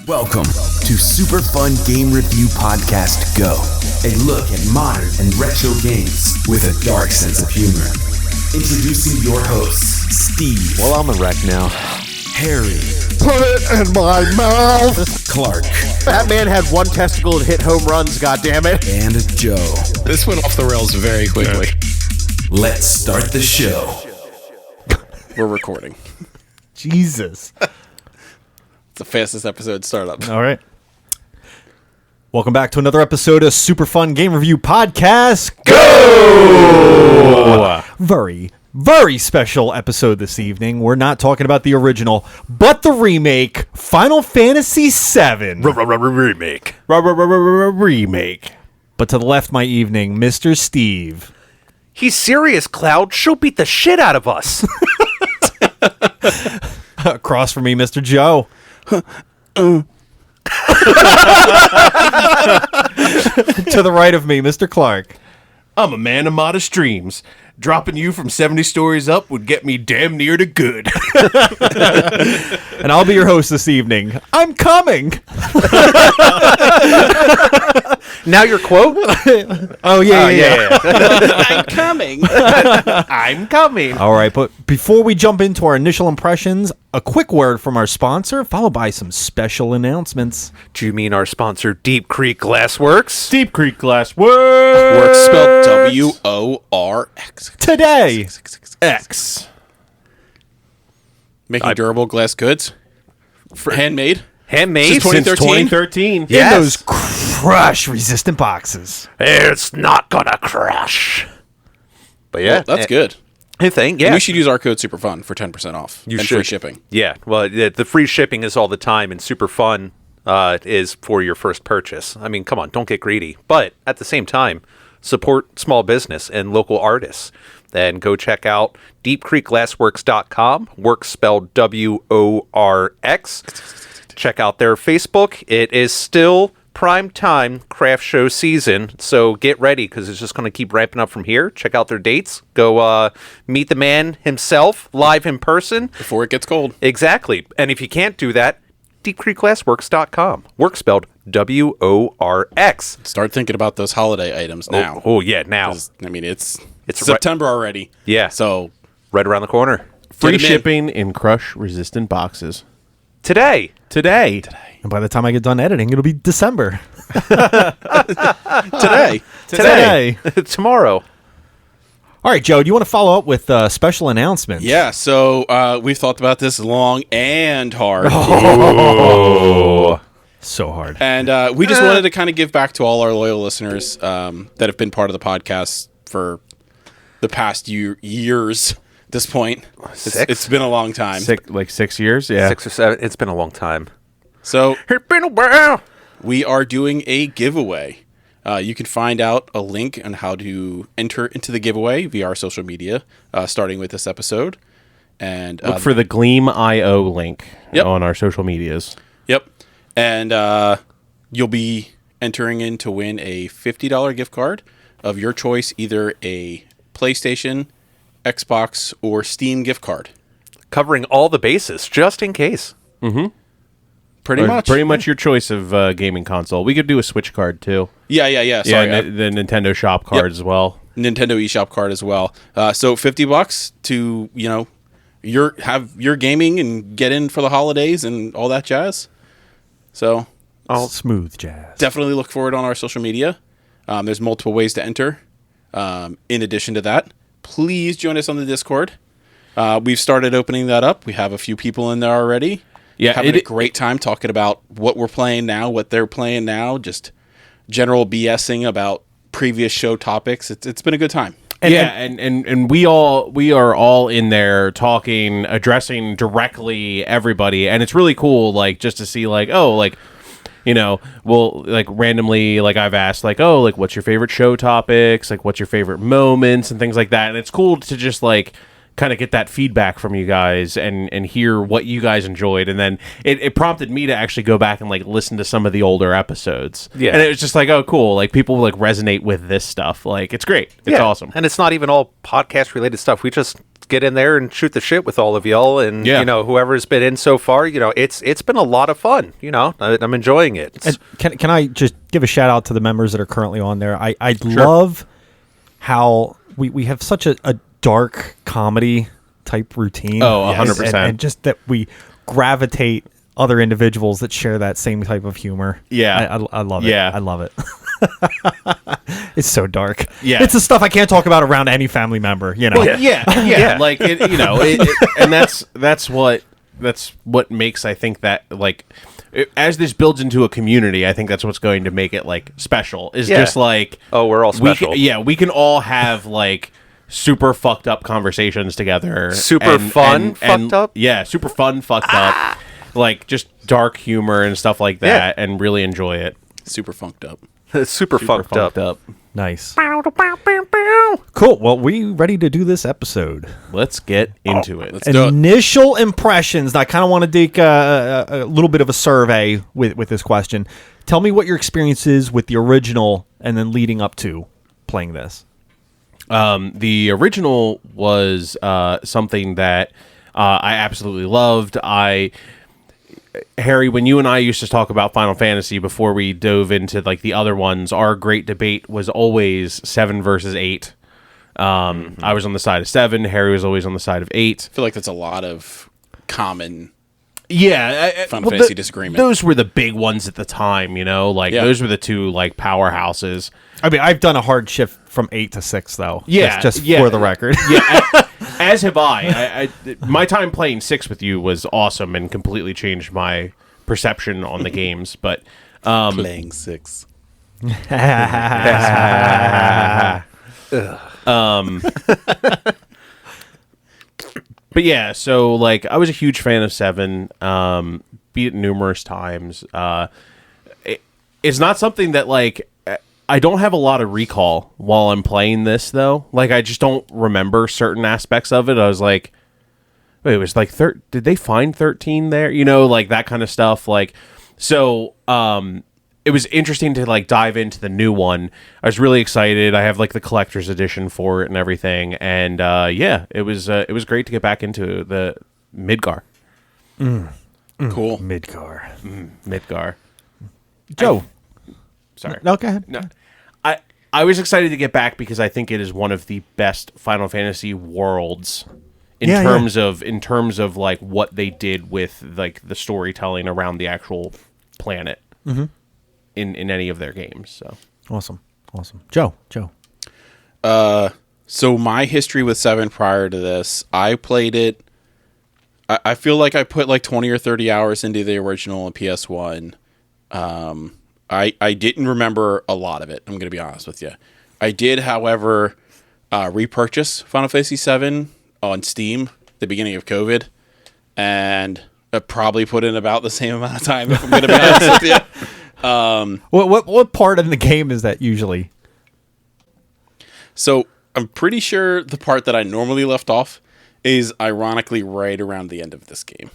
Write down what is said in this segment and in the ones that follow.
Welcome to Super Fun Game Review Podcast Go, a look at modern and retro games with a dark sense of humor. Introducing your hosts, Steve. Well, I'm a wreck now. Harry. Put it in my mouth. Clark. That man had one testicle and hit home runs, goddammit. And Joe. This went off the rails very quickly. Let's start the show. We're recording. Jesus. It's the fastest episode startup. All right. Welcome back to another episode of Super Fun Game Review Podcast. Go! Very, very special episode this evening. We're not talking about the original, but the remake, Final Fantasy VII. Remake. Remake. But to the left, my evening, Mr. Steve. He's serious, Cloud. She'll beat the shit out of us. Across from me, Mr. Joe. To the right of me, Mr. Clark. I'm a man of modest dreams. Dropping you from 70 stories up would get me damn near to good. And I'll be your host this evening. I'm coming. Now your quote? Oh, yeah. I'm coming. I'm coming. All right, but before we jump into our initial impressions, a quick word from our sponsor, followed by some special announcements. Do you mean our sponsor, Deep Creek Glassworks? Deep Creek Glassworks. Work spelled W-O-R-X. Today, X. Making durable glass goods. Handmade. Handmade Since 2013? 2013. Yes. in those crush-resistant boxes. It's not gonna crash. But yeah, Well, that's good. I think, And yeah. we should use our code SUPERFUN for 10% off. You and should. free shipping. Yeah, well, the free shipping is all the time, and super fun is for your first purchase. I mean, come on, don't get greedy. But at the same time, support small business and local artists. And go check out deepcreekglassworks.com, works spelled W-O-R-X. Check out their Facebook. It is still prime time craft show season, so get ready because it's just going to keep ramping up from here. Check out their dates. Go meet the man himself live in person. Before it gets cold. Exactly. And if you can't do that, deepcreekglassworks.com. Work spelled W-O-R-X. Start thinking about those holiday items now. Oh yeah, now. 'Cause, I mean, it's It's September already. Yeah. So Right around the corner. Free Get 'em in. shipping in crush-resistant boxes. Today. Today. And by the time I get done editing, it'll be December. today. Tomorrow. All right, Joe, do you want to follow up with special announcements? Yeah, so we've thought about this long and hard. So hard. And we just wanted to kind of give back to all our loyal listeners that have been part of the podcast for the past years at this point. It's been a long time. 6 years? Yeah. 6 or 7. It's been a long time. So It's been a while. we are doing a giveaway. You can find out a link on how to enter into the giveaway via our social media, starting with this episode. And Look for the Gleam IO link on our social medias. Yep. And you'll be entering in to win a $50 gift card of your choice, either a PlayStation, Xbox, or Steam gift card. Covering all the bases, just in case. Pretty much. Pretty much your choice of gaming console. We could do a Switch card, too. Yeah. Sorry. Yeah, the Nintendo Shop card as well. Nintendo eShop card as well. So $50 to, have your gaming and get in for the holidays and all that jazz. So Smooth jazz. definitely look for it on our social media. There's multiple ways to enter. In addition to that, please join us on the Discord. We've started opening that up. We have a few people in there already. Yeah, having a great time talking about what we're playing now, what they're playing now, just general BSing about previous show topics. It's been a good time. And we are all in there talking, addressing directly everybody, and it's really cool, like, just to see, like, we'll, like, randomly, like, I've asked, like, what's your favorite show topics, like, what's your favorite moments, and things like that, and it's cool to just, like, kind of get that feedback from you guys and hear what you guys enjoyed, and then it prompted me to actually go back and like listen to some of the older episodes. Yeah, and it was just like, oh, cool, like people like resonate with this stuff. Like it's great, it's awesome, and it's not even all podcast related stuff. We just get in there and shoot the shit with all of y'all, and Yeah. whoever's been in so far, it's been a lot of fun. I'm enjoying it. And can I just give a shout out to the members that are currently on there? I love how we have such a dark comedy type routine. Oh, 100%. And just that we gravitate other individuals that share that same type of humor. Yeah. I love it. Yeah. I love it. It's so dark. Yeah. It's the stuff I can't talk about around any family member, Well, yeah. Like and that's what makes, I think, that like as this builds into a community, I think that's what's going to make it like special. Is just like, oh, we're all special. We can all have like super fucked up conversations together. Super fun fucked up? Yeah, super fun fucked up. Like just dark humor and stuff like that, and really enjoy it. Super funked up. Super funked up. Nice. Cool. Well, we ready to do this episode? Let's get into it. Let's do it. Initial impressions. I kind of want to take a little bit of a survey with this question. Tell me what your experience is with the original and then leading up to playing this. The original was something that I absolutely loved. Harry, when you and I used to talk about Final Fantasy before we dove into like the other ones, our great debate was always 7 versus 8. I was on the side of 7. Harry was always on the side of 8. I feel like that's a lot of common Yeah, Final Fantasy disagreement. Those were the big ones at the time, those were the two like powerhouses. I mean, I've done a hard shift from 8 to 6, though. Yeah, just for the record. Yeah, as have I. My time playing 6 with you was awesome and completely changed my perception on the games. But playing 6. But yeah, so like I was a huge fan of 7. Beat it numerous times. It's not something that like I don't have a lot of recall while I'm playing this though. Like I just don't remember certain aspects of it. I was like, wait, it was like did they find 13 there? Like that kind of stuff. Like so. It was interesting to like dive into the new one. I was really excited. I have like the collector's edition for it and everything. And it was great to get back into the Midgar. Cool. Midgar. Joe. Sorry. No, go ahead. No. I was excited to get back because I think it is one of the best Final Fantasy worlds in terms of like what they did with like the storytelling around the actual planet. Mm-hmm. In any of their games. So Awesome. Joe. So my history with 7 prior to this, I played it. I feel like I put like 20 or 30 hours into the original on PS1. I didn't remember a lot of it. I'm going to be honest with you. I did, however, repurchase Final Fantasy 7 on Steam at the beginning of COVID, and I probably put in about the same amount of time. If I'm going to be honest with you. What part in the game is that usually? So I'm pretty sure the part that I normally left off is ironically right around the end of this game.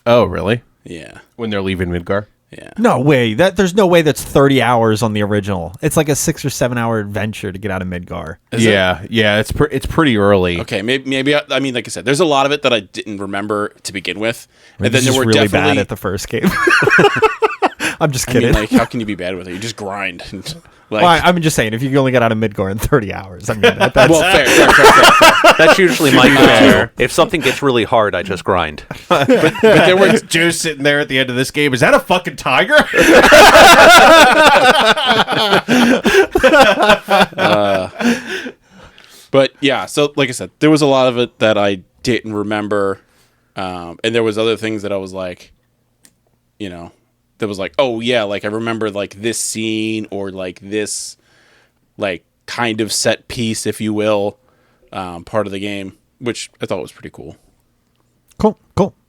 Oh, really? Yeah. When they're leaving Midgar? Yeah. No way. There's no way that's 30 hours on the original. It's like a 6 or 7 hour adventure to get out of Midgar. Yeah. It's pretty early. Okay, maybe I mean, like I said, there's a lot of it that I didn't remember to begin with, and This then there is were really definitely bad at the first game. I'm just I kidding. mean, like, how can you be bad with it? You just grind. Like, Well, I'm just saying, if you can only get out of Midgar in 30 hours, I mean, that's well, fair. That's usually my go-to. If something gets really hard, I just grind. But there was Joe sitting there at the end of this game. Is that a fucking tiger? But yeah, so like I said, there was a lot of it that I didn't remember, and there was other things that I was like, that was like, oh yeah, like I remember like this scene or like this, like kind of set piece, if you will, part of the game, which I thought was pretty cool. Cool.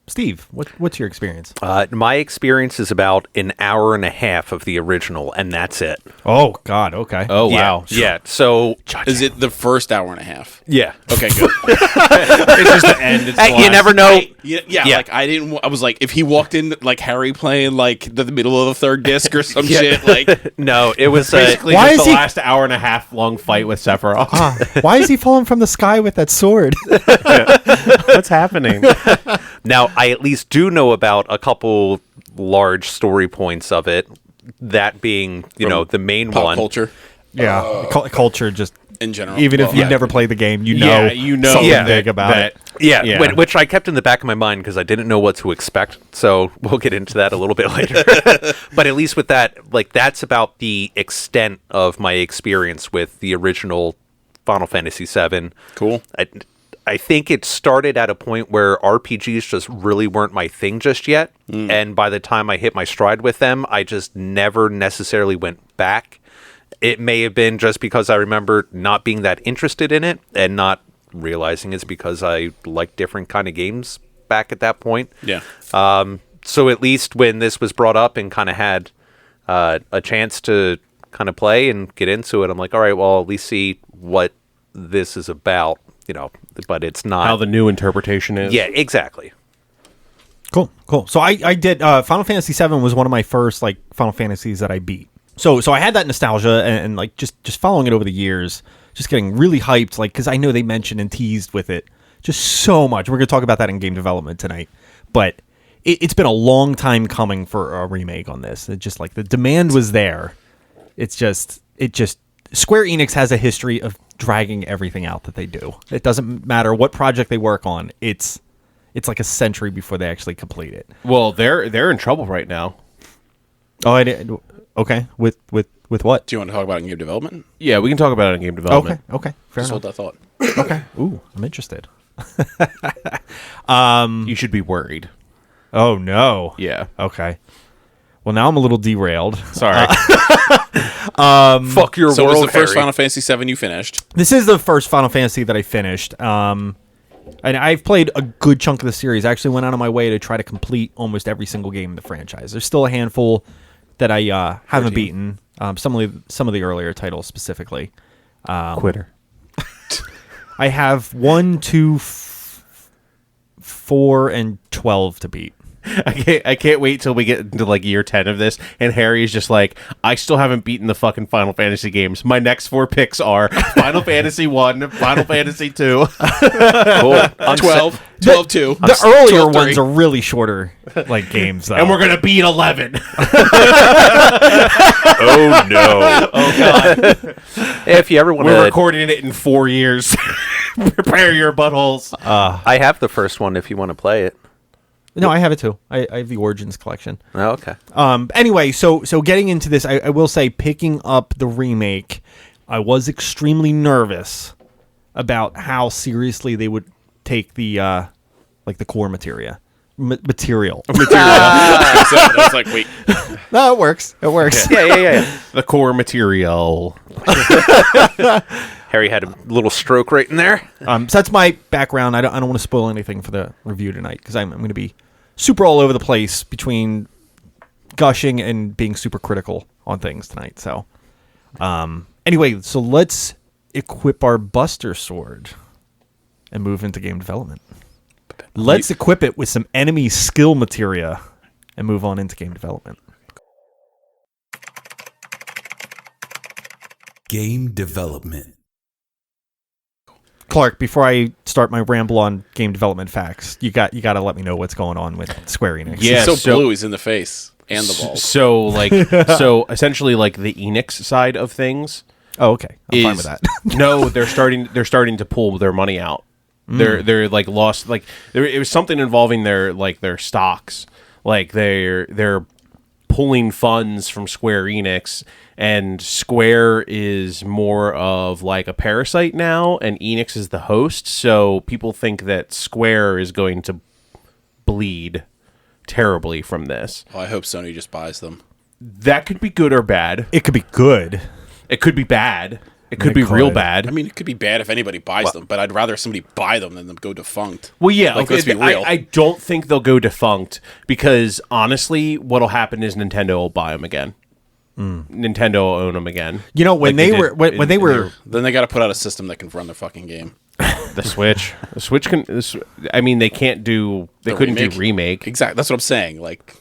Steve, what's your experience? My experience is about an hour and a half of the original, and that's it. Oh God, okay. Oh wow. Yeah. So Is it the first hour and a half? yeah. Okay, good. It's just the end. It's the Hey, you last- never know. Yeah, Yeah. like I was like, if he walked in like Harry playing like the middle of the third disc or some Yeah. shit, like No, it was Basically, Why just is the he- last hour and a half long fight with Sephiroth. Why is he falling from the sky with that sword? What's happening? now I at least do know about a couple large story points of it. That being, the main pop one. culture Yeah, culture just. in general. Even if Well, you yeah. never played the game, Yeah, you know something Yeah. big about it. Yeah, Yeah. Which I kept in the back of my mind because I didn't know what to expect. So we'll get into that a little bit later. But at least with that, like that's about the extent of my experience with the original Final Fantasy VII. Cool. I think it started at a point where RPGs just really weren't my thing just yet. And by the time I hit my stride with them, I just never necessarily went back. It may have been just because I remember not being that interested in it and not realizing it's because I like different kind of games back at that point. Yeah. So at least when this was brought up and kind of had a chance to kind of play and get into it, I'm like, all right, well, at least see what this is about, but it's not. How the new interpretation is. Yeah, exactly. Cool. So I did. Final Fantasy VII was one of my first like Final Fantasies that I beat. So I had that nostalgia and like just following it over the years, just getting really hyped, like because I know they mentioned and teased with it just so much. We're gonna talk about that in game development tonight, but it's been a long time coming for a remake on this. It just like the demand was there. It just Square Enix has a history of dragging everything out that they do. It doesn't matter what project they work on. It's like a century before they actually complete it. Well, they're in trouble right now. Oh, I did. Okay, with what? Do you want to talk about it in game development? Yeah, we can talk about it in game development. Okay, fair Just hold enough. that thought. Okay. Ooh, I'm interested. You should be worried. Oh no. Yeah. Okay. Well, now I'm a little derailed. Sorry. Fuck your So world, was the first Harry. Final Fantasy VII you finished? This is the first Final Fantasy that I finished. And I've played a good chunk of the series. I actually went out of my way to try to complete almost every single game in the franchise. There's still a handful that I haven't 14. beaten. Some of the earlier titles specifically. Quitter. I have 1, 2, 4, and 12 to beat. I can't wait till we get into like year 10 of this and Harry's just like, I still haven't beaten the fucking Final Fantasy games. My next 4 picks are Final Fantasy 1, Final Fantasy 2. Cool. 12, 12 2. The earlier 12, 3. ones are really shorter like games though. And we're going to beat 11. Oh no. Oh god. If you ever want We're to, recording it in 4 years. Prepare your buttholes. I have the first one. If you want to play it. No, I have it too. I have the Origins collection. Oh, okay. Anyway, so getting into this, I will say picking up the remake, I was extremely nervous about how seriously they would take the like the core material. Material. So I was like, wait. No, it works. It works. Yeah. The core material. Harry had a little stroke right in there. So that's my background. I don't want to spoil anything for the review tonight because I'm going to be super all over the place between gushing and being super critical on things tonight. So, anyway, so let's equip our Buster Sword and move into game development. Let's equip it with some enemy skill materia and move on into game development. Game development. Clark, before I start my ramble on game development facts, you got to let me know what's going on with Square Enix. Yeah. He's so so- blue, he's in the face and the balls. So so essentially like the Enix side of things. Oh, okay. I'm fine is- with that. No, they're starting to pull their money out. They're like lost like it was something involving their stocks. Like they're pulling funds from Square Enix, and Square is more of like a parasite now, and Enix is the host. So people think that Square is going to bleed terribly from this. Oh, I hope Sony just buys them. That could be good or bad. It could be good. It could be bad. It could be real bad. I mean, it could be bad if anybody buys them, but I'd rather somebody buy them than them go defunct. Well, yeah, like, let's be real. I don't think they'll go defunct because honestly, what'll happen is Nintendo will buy them again. Nintendo will own them again. You know, when Like they were when they were Then they got to put out a system that can run their fucking game. the Switch. The Switch can. I mean, they can't do. They couldn't do remake. Exactly. That's what I'm saying. Like,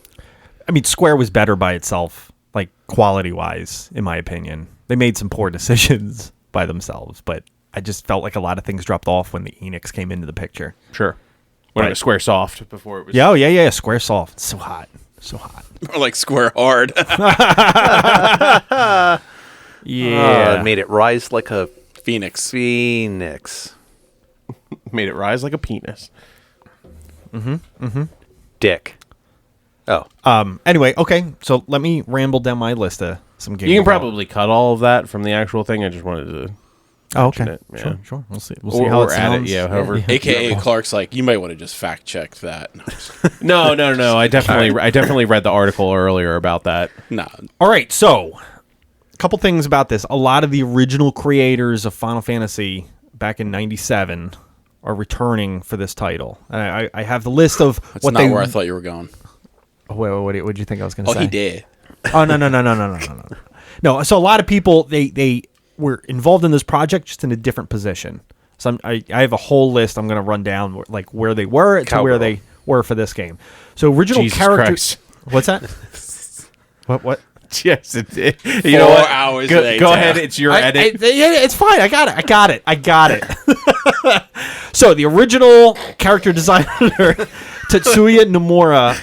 I mean, Square was better by itself, like quality wise, in my opinion. They made some poor decisions by themselves, but I just felt like a lot of things dropped off when the Enix came into the picture. Sure. When it was Square Soft before it was. Yeah, yeah. Squaresoft, it's so hot, so hot. or like Square Hard. It made it rise like a Phoenix. Made it rise like a penis. Dick. Oh, Anyway, okay, so let me ramble down my list of some games. You can probably cut all of that from the actual thing. I just wanted to. Oh, okay. it, yeah. Sure. We'll see. We'll see how it add sounds. however. AKA Clark's like, you might want to just fact check that. No. I definitely read the article earlier about that. Nah. All right, so a couple things about this. A lot of the original creators of Final Fantasy back in '97 are returning for this title. And I have the list of That's what not they. where I thought you were going. Wait, what did you think I was going to Oh, say? he did. Oh no. No, so a lot of people they were involved in this project just in a different position. So I have a whole list I'm going to run down like where they were to where they were for this game. So original Jesus characters. Christ. What's that? What? Yes, you 4 know what? hours Go later. ahead. It's your edit. Yeah, it's fine. I got it. So the original character designer Tetsuya Nomura.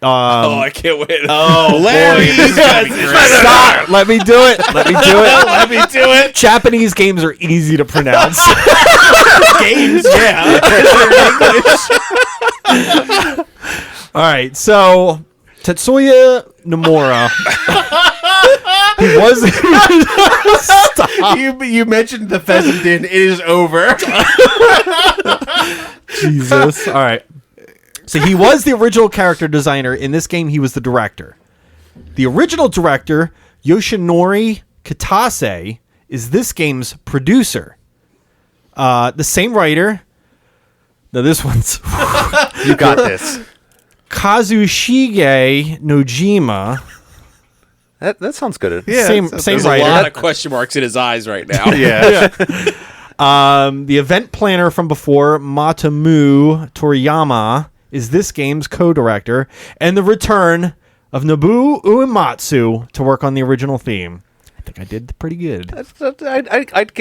Oh, I can't wait. Oh, Larry. Stop! Let me do it. Let me do it. Japanese games are easy to pronounce. Games, yeah. All right, so Tetsuya Nomura. He was. Stop. You mentioned the pheasant. It is over. Jesus. All right. So he was the original character designer. In this game, he was the director. The original director, Yoshinori Kitase, is this game's producer. The same writer. Now this one's you got this. Kazushige Nojima. That sounds good. Same There's writer. a lot of question marks in his eyes right now. Yeah. The event planner from before, Matamu Toriyama, is this game's co-director, and the return of Nobuo Uematsu to work on the original theme. I think I did pretty good. I'd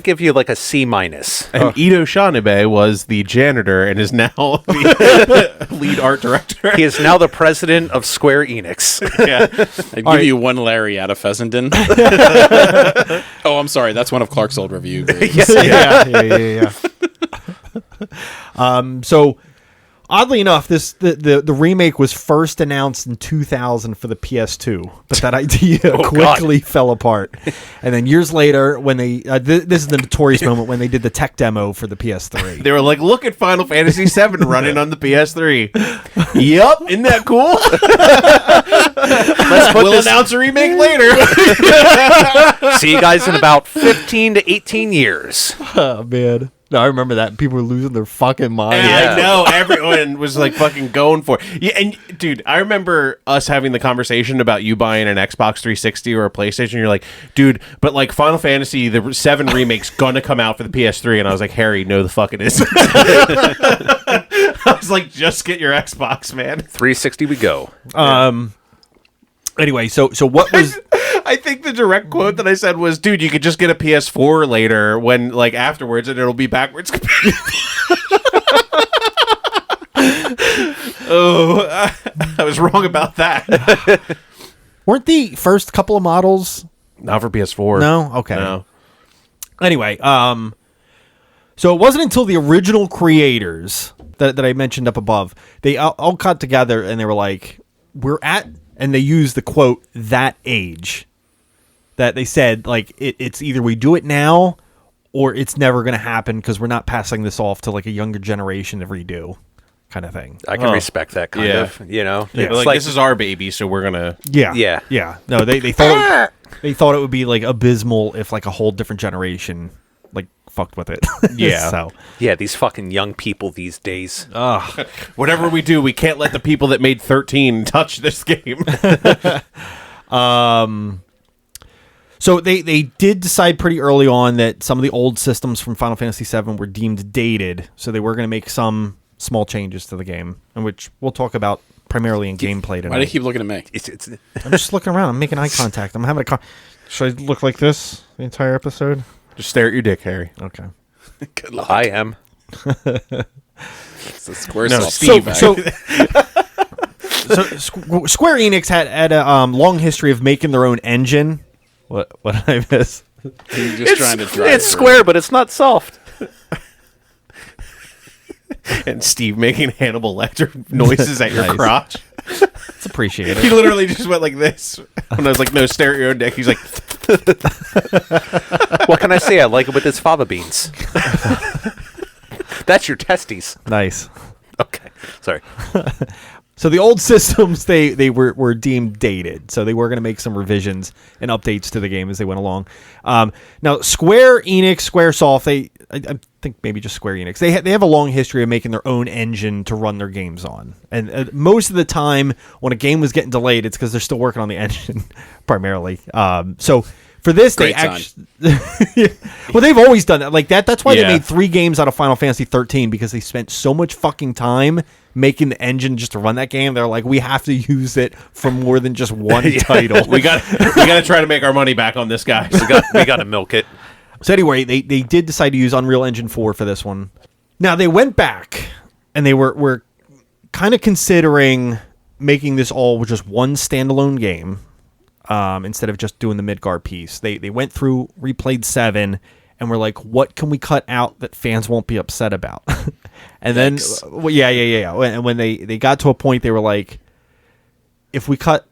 give you like a C-. And Ito Shanabe was the janitor and is now the lead art director. He is now the president of Square Enix. Yeah. I'd give you one Larry out of Fessenden. Oh, I'm sorry. That's one of Clark's old reviews. Yeah. So, oddly enough, the remake was first announced in 2000 for the PS2, but that idea quickly fell apart. And then years later, when they this is the notorious moment when they did the tech demo for the PS3. They were like, look at Final Fantasy VII running on the PS3. Yup, isn't that cool? We'll announce a remake later. See you guys in about 15 to 18 years. Oh man. No, I remember that. People were losing their fucking minds. Yeah, I know. Everyone was like fucking going for it. Yeah, and dude, I remember us having the conversation about you buying an Xbox 360 or a PlayStation. You're like, dude, but like Final Fantasy, the 7 remake's gonna come out for the PS3. And I was like, Harry, no, the fuck it isn't. I was like, just get your Xbox, man. 360 we go. Anyway, so what was... I think the direct quote that I said was, dude, you could just get a PS4 later when, like, afterwards, and it'll be backwards compatible. I was wrong about that. Weren't the first couple of models... Not for PS4. No? Okay. No. Anyway, so it wasn't until the original creators that I mentioned up above, they all got together and they were like, we're at... And they used the quote, that age. That they said, like, it's either we do it now or it's never going to happen because we're not passing this off to, like, a younger generation to redo. kind of thing. I can respect that kind of, you know. Yeah. It's Like, this is our baby, so we're gonna. Yeah. No, they thought they thought it would be like abysmal if like a whole different generation like fucked with it. Yeah. So yeah, these fucking young people these days. Whatever we do, we can't let the people that made 13 touch this game. So they did decide pretty early on that some of the old systems from Final Fantasy VII were deemed dated, so they were going to make some small changes to the game, and which we'll talk about primarily in gameplay tonight. Why do you keep looking at me? I'm just looking around. I'm making eye contact. I'm having a Should I look like this the entire episode? Just stare at your dick, Harry. Okay. Good luck. I am. It's a square No, soft Steve. feedback. So Square Enix had a long history of making their own engine. What did I miss? You're just trying to drive It's through. square, but it's not soft. And Steve making Hannibal Lecter noises at your Nice. crotch. It's appreciated. He literally just went like this. When I was like, no, stare at your own dick. He's like, What can I say? I like it with his fava beans. That's your testes. Nice. Okay, sorry. So the old systems they were deemed dated, so they were going to make some revisions and updates to the game as they went along. Now Square Enix, SquareSoft, I think maybe just Square Enix, they have a long history of making their own engine to run their games on, and most of the time when a game was getting delayed, it's because they're still working on the engine primarily. So for this, Great they actually well, they've always done that like that. That's why they made 3 games out of Final Fantasy 13 because they spent so much fucking time making the engine just to run that game. They're like, we have to use it for more than just one title. we got to try to make our money back on this guy. We got to milk it. So anyway, they did decide to use Unreal Engine 4 for this one. Now they went back and they were kind of considering making this all just one standalone game instead of just doing the Midgar piece. They went through, replayed 7, and were like, what can we cut out that fans won't be upset about? And then, yeah. And when they got to a point, they were like, if we cut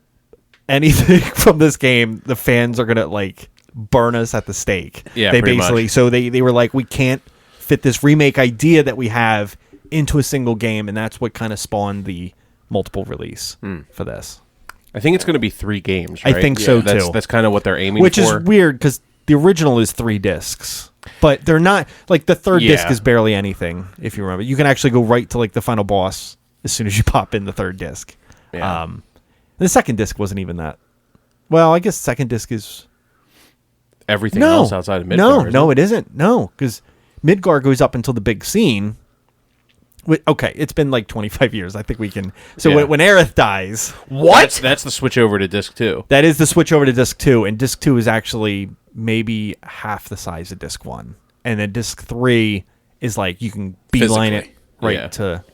anything from this game, the fans are going to like burn us at the stake. Yeah, they pretty basically, much. so they were like, we can't fit this remake idea that we have into a single game. And that's what kind of spawned the multiple release for this. I think it's going to be 3 games, I right? think so, That's, too. That's kind of what they're aiming Which for. is weird because the original is 3 discs, but they're not like the third disc Yeah. is barely anything. If you remember, you can actually go right to like the final boss as soon as you pop in the third disc. Yeah. The second disc wasn't even that. Well, I guess second disc is Everything else outside of Midgar. No, it isn't. No, because Midgar goes up until the big scene. Okay, it's been like 25 years. I think we can. So Yeah. when Aerith dies, That's the switch over to disc 2. that is the switch over to disc 2, and disc 2 is actually maybe half the size of disc 1, and then disc 3 is like you can beeline it right Yeah. to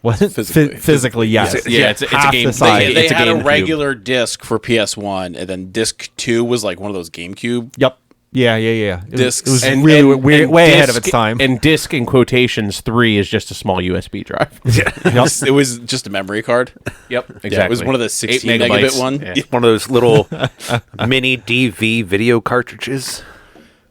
what Physically. physically, yes. Yeah, it's a Half game. the size. They It's a had a GameCube. regular disc for PS1, and then disc 2 was like one of those GameCube. Yep. Yeah. It Discs. was And- really and- weird, and way ahead of disc- its time. And disc in quotations 3 is just a small USB drive. It was just a memory card. Yep, exactly. Yeah, it was one of the 16 megabit one. Yeah. One of those little mini DV video cartridges.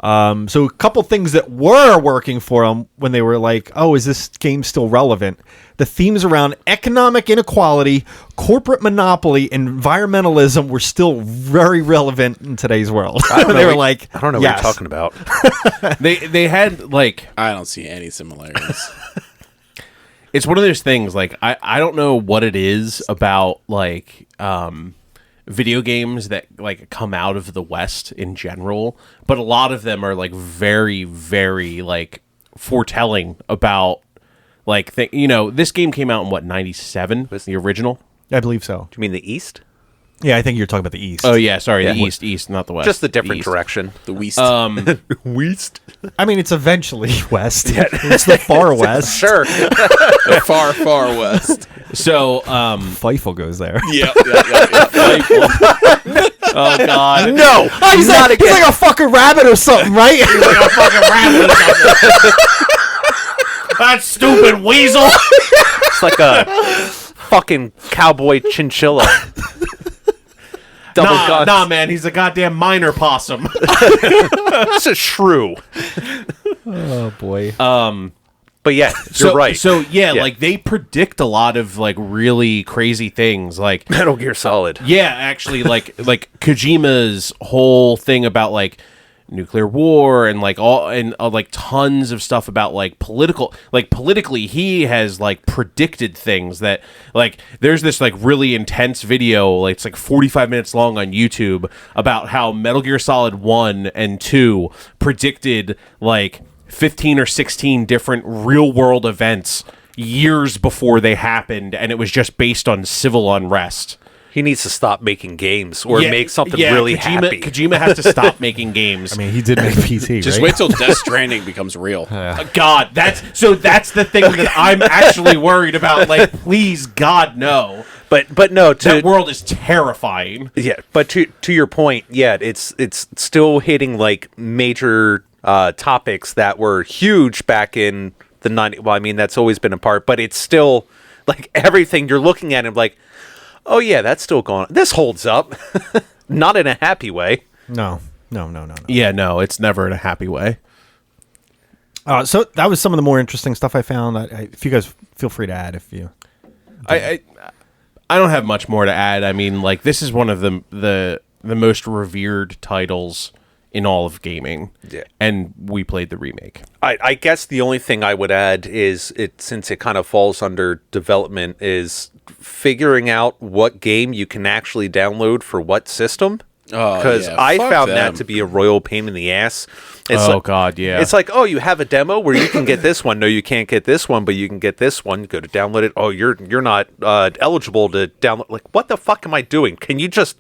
So a couple things that were working for them when they were like, oh, is this game still relevant? The themes around economic inequality, corporate monopoly, and environmentalism were still very relevant in today's world. They were like, I don't know yes. what you're talking about. They had like I don't see any similarities. it's one of those things like I don't know what it is about like video games that like come out of the West in general, but a lot of them are like very, very like foretelling about like this game came out in what 97, the original. I believe so. Do you mean the East? Yeah, I think you're talking about the East. Oh yeah, sorry, the East, not the West. Just the different East. direction. The West. West? I mean, it's eventually West. It's the far West. Sure. The far, far west. So Feifel goes there. Yeah. oh god. No! He's like a fucking rabbit or something, right? That stupid weasel. It's like a fucking cowboy chinchilla. Double guts. Nah, man, he's a goddamn minor possum. It's a shrew. Oh boy. But yeah, you're right. So like they predict a lot of like really crazy things, like Metal Gear Solid. Yeah, actually, like Kojima's whole thing about like nuclear war and like all and like tons of stuff about like politically he has like predicted things that like there's this like really intense video, like it's like 45 minutes long on YouTube about how Metal Gear Solid 1 and 2 predicted like 15 or 16 different real world events years before they happened, and it was just based on civil unrest. He needs to stop making games or make something really happy. Kojima has to stop making games. I mean, he did make PC, Just right? wait till Death Stranding becomes real. God, that's the thing that I'm actually worried about. Like, please, God, no. But no, That world is terrifying. Yeah, but to your point, yeah, it's still hitting like major topics that were huge back in the 90s. Well, I mean, that's always been a part, but it's still like everything you're looking at and like, oh yeah, that's still going on. This holds up. Not in a happy way. No. Yeah, no, it's never in a happy way. So that was some of the more interesting stuff I found. If you guys feel free to add, if you. I don't have much more to add. I mean, like this is one of the most revered titles in all of gaming. Yeah. And we played the remake. I guess the only thing I would add is since it kind of falls under development is figuring out what game you can actually download for what system. Because I found that to be a royal pain in the ass. It's God, yeah. It's like, oh, you have a demo where you can get this one. No, you can't get this one, but you can get this one. Go to download it. Oh, you're not eligible to download. Like, what the fuck am I doing? Can you just,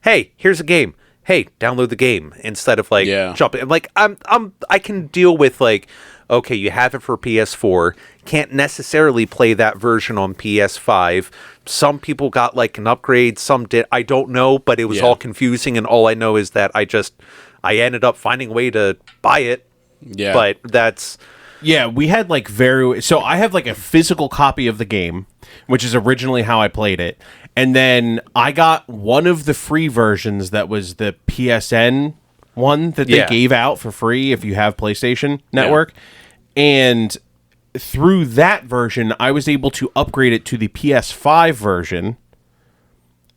hey, here's a game. Hey, download the game instead of like jumping. Like, I can deal with like, okay, you have it for PS4, can't necessarily play that version on PS5. Some people got like an upgrade, some did. I don't know, but it was all confusing, and all I know is that I ended up finding a way to buy it. Yeah. But that's... Yeah, we had like so I have like a physical copy of the game, which is originally how I played it. And then I got one of the free versions that was the PSN one that they gave out for free if you have PlayStation Network. And through that version, I was able to upgrade it to the PS5 version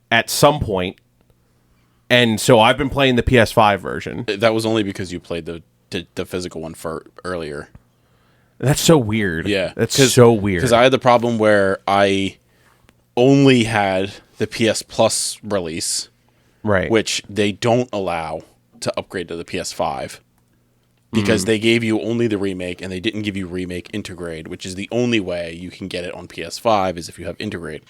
at some point. And so I've been playing the PS5 version. That was only because you played the physical one for earlier. That's so weird. Yeah. That's so weird. Because I had the problem where I only had the PS Plus release. Right. Which they don't allow to upgrade to the PS5. Because they gave you only the remake, and they didn't give you remake Intergrade, which is the only way you can get it on PS5 is if you have Intergrade.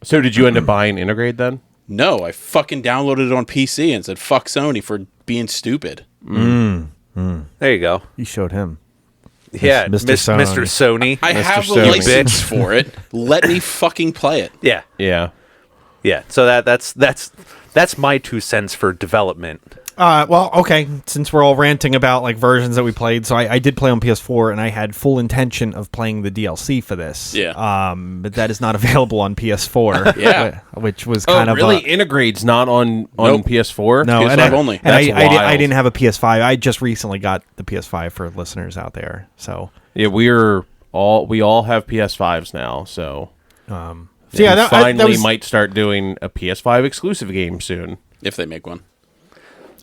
So did you end up buying Intergrade then? No, I fucking downloaded it on PC and said, fuck Sony for being stupid. There you go. You showed him. Yeah, Mr. Mr. Sony. I have a Sony. license for it. Let me fucking play it. Yeah. Yeah. Yeah. So that's my 2 cents for development. Well, okay. Since we're all ranting about like versions that we played, so I did play on PS4, and I had full intention of playing the DLC for this. Yeah. But that is not available on PS4. Yeah. Which was kind of really Intergrade's not on PS4? No, PS5 and only. And That's I wild. didn't have a PS5. I just recently got the PS5 for listeners out there. So Yeah, we all have PS5s now, so yeah, that finally was, might start doing a PS5 exclusive game soon. If they make one.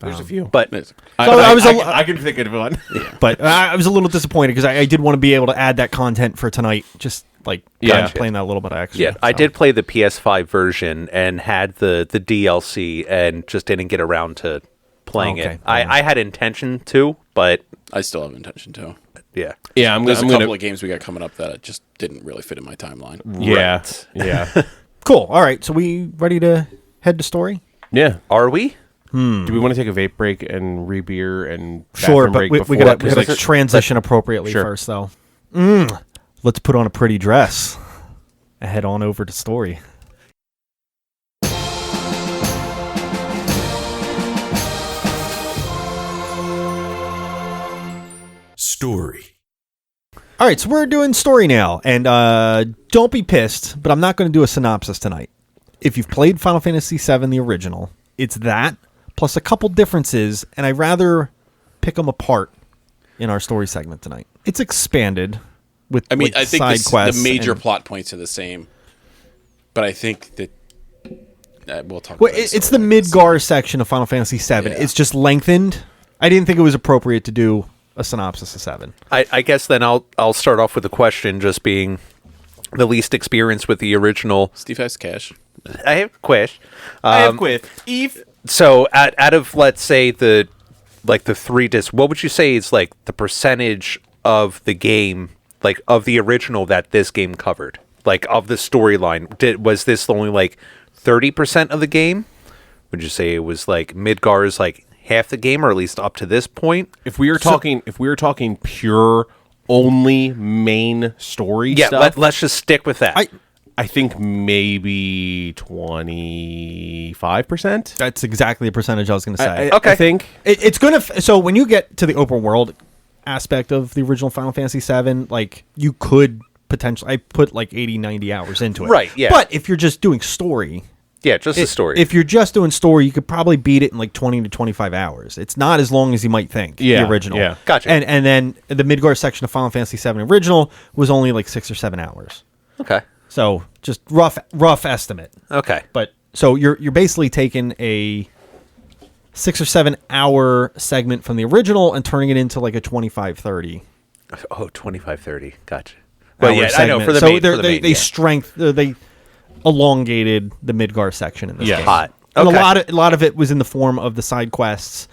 There's a few. But I can think of one. But I was a little disappointed because I did want to be able to add that content for tonight. Just like playing that little bit of extra. yeah, I did play the PS5 version and had the DLC and just didn't get around to playing Okay. it. I had intention to, but I still have intention to. yeah. Yeah, There's a gonna, couple of games we got coming up that just didn't really fit in my timeline. Yeah. Right. Yeah. Cool. All right. So we ready to head to story? Yeah. Are we? Do we want to take a vape break and re-beer and Sure, bathroom but break we before? gotta 'Cause transition appropriately Sure. first, though. Let's put on a pretty dress and head on over to story. Story. All right, so we're doing story now, and don't be pissed, but I'm not going to do a synopsis tonight. If you've played Final Fantasy VII, the original, it's that plus a couple differences, and I'd rather pick them apart in our story segment tonight. It's expanded with I mean, like, I think side quests. the major and- plot points are the same, but I think that we'll talk. Well, about it it's the Midgar section of Final Fantasy VII. Yeah. It's just lengthened. I didn't think it was appropriate to do a synopsis of 7. I guess then I'll start off with a question, just being the least experience with the original. Steve has cash. I have a question. I have quit. Eve. So out of, let's say, the 3 discs, what would you say is like the percentage of the game, like of the original, that this game covered, like of the storyline? Was this only like 30% of the game? Would you say it was like Midgar's like half the game, or at least up to this point? If we were talking pure only main story Yeah, stuff, let's just stick with that. I think maybe 25%. That's exactly the percentage I was going to say. Okay. I think. It's going to... So when you get to the open world aspect of the original Final Fantasy VII, like, you could potentially... I put like 80, 90 hours into it. Right, yeah. But if you're just doing story... Yeah, just the story. If you're just doing story, you could probably beat it in like 20 to 25 hours. It's not as long as you might think, Yeah, the original. yeah. Gotcha. And then the Midgar section of Final Fantasy VII original was only like 6 or 7 hours. Okay. So just rough estimate. Okay. But so you're basically taking a 6 or 7 hour segment from the original and turning it into like a 25-30 Oh, 25-30. Gotcha. Well, hour yeah, segment. I know for the so main. For the main, yeah. they elongated the Midgar section in this Yeah. game. Hot. And Okay. a lot of it was in the form of the side quests.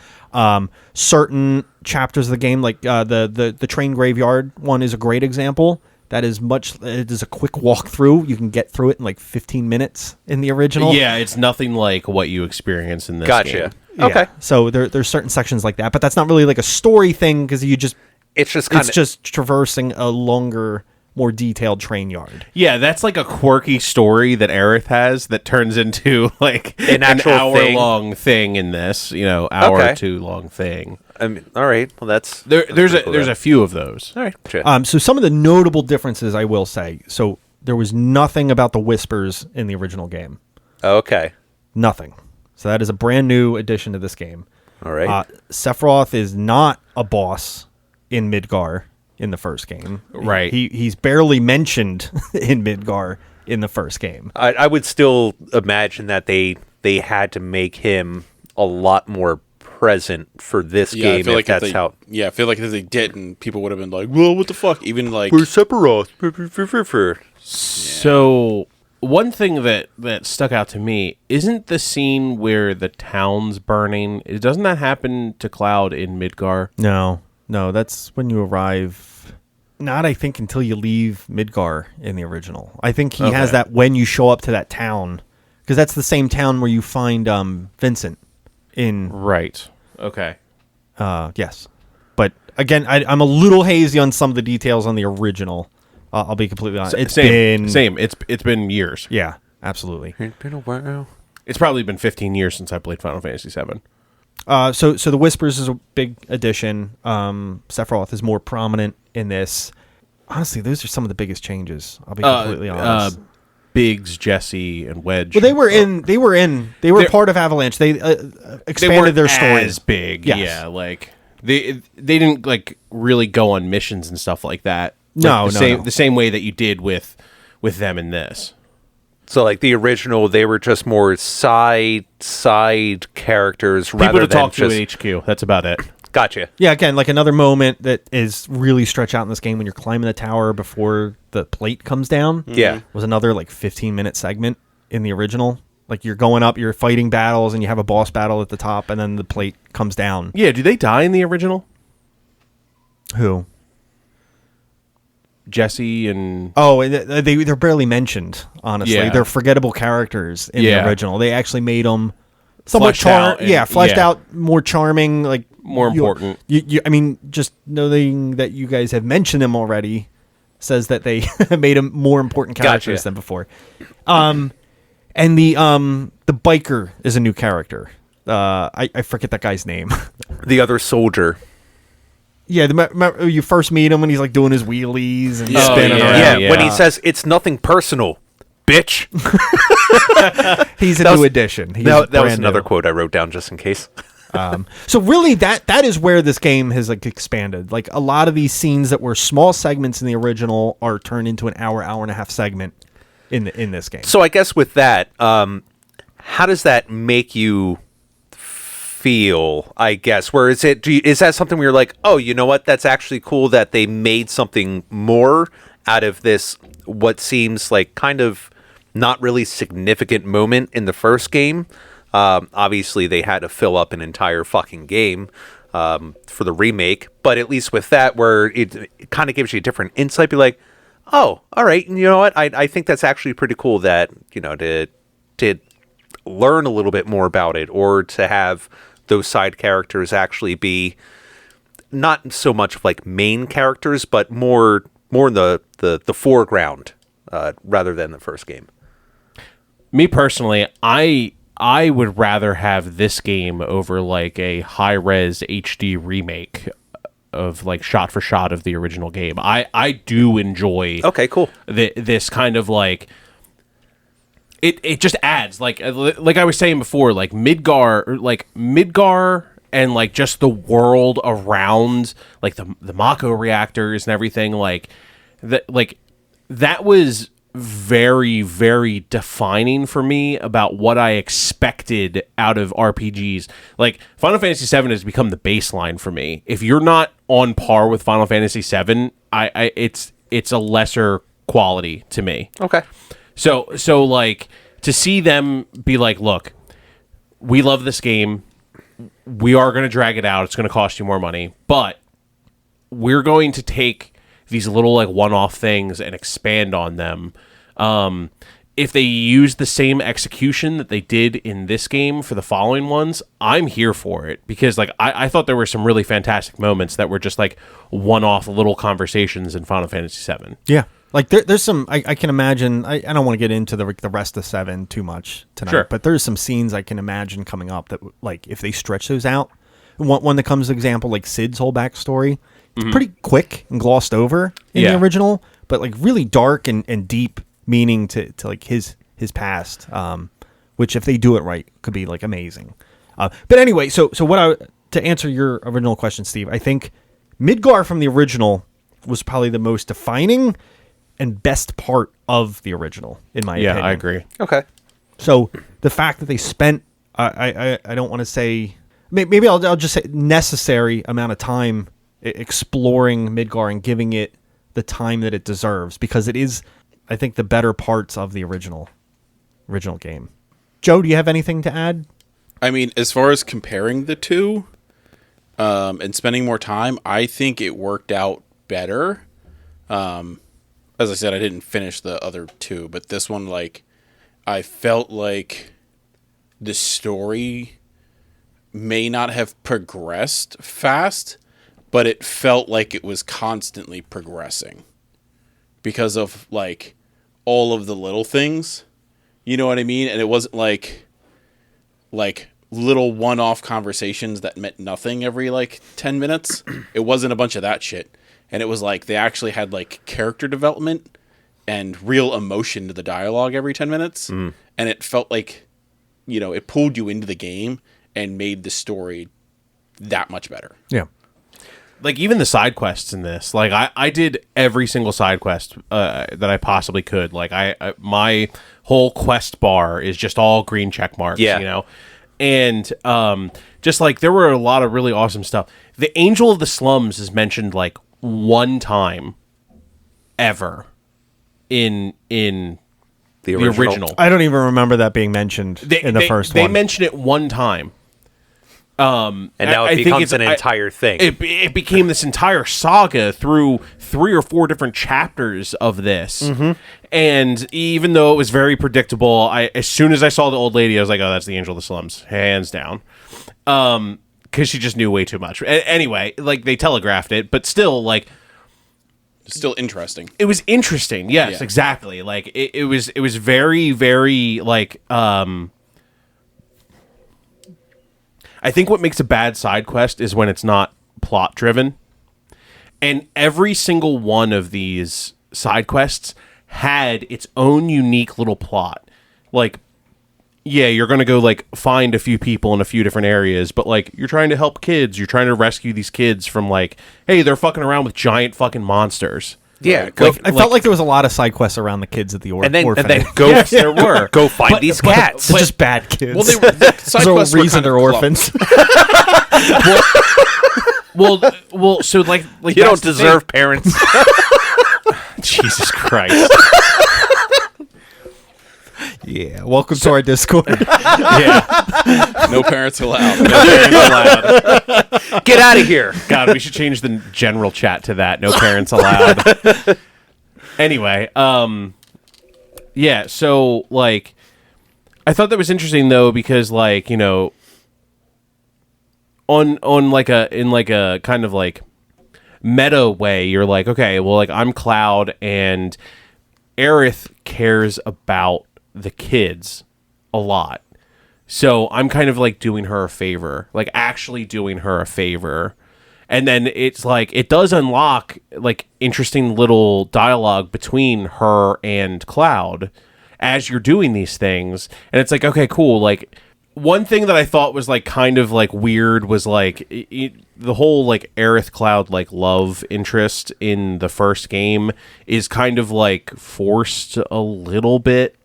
Certain chapters of the game, like the train graveyard one, is a great example. That is it is a quick walkthrough. You can get through it in like 15 minutes in the original. Yeah, it's nothing like what you experience in this Gotcha. game. Yeah. Okay. So there's certain sections like that, but that's not really like a story thing because It's just kind it's of just traversing a longer, more detailed train yard. Yeah, that's like a quirky story that Aerith has that turns into like An an actual thing. hour-long thing in this, hour Okay. or two long thing. I mean, all right. Well, that's There's pretty cool, a then. few of those. All right. Gotcha. So some of the notable differences, I will say. So there was nothing about the whispers in the original game. Okay. Nothing. So that is a brand new addition to this game. All right. Sephiroth is not a boss in Midgar in the first game. Right. He's barely mentioned in Midgar in the first game. I would still imagine that they had to make him a lot more present for this Yeah, I game. feel If like that's how. Yeah, I feel like if they didn't, people would have been like, "Well, what the fuck?" Even like, Where's Sephiroth? So one thing that stuck out to me isn't the scene where the town's burning. Doesn't that happen to Cloud in Midgar? No, that's when you arrive. Not, I think, until you leave Midgar in the original. I think he has that when you show up to that town, because that's the same town where you find Vincent in. Right. Okay. Yes, but again, I'm a little hazy on some of the details on the original. I'll be completely honest. It's been same. It's been years. Yeah, absolutely. It's been a while. It's probably been 15 years since I played Final Fantasy VII. So the Whispers is a big addition. Sephiroth is more prominent in this. Honestly, those are some of the biggest changes. I'll be completely honest. Biggs, Jesse, and Wedge. Well, they were part of Avalanche. They expanded their story. As big, Yes. yeah. Like they didn't like really go on missions and stuff like that. No, the same way that you did with them in this. So, like the original, they were just more side characters People rather to than talk to just. at HQ. That's about it. Gotcha. Yeah, again, like another moment that is really stretched out in this game when you're climbing the tower before the plate comes down. Yeah. Was another like 15-minute segment in the original. Like you're going up, you're fighting battles, and you have a boss battle at the top, and then the plate comes down. Yeah. Do they die in the original? Who? Jesse and Oh, and they're barely mentioned. Honestly, Yeah. they're forgettable characters in Yeah. the original. They actually made them somewhat Fleshed out and- fleshed yeah. out, more charming, like More important. I mean, just knowing that you guys have mentioned them already says that they made them more important characters Gotcha. than before. And the biker is a new character. I forget that guy's name. The other soldier. Yeah, you first meet him and he's like doing his wheelies and Yeah. spinning yeah. around. Yeah, when he says it's nothing personal, bitch. He's a That new was- addition. He's that was brand another new. quote I wrote down just in case. So really, that is where this game has like expanded. Like a lot of these scenes that were small segments in the original are turned into an hour and a half segment in this game. So I guess with that, how does that make you feel? I guess where is it? Is that something where you're like, oh, you know what? That's actually cool that they made something more out of this. What seems like kind of not really significant moment in the first game. Obviously, they had to fill up an entire fucking game for the remake, but at least with that, where it kind of gives you a different insight, be like, oh, all right, and you know what? I think that's actually pretty cool that, you know, to learn a little bit more about it, or to have those side characters actually be not so much like main characters, but more in the foreground rather than the first game. Me personally, I would rather have this game over like a high-res HD remake of like shot for shot of the original game. I do enjoy Okay, cool. This kind of like it just adds like I was saying before, like Midgar and like just the world around like the Mako reactors and everything like that was very, very defining for me about what I expected out of RPGs. Like Final Fantasy VII has become the baseline for me. If you're not on par with Final Fantasy VII, it's a lesser quality to me. Okay. So like to see them be like, look, we love this game. We are going to drag it out. It's going to cost you more money, but we're going to take these little like one-off things and expand on them. If they use the same execution that they did in this game for the following ones, I'm here for it, because like I thought there were some really fantastic moments that were just like one-off little conversations in Final Fantasy VII. Yeah. Like there's some, I can imagine, I don't want to get into the rest of 7 too much tonight, Sure. but there's some scenes I can imagine coming up that like if they stretch those out, one that comes to example, like Sid's whole backstory, it's pretty quick and glossed over in the original, but like really dark and deep meaning to like his past, which if they do it right could be like amazing. But anyway, so to answer your original question, Steve, I think Midgar from the original was probably the most defining and best part of the original, in my opinion. Yeah, I agree. Okay. So the fact that they spent, I don't want to say, maybe I'll just say necessary amount of time exploring Midgar and giving it the time that it deserves, because it is, I think, the better parts of the original game. Joe, do you have anything to add? I mean, as far as comparing the two and spending more time, I think it worked out better. As I said, I didn't finish the other two, but this one, like, I felt like the story may not have progressed fast, but it felt like it was constantly progressing because of like all of the little things, you know what I mean? And it wasn't like little one-off conversations that meant nothing every like 10 minutes. It wasn't a bunch of that shit. And it was like they actually had like character development and real emotion to the dialogue every 10 minutes. And it felt like, you know, it pulled you into the game and made the story that much better. Yeah. Like even the side quests in this, like I did every single side quest that I possibly could. Like I my whole quest bar is just all green check marks, you know? And just like there were a lot of really awesome stuff. The Angel of the Slums is mentioned like one time ever in the original. I don't even remember that being mentioned in the first one. They mention it one time. And now it becomes an entire thing. It became this entire saga through 3 or 4 different chapters of this. And even though it was very predictable, as soon as I saw the old lady, I was like, oh, that's the Angel of the Slums, hands down. Because she just knew way too much. Anyway, like they telegraphed it, but still, like, Still interesting. it was interesting. Yes, Yeah. exactly. Like it was very, very like I think what makes a bad side quest is when it's not plot driven. And every single one of these side quests had its own unique little plot. Like yeah, you're going to go like find a few people in a few different areas, but like you're trying to help kids. You're trying to rescue these kids from like, hey, they're fucking around with giant fucking monsters. Yeah, I felt like there was a lot of side quests around the kids at the orphanage. and then go. Yes, there were. Go find these cats. They're just bad kids. Well, the side There's a quests were reason kind of they're orphans. Well, so like you that's don't the deserve parents. thing. Jesus Christ. Yeah, welcome to our Discord. Yeah. No parents allowed. No parents allowed. Get out of here. God, we should change the general chat to that. No parents allowed. Anyway, yeah, so like I thought that was interesting though, because like, you know, on like a kind of like meta way, you're like, okay, well, like I'm Cloud and Aerith cares about the kids a lot. So I'm kind of like doing her a favor, like actually doing her a favor. And then it's like, it does unlock like interesting little dialogue between her and Cloud as you're doing these things. And it's like, okay, cool. Like one thing that I thought was like kind of like weird was like the whole like Aerith Cloud like love interest in the first game is kind of like forced a little bit.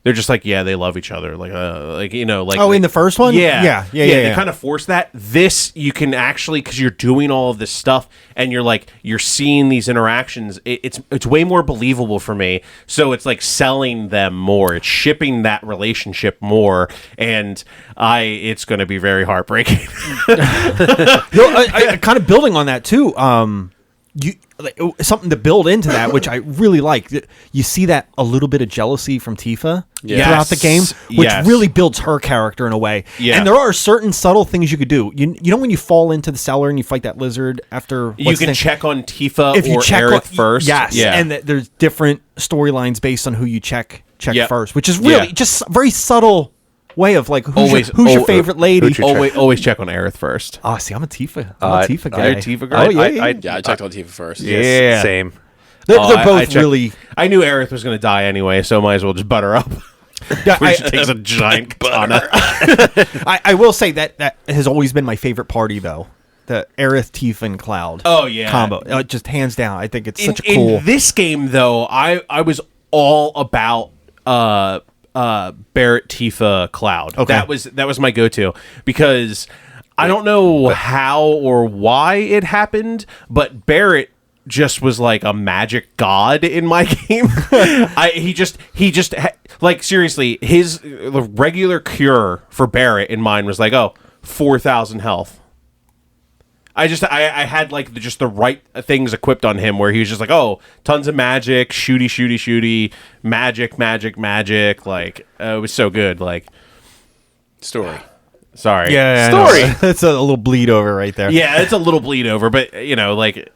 They're just like, yeah, they love each other. Like, you know, like. Oh, in the first one? Yeah. Yeah. They kind of force that. This, you can actually, because you're doing all of this stuff and you're seeing these interactions, it's way more believable for me. So it's like selling them more. It's shipping that relationship more. And it's going to be very heartbreaking. I kind of building on that too. You like, something to build into that, which I really like. You see that a little bit of jealousy from Tifa throughout the game, which really builds her character in a way. Yeah. And there are certain subtle things you could do. You know when you fall into the cellar and you fight that lizard after You can check on Tifa if you or check Aerith first. Yes, Yeah. and there's different storylines based on who you check Yep. first, which is really Yeah. just very subtle way of like who's Always- your favorite lady. Always check on Aerith first. Oh, see, I'm a Tifa. I'm a Tifa guy. You're a Tifa guy? Oh yeah, Yeah, I checked on Tifa first. Yeah. Same. They're I both checked- really. I knew Aerith was going to die anyway, so might as well just butter up. Yeah, Where she takes a giant katana. I will say that has always been my favorite party though. The Aerith, Tifa, and Cloud. Oh, yeah. combo. Just hands down. I think it's such a In cool. this game, though, I was all about Barrett, Tifa, Cloud. Okay. That was my go-to because I don't know how or why it happened, but Barrett just was like a magic god in my game. Like seriously, the regular cure for Barrett in mine was like 4,000 health. I had like just the right things equipped on him where he was just like, tons of magic, shooty, magic. Like, it was so good. Like, Story. sorry. yeah, Story. It's a little bleed over right there. Yeah, it's a little bleed over, but you know, like,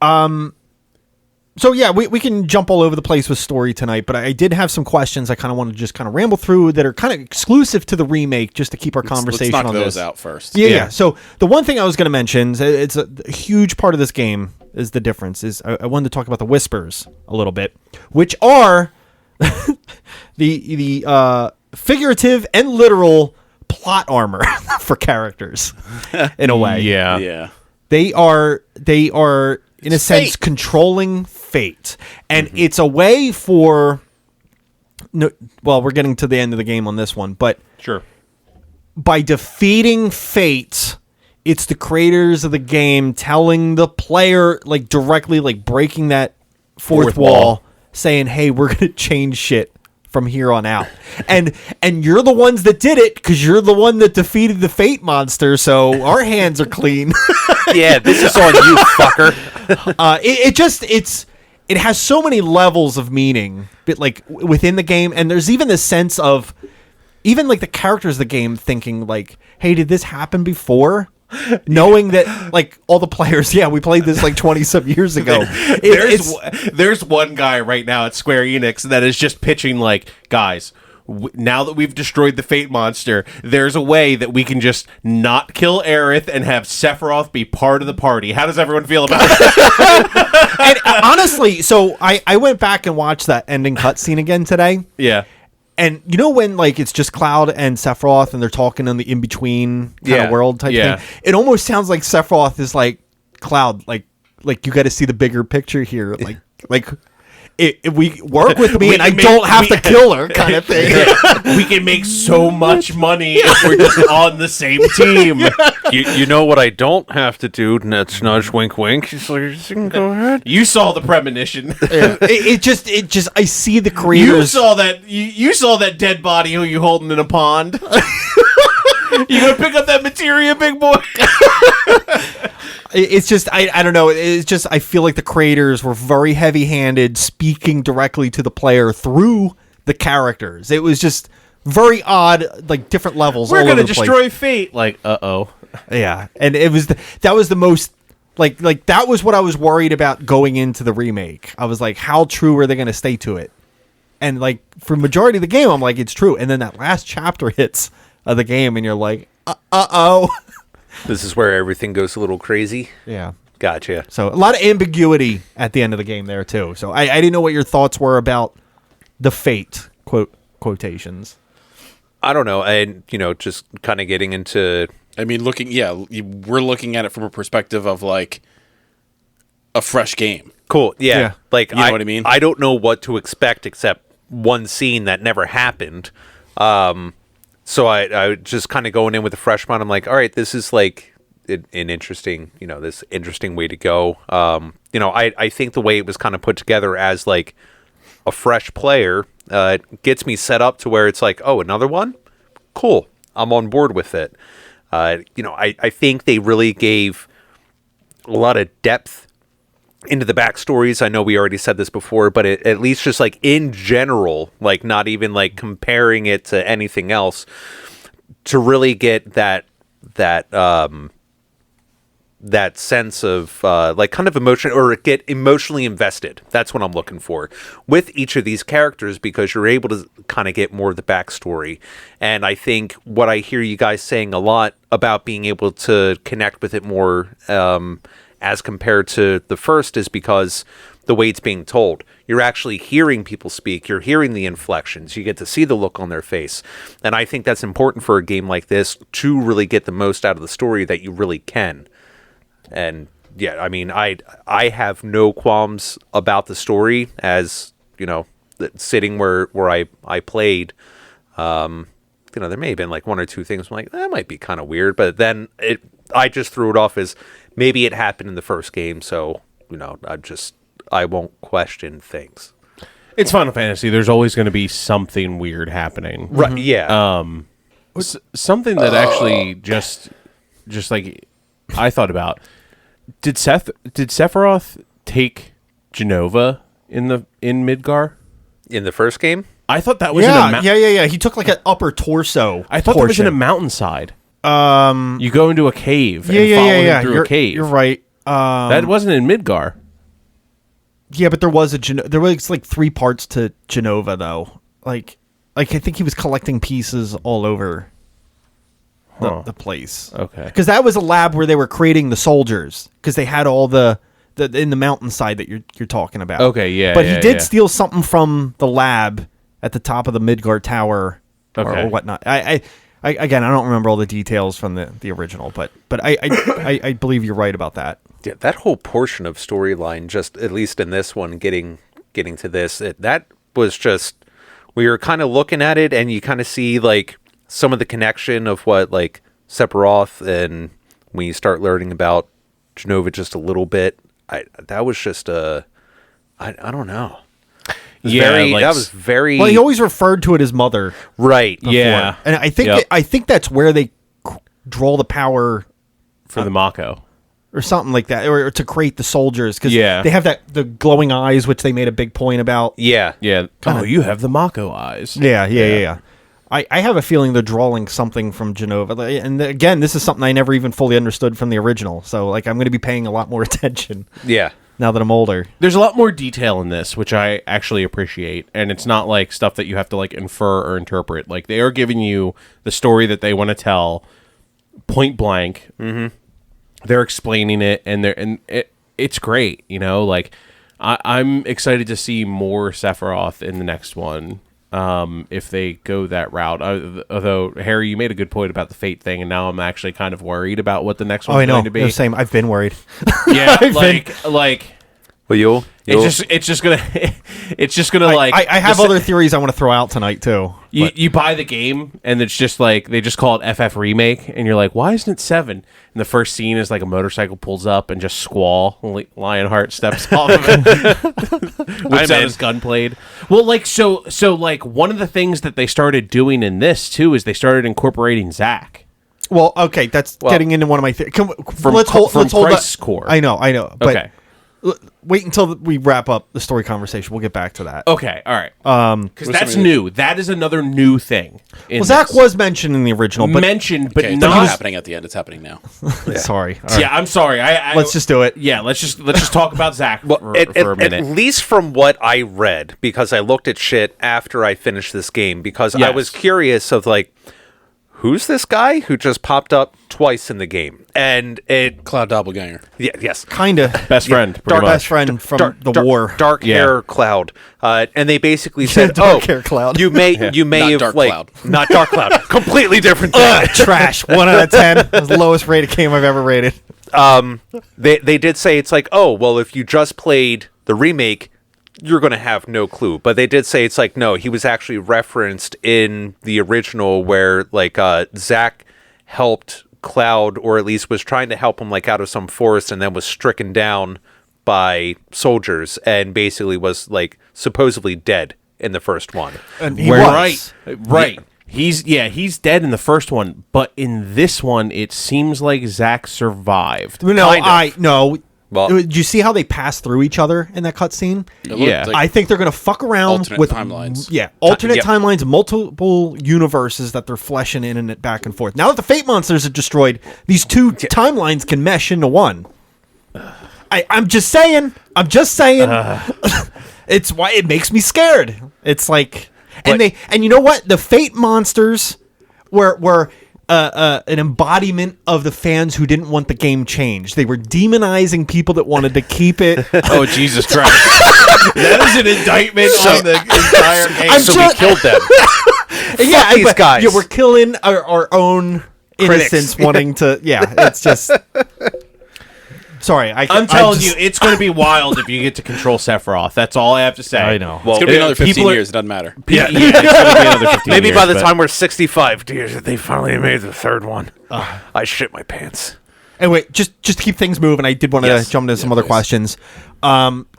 So yeah, we can jump all over the place with story tonight, but I did have some questions I kind of want to just kind of ramble through that are kind of exclusive to the remake, just to keep our conversation Let's knock on those this out first. Yeah. So the one thing I was going to mention, it's a huge part of this game, is the difference. Is I wanted to talk about the whispers a little bit, which are the figurative and literal plot armor for characters in a way. Yeah. They are in a sense fate. controlling fate, and it's a way for. No, well, we're getting to the end of the game on this one, but sure. by defeating fate, it's the creators of the game telling the player, like directly, like breaking that fourth wall, saying, "Hey, we're gonna change shit from here on out," and you're the ones that did it because you're the one that defeated the fate monster. So our hands are clean. Yeah, this is on you, fucker. It has so many levels of meaning, but like within the game, and there's even this sense of even like the characters of the game thinking like, "Hey, did this happen before?" Knowing that like all the players, we played this like 20 some years ago. There's one guy right now at Square Enix that is just pitching like, guys, now that we've destroyed the Fate monster, there's a way that we can just not kill Aerith and have Sephiroth be part of the party. How does everyone feel about it? And honestly, so I went back and watched that ending cutscene again today. Yeah. And you know when like it's just Cloud and Sephiroth and they're talking in the in-between kind of world type thing? It almost sounds like Sephiroth is like, Cloud, like you got to see the bigger picture here. Like if we work with me and I don't have to kill her kind of thing. We can make so much money if we're just on the same team. You know what I don't have to do? Nudge, nudge, wink, wink. She's like, you can go ahead. You saw the premonition. It just I see the creators. You saw that dead body who you holding in a pond. You gonna pick up that materia, big boy? It's just I don't know. It's just I feel like the creators were very heavy-handed, speaking directly to the player through the characters. It was just very odd, like different levels. We're all gonna over the place. destroy fate. Like, Yeah, and it was that was the most like that was what I was worried about going into the remake. I was like, how true are they going to stay to it? And like for majority of the game, I'm like, it's true. And then that last chapter hits of the game, and you're like, oh. This is where everything goes a little crazy. Yeah. Gotcha. So a lot of ambiguity at the end of the game there too. So I didn't know what your thoughts were about the fate quotations. I don't know. And, just kind of getting into... I mean, we're looking at it from a perspective of like a fresh game. Cool. Yeah. Like, you know what I mean? I don't know what to expect except one scene that never happened. So I just kind of going in with a fresh mind. I'm like, all right, this is like an interesting, this interesting way to go. I think the way it was kind of put together as like a fresh player gets me set up to where it's like, oh, another one? Cool. I'm on board with it. I think they really gave a lot of depth into the backstories. I know we already said this before, but at least just like in general, like not even like comparing it to anything else, to really get that sense of like kind of emotion, or get emotionally invested. That's what I'm looking for with each of these characters, because you're able to kind of get more of the backstory. And I think what I hear you guys saying a lot about being able to connect with it more as compared to the first is because the way it's being told. You're actually hearing people speak. You're hearing the inflections. You get to see the look on their face. And I think that's important for a game like this to really get the most out of the story that you really can. And yeah, I mean, I have no qualms about the story, as, sitting where I played. There may have been like one or two things I'm like, that might be kind of weird. But then I just threw it off as maybe it happened in the first game. So, I won't question things. It's Final Fantasy. There's always going to be something weird happening. Right. Yeah. Something that actually just like I thought about. Did Sephiroth take Genova in Midgar? In the first game? I thought that was yeah. He took like an upper torso. I thought that was in a mountainside. You go into a cave and follow him through a cave. You're right. That wasn't in Midgar. Yeah, but there was like 3 parts to Genova though. Like I think he was collecting pieces all over the place. Okay. Because that was a lab where they were creating the soldiers, because they had all the in the mountainside that you're talking about. Okay, yeah. But he did steal something from the lab at the top of the Midgard Tower or whatnot. I again, I don't remember all the details from the original, but I believe you're right about that. Yeah, that whole portion of storyline, just at least in this one, getting to this, that was just, we were kind of looking at it, and you kind of see like some of the connection of what like Sephiroth, and when you start learning about Genova just a little bit, that was just I don't know. That was very. Well, he always referred to it as mother, right? Before. Yeah, and I think that's where they draw the power for the Mako or something like that, or to create the soldiers, because they have the glowing eyes, which they made a big point about. Yeah. Oh, you have the Mako eyes. Yeah. I have a feeling they're drawing something from Genova, and again, this is something I never even fully understood from the original. So like, I'm going to be paying a lot more attention. Yeah. Now that I'm older. There's a lot more detail in this, which I actually appreciate. And it's not like stuff that you have to like infer or interpret. Like, they are giving you the story that they want to tell point blank. Mm-hmm. They're explaining it, and it's great. Like, I'm excited to see more Sephiroth in the next one. if they go that route. Although, Harry, you made a good point about the Fate thing, and now I'm actually kind of worried about what the next one's going to be. The same. I've been worried. Yeah, like. Well, It's just gonna I have other theories I want to throw out tonight too. You buy the game and it's just like they just call it FF Remake, and you're like, why isn't it 7? And the first scene is like a motorcycle pulls up and just Squall Lionheart steps off of it, whips out his gunblade. Well, like so like one of the things that they started doing in this too is they started incorporating Zack. Well, okay, that's getting into one of my theories. Let's hold Christ's that. core. I know, but Okay. Wait until we wrap up the story conversation. We'll get back to that. Okay, all right. Because that's new. That is another new thing. Well, Zack was mentioned in the original, but mentioned, but Okay, it's not not happening at the end. It's happening now. sorry. All right. Yeah, I'm sorry. Let's just do it. Yeah, let's just talk about Zack for a minute. At least from what I read, because I looked at shit after I finished this game, because I was curious of like, who's this guy who just popped up twice in the game? And it Cloud Doppelganger. yes, Kind of Best friend, pretty much. best friend from the war. dark hair Cloud, and they basically said, Dark hair Cloud. you may Not have Dark like Cloud. not Dark Cloud, completely different thing." Trash. 1 out of 10. That's the lowest rated game I've ever rated. They did say it's like, oh well, if you just played the remake, you're going to have no clue. But they did say it's like, no, he was actually referenced in the original where like Zack helped Cloud, or at least was trying to help him like out of some forest, and then was stricken down by soldiers and basically was like supposedly dead in the first one. And he Right. was. He's dead in the first one, but in this one, it seems like Zack survived. No, Kind of. no. Well- Did you see how they pass through each other in that cutscene? It looked Yeah. like I think they're going to fuck around alternate with timelines. Yeah, alternate Yep. timelines, multiple universes that they're fleshing in and back and forth. Now that the Fate monsters are destroyed, these two timelines can mesh into one. I'm just saying. It's why it makes me scared. It's like, and you know what? The Fate monsters were an embodiment of the fans who didn't want the game changed. They were demonizing people that wanted to keep it. Oh, Jesus Christ. That is an indictment on the entire game. So we killed them. Yeah, these guys. Yeah, we're killing our own innocence wanting to. Yeah, it's just. Sorry, I'm telling you, it's going to be wild if you get to control Sephiroth. That's all I have to say. I know. It's going to be another 15 people are- years. It doesn't matter. Yeah, it's going to be another 15 Maybe years, by the but- time we're 65, dear, they finally made the third one. I shit my pants. Anyway, just to keep things moving, I did want to Yes. jump into some other please. questions.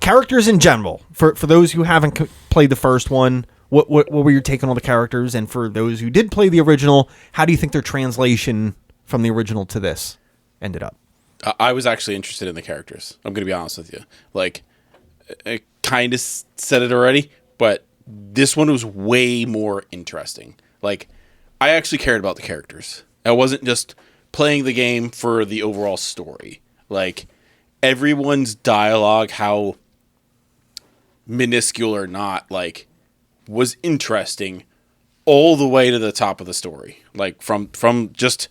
Characters in general, for those who haven't played the first one, what were your take on all the characters? And for those who did play the original, how do you think their translation from the original to this ended up? I was actually interested in the characters. I'm going to be honest with you. Like, I kind of said it already, but this one was way more interesting. Like, I actually cared about the characters. I wasn't just playing the game for the overall story. Like, everyone's dialogue, how minuscule or not, like, was interesting all the way to the top of the story. Like, from just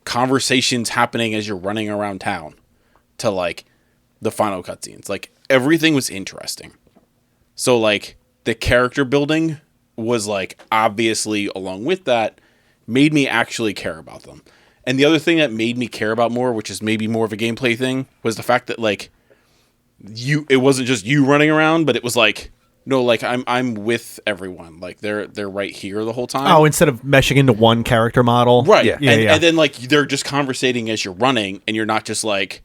conversations happening as you're running around town to like the final cutscenes. Like everything was interesting. So like the character building was like obviously along with that made me actually care about them. And the other thing that made me care about more, which is maybe more of a gameplay thing, was the fact that like it wasn't just you running around, but it was like no, like I'm with everyone. Like they're right here the whole time. Oh, instead of meshing into one character model, Right. Yeah. And then like they're just conversating as you're running, and you're not just like,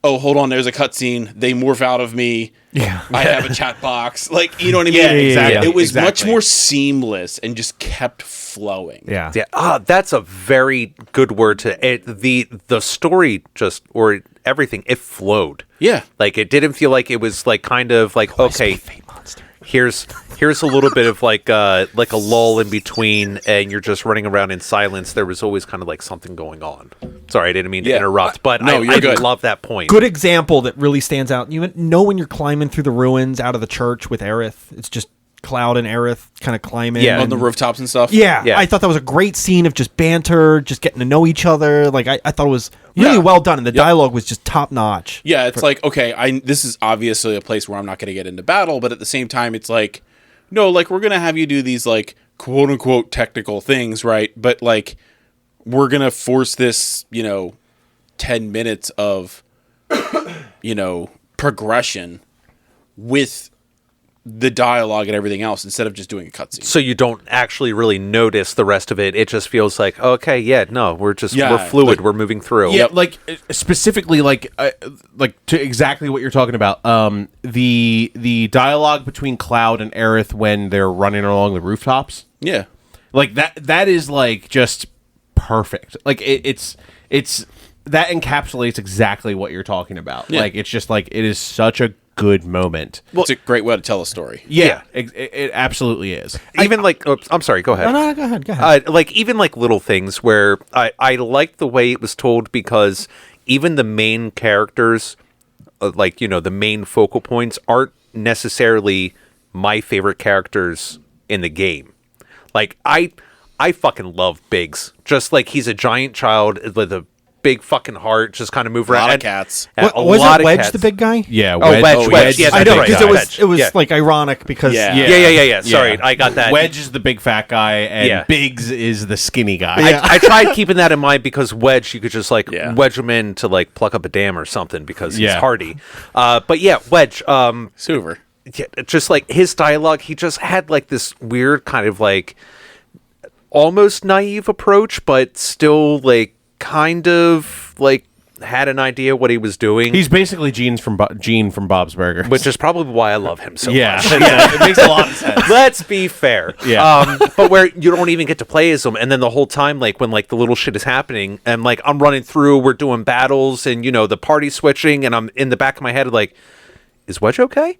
oh, hold on, there's a cutscene. They morph out of me. Yeah. I have a chat box. Like, you know what I mean? Yeah, exactly. It was much Exactly. more seamless and just kept flowing. Yeah. Yeah, that's a very good word to it. The story just or everything it flowed. Yeah. Like it didn't feel like it was like kind of like okay, here's a little bit of like a lull in between, and you're just running around in silence. There was always kind of like something going on. Sorry, I didn't mean to Yeah. interrupt, but No, you're I good. love that point. Good example that really stands out. You know when you're climbing through the ruins out of the church with Aerith, it's just Cloud and Aerith kind of climbing. Yeah. On the rooftops and stuff. Yeah, Yeah. I thought that was a great scene of just banter, just getting to know each other. Like I thought it was really Yeah. well done, and the dialogue was just top notch. Yeah, it's like, okay, this is obviously a place where I'm not going to get into battle, but at the same time, it's like, no, like we're gonna have you do these like quote unquote technical things, right? But like we're gonna force this, 10 minutes of progression with the dialogue and everything else instead of just doing a cutscene. So you don't actually really notice the rest of it. It just feels like, okay, yeah, no, we're fluid. We're moving through. Yeah, like specifically, like to exactly what you're talking about. The dialogue between Cloud and Aerith when they're running along the rooftops. Yeah, like that is like just perfect. Like it's that encapsulates exactly what you're talking about. Yeah. Like it's just like it is such a good moment. Well, it's a great way to tell a story. Yeah, it absolutely is. Even I'm sorry, go ahead. No, go ahead. Like even like little things where I like the way it was told, because even the main characters, the main focal points aren't necessarily my favorite characters in the game. Like I fucking love Biggs. Just like he's a giant child with a big fucking heart, just kind of move around. A lot of cats. Was it Wedge the big guy? Yeah, Wedge. Yeah, I know, that's because right. it was like ironic because Yeah. Sorry, I got that. Wedge is the big fat guy, and Biggs is the skinny guy. I tried keeping that in mind because Wedge, you could just wedge him in to like pluck up a dam or something because he's hardy. But yeah, Wedge. Super. Yeah, just like his dialogue, he just had like this weird kind of like almost naive approach, but still like kind of like had an idea what he was doing. He's basically Gene from Bob's Burgers, which is probably why I love him so much. Yeah, it makes a lot of sense. Let's be fair. Yeah. But where you don't even get to play as him, and then the whole time, like when like the little shit is happening, and like I'm running through, we're doing battles, and the party switching, and I'm in the back of my head like, is Wedge okay?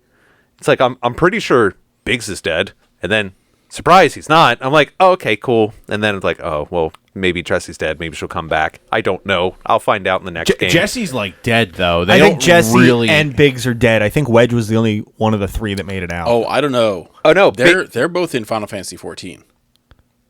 It's like I'm pretty sure Biggs is dead, and then surprise, he's not. I'm like, oh, okay, cool. And then it's like, oh, well, maybe Jessie's dead. Maybe she'll come back. I don't know. I'll find out in the next game. Jesse's like dead though. I think Jessie and Biggs are dead. I think Wedge was the only one of the three that made it out. Oh, I don't know. Oh no, they're both in Final Fantasy 14.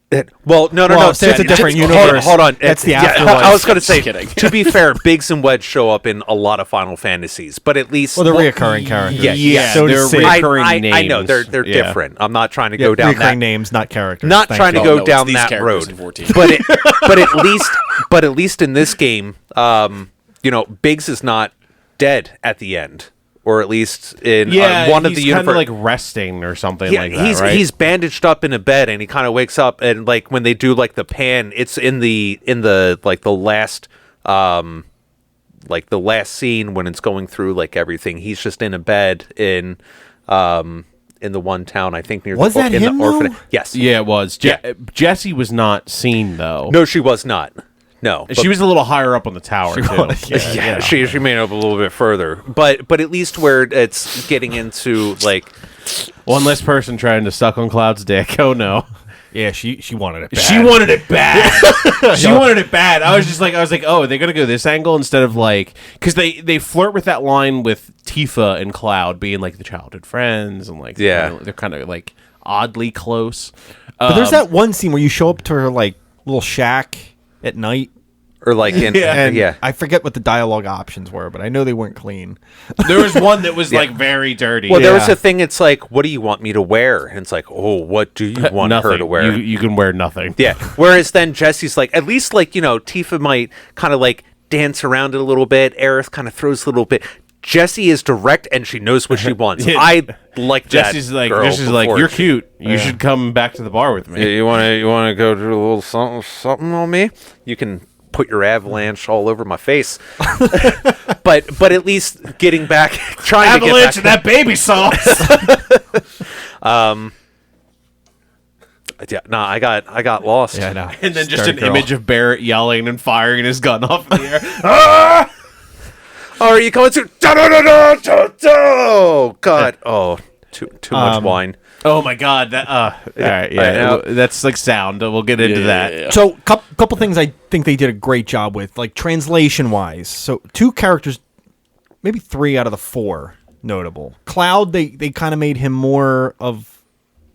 No. So it's a different universe. Hold on. That's the afterlife. I was going to say, kidding. to be fair, Biggs and Wedge show up in a lot of Final Fantasies, but at least... Well, they're reoccurring characters. Yeah, so they're reoccurring names. I know, they're different. I'm not trying to go down that... Reoccurring names, not characters. Not trying to go down that road. But at least in this game, Biggs is not dead at the end. Or at least in one of the universe, he's kind of like resting or something like that. Right? He's bandaged up in a bed, and he kind of wakes up, and like when they do like the pan, it's in the like the last scene when it's going through like everything. He's just in a bed in the one town, I think near the orphanage. Yes, yeah, it was. Jessie was not seen though. No, she was not. No, she was a little higher up on the tower too. She made it up a little bit further, but at least where it's getting into like one less person trying to suck on Cloud's dick. Oh no, yeah, she wanted it bad. She wanted it bad. She wanted it bad. I was like, oh, are they gonna go this angle instead of like, because they flirt with that line with Tifa and Cloud being like the childhood friends and like they're kind of like oddly close. But there's that one scene where you show up to her like little shack at night, or like I forget what the dialogue options were, but I know they weren't clean. There was one that was like very dirty. Well, there was a thing. It's like, what do you want me to wear? And it's like, oh, what do you want her to wear? You can wear nothing. Yeah. Whereas then Jessie's like, at least like Tifa might kind of like dance around it a little bit. Aerith kind of throws a little bit. Jessie is direct and she knows what she wants. I like Jessie's that. Jessie's like, you're cute. You should come back to the bar with me. You want to go do a little something on me? You can put your avalanche all over my face. but at least getting back, trying avalanche to get back. And that baby sauce. Yeah, no, I got lost. Yeah, I know. And then just an image of Barrett yelling and firing his gun off in the air. Ah! Oh, are you coming to? Oh God! Oh, too much wine. Oh my God! That all right, yeah, that's like sound. We'll get into that. Yeah. So, couple things I think they did a great job with, like translation wise. So, 2 characters, maybe 3 out of the 4 notable. Cloud, they kind of made him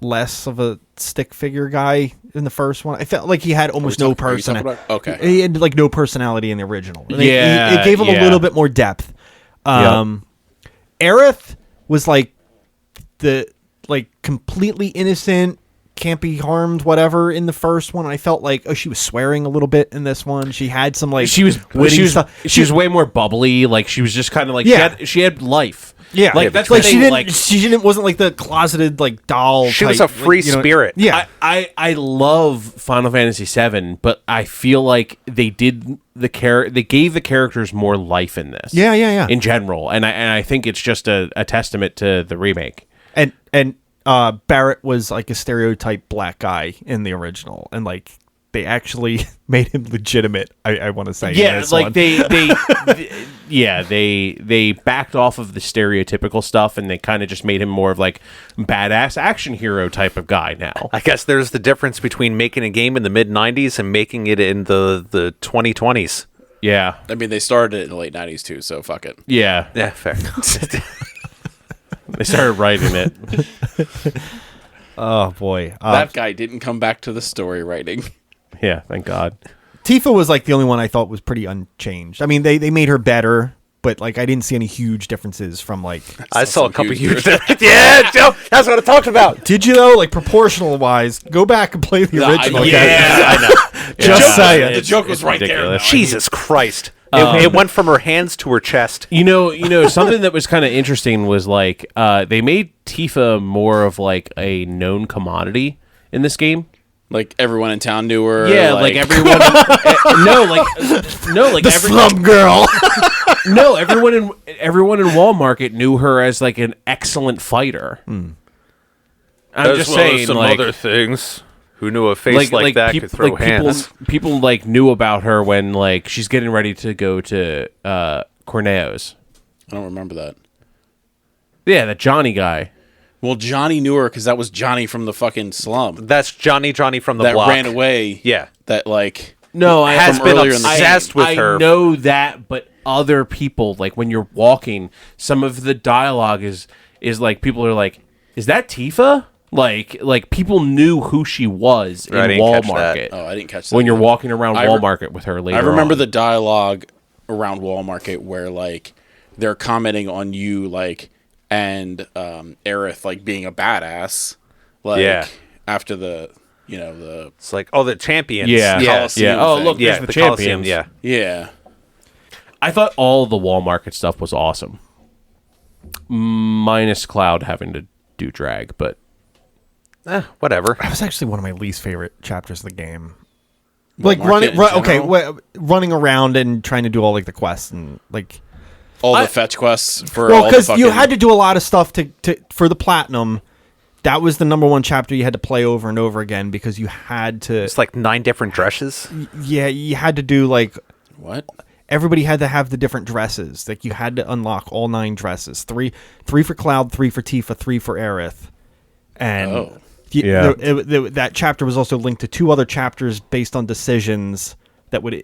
less of a stick figure guy in the first one. I felt like he had almost no personality. Okay, he had like no personality in the original. It gave him a little bit more depth. Aerith was like the like completely innocent, can't be harmed, whatever in the first one. I felt like she was swearing a little bit in this one. She had some like she was stuff. She was way more bubbly. Like she was just kind of like she had life. Yeah, like that's like what she they, didn't. like, She didn't. Wasn't like the closeted like doll. She type, was a free spirit. Yeah, I love Final Fantasy VII, but I feel like they did they gave the characters more life in this. Yeah. In general, and I think it's just a testament to the remake. And Barrett was like a stereotype black guy in the original, and like they actually made him legitimate. I want to say, yeah, like they backed off of the stereotypical stuff, and they kind of just made him more of like badass action hero type of guy now. I guess there's the difference between making a game in the mid '90s and making it in the 2020s. Yeah, I mean, they started it in the late 90s too, so fuck it. yeah. Fair. They started writing it. Oh boy, That guy didn't come back to the story writing. Yeah, thank God. Tifa was like the only one I thought was pretty unchanged. I mean, they made her better, but like I didn't see any huge differences from like. I saw a some couple huge huge. Yeah, Joe, that's what I talked about. Did you though? Like proportional wise, go back and play the original. I know. Just saying. The joke was right ridiculous. there. Jesus Christ! It went from her hands to her chest. You know, something that was kind of interesting was like they made Tifa more of like a known commodity in this game. Like everyone in town knew her. Yeah, like everyone. Like Slum girl. No, everyone in Wall Market knew her as like an excellent fighter. I'm just saying, some like, other things. Who knew a face like that could throw hands? People like knew about her when like she's getting ready to go to Corneo's. I don't remember that. Yeah, the Johnny guy. Well, Johnny knew her because that was Johnny from the fucking slum That's Johnny from the that block. ran away. Yeah. That like No, I has from been earlier in the obsessed with I her. know that, but other people, like when you're walking, some of the dialogue is like people are like, "Is that Tifa?" Like people knew who she was I in didn't Wall catch that. Market. Oh, I didn't catch that. When you're walking around I Wall re- Market with her later. I remember on. the dialogue around Wall Market where like they're commenting on you like and Aerith like being a badass. Like Yeah. after the the It's like, the champions. Yeah, Coliseum yeah. Oh, thing. look, Yeah, there's the Coliseum, champions. yeah. yeah. I thought all the Wall Market stuff was awesome, minus Cloud having to do drag, but. Whatever. That was actually one of my least favorite chapters of the game. Wall Like Market in general? running around and trying to do all like the quests and like. All the fetch quests for Well, all the because fucking... you had to do a lot of stuff to for the platinum. That was the number one chapter you had to play over and over again because you had to. It's like 9 different dresses. Yeah, you had to do like. What? Everybody had to have the different dresses. Like you had to unlock all 9 dresses. Three for Cloud, 3 for Tifa, 3 for Aerith, and Yeah. that chapter was also linked to 2 other chapters based on decisions that would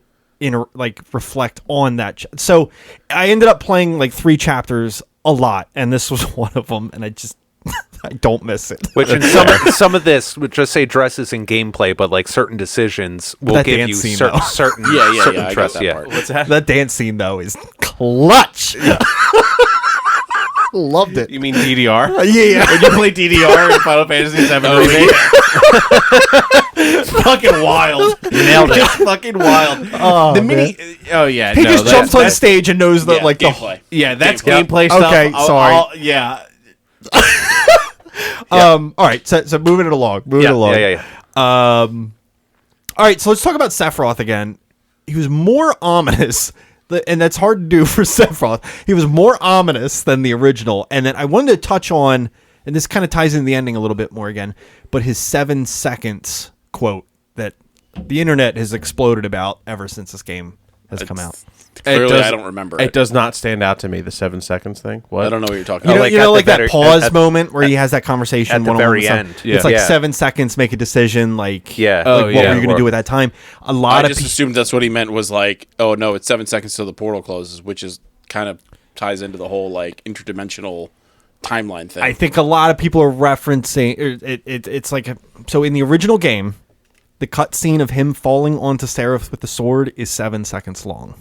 reflect on that. So I ended up playing like 3 chapters a lot, and this was one of them. And I just I don't miss it. Which in some of this would just say dresses in gameplay, but like certain decisions will That give dance you scene, certain though. certain Yeah, certain I got dress. that Yeah. part. What's that? That dance scene though is clutch. Loved it. You mean DDR? Yeah. When you play DDR in Final Fantasy VII Remake? It's fucking wild. Nailed it. It's fucking wild. Oh, the man. mini... Oh, yeah. He no, just jumps on stage and knows that Yeah, like the gameplay. Yeah, that's Gameplay. gameplay stuff. Okay, sorry. Yeah. All right, so moving it along. Yeah. All right, so let's talk about Sephiroth again. He was more ominous, and that's hard to do for Sephiroth. He was more ominous than the original. And then I wanted to touch on, and this kind of ties into the ending a little bit more again, but his 7 seconds quote that the internet has exploded about ever since this game has come out. Clearly, does- I don't remember It it. does not stand out to me, the 7 seconds thing. What? I don't know what you're talking You know, about. like at the like very- that pause at- moment where he has that conversation at the one-on-one very with some- end. It's like Yeah. 7 seconds, make a decision. Like, Yeah. Oh, like what yeah. were you going to do at that time? A lot I of just assumed that's what he meant was like, oh no, it's 7 seconds till the portal closes, which is kind of ties into the whole like interdimensional timeline thing. I think a lot of people are referencing it's like so in the original game, the cutscene of him falling onto Sephiroth with the sword is 7 seconds long.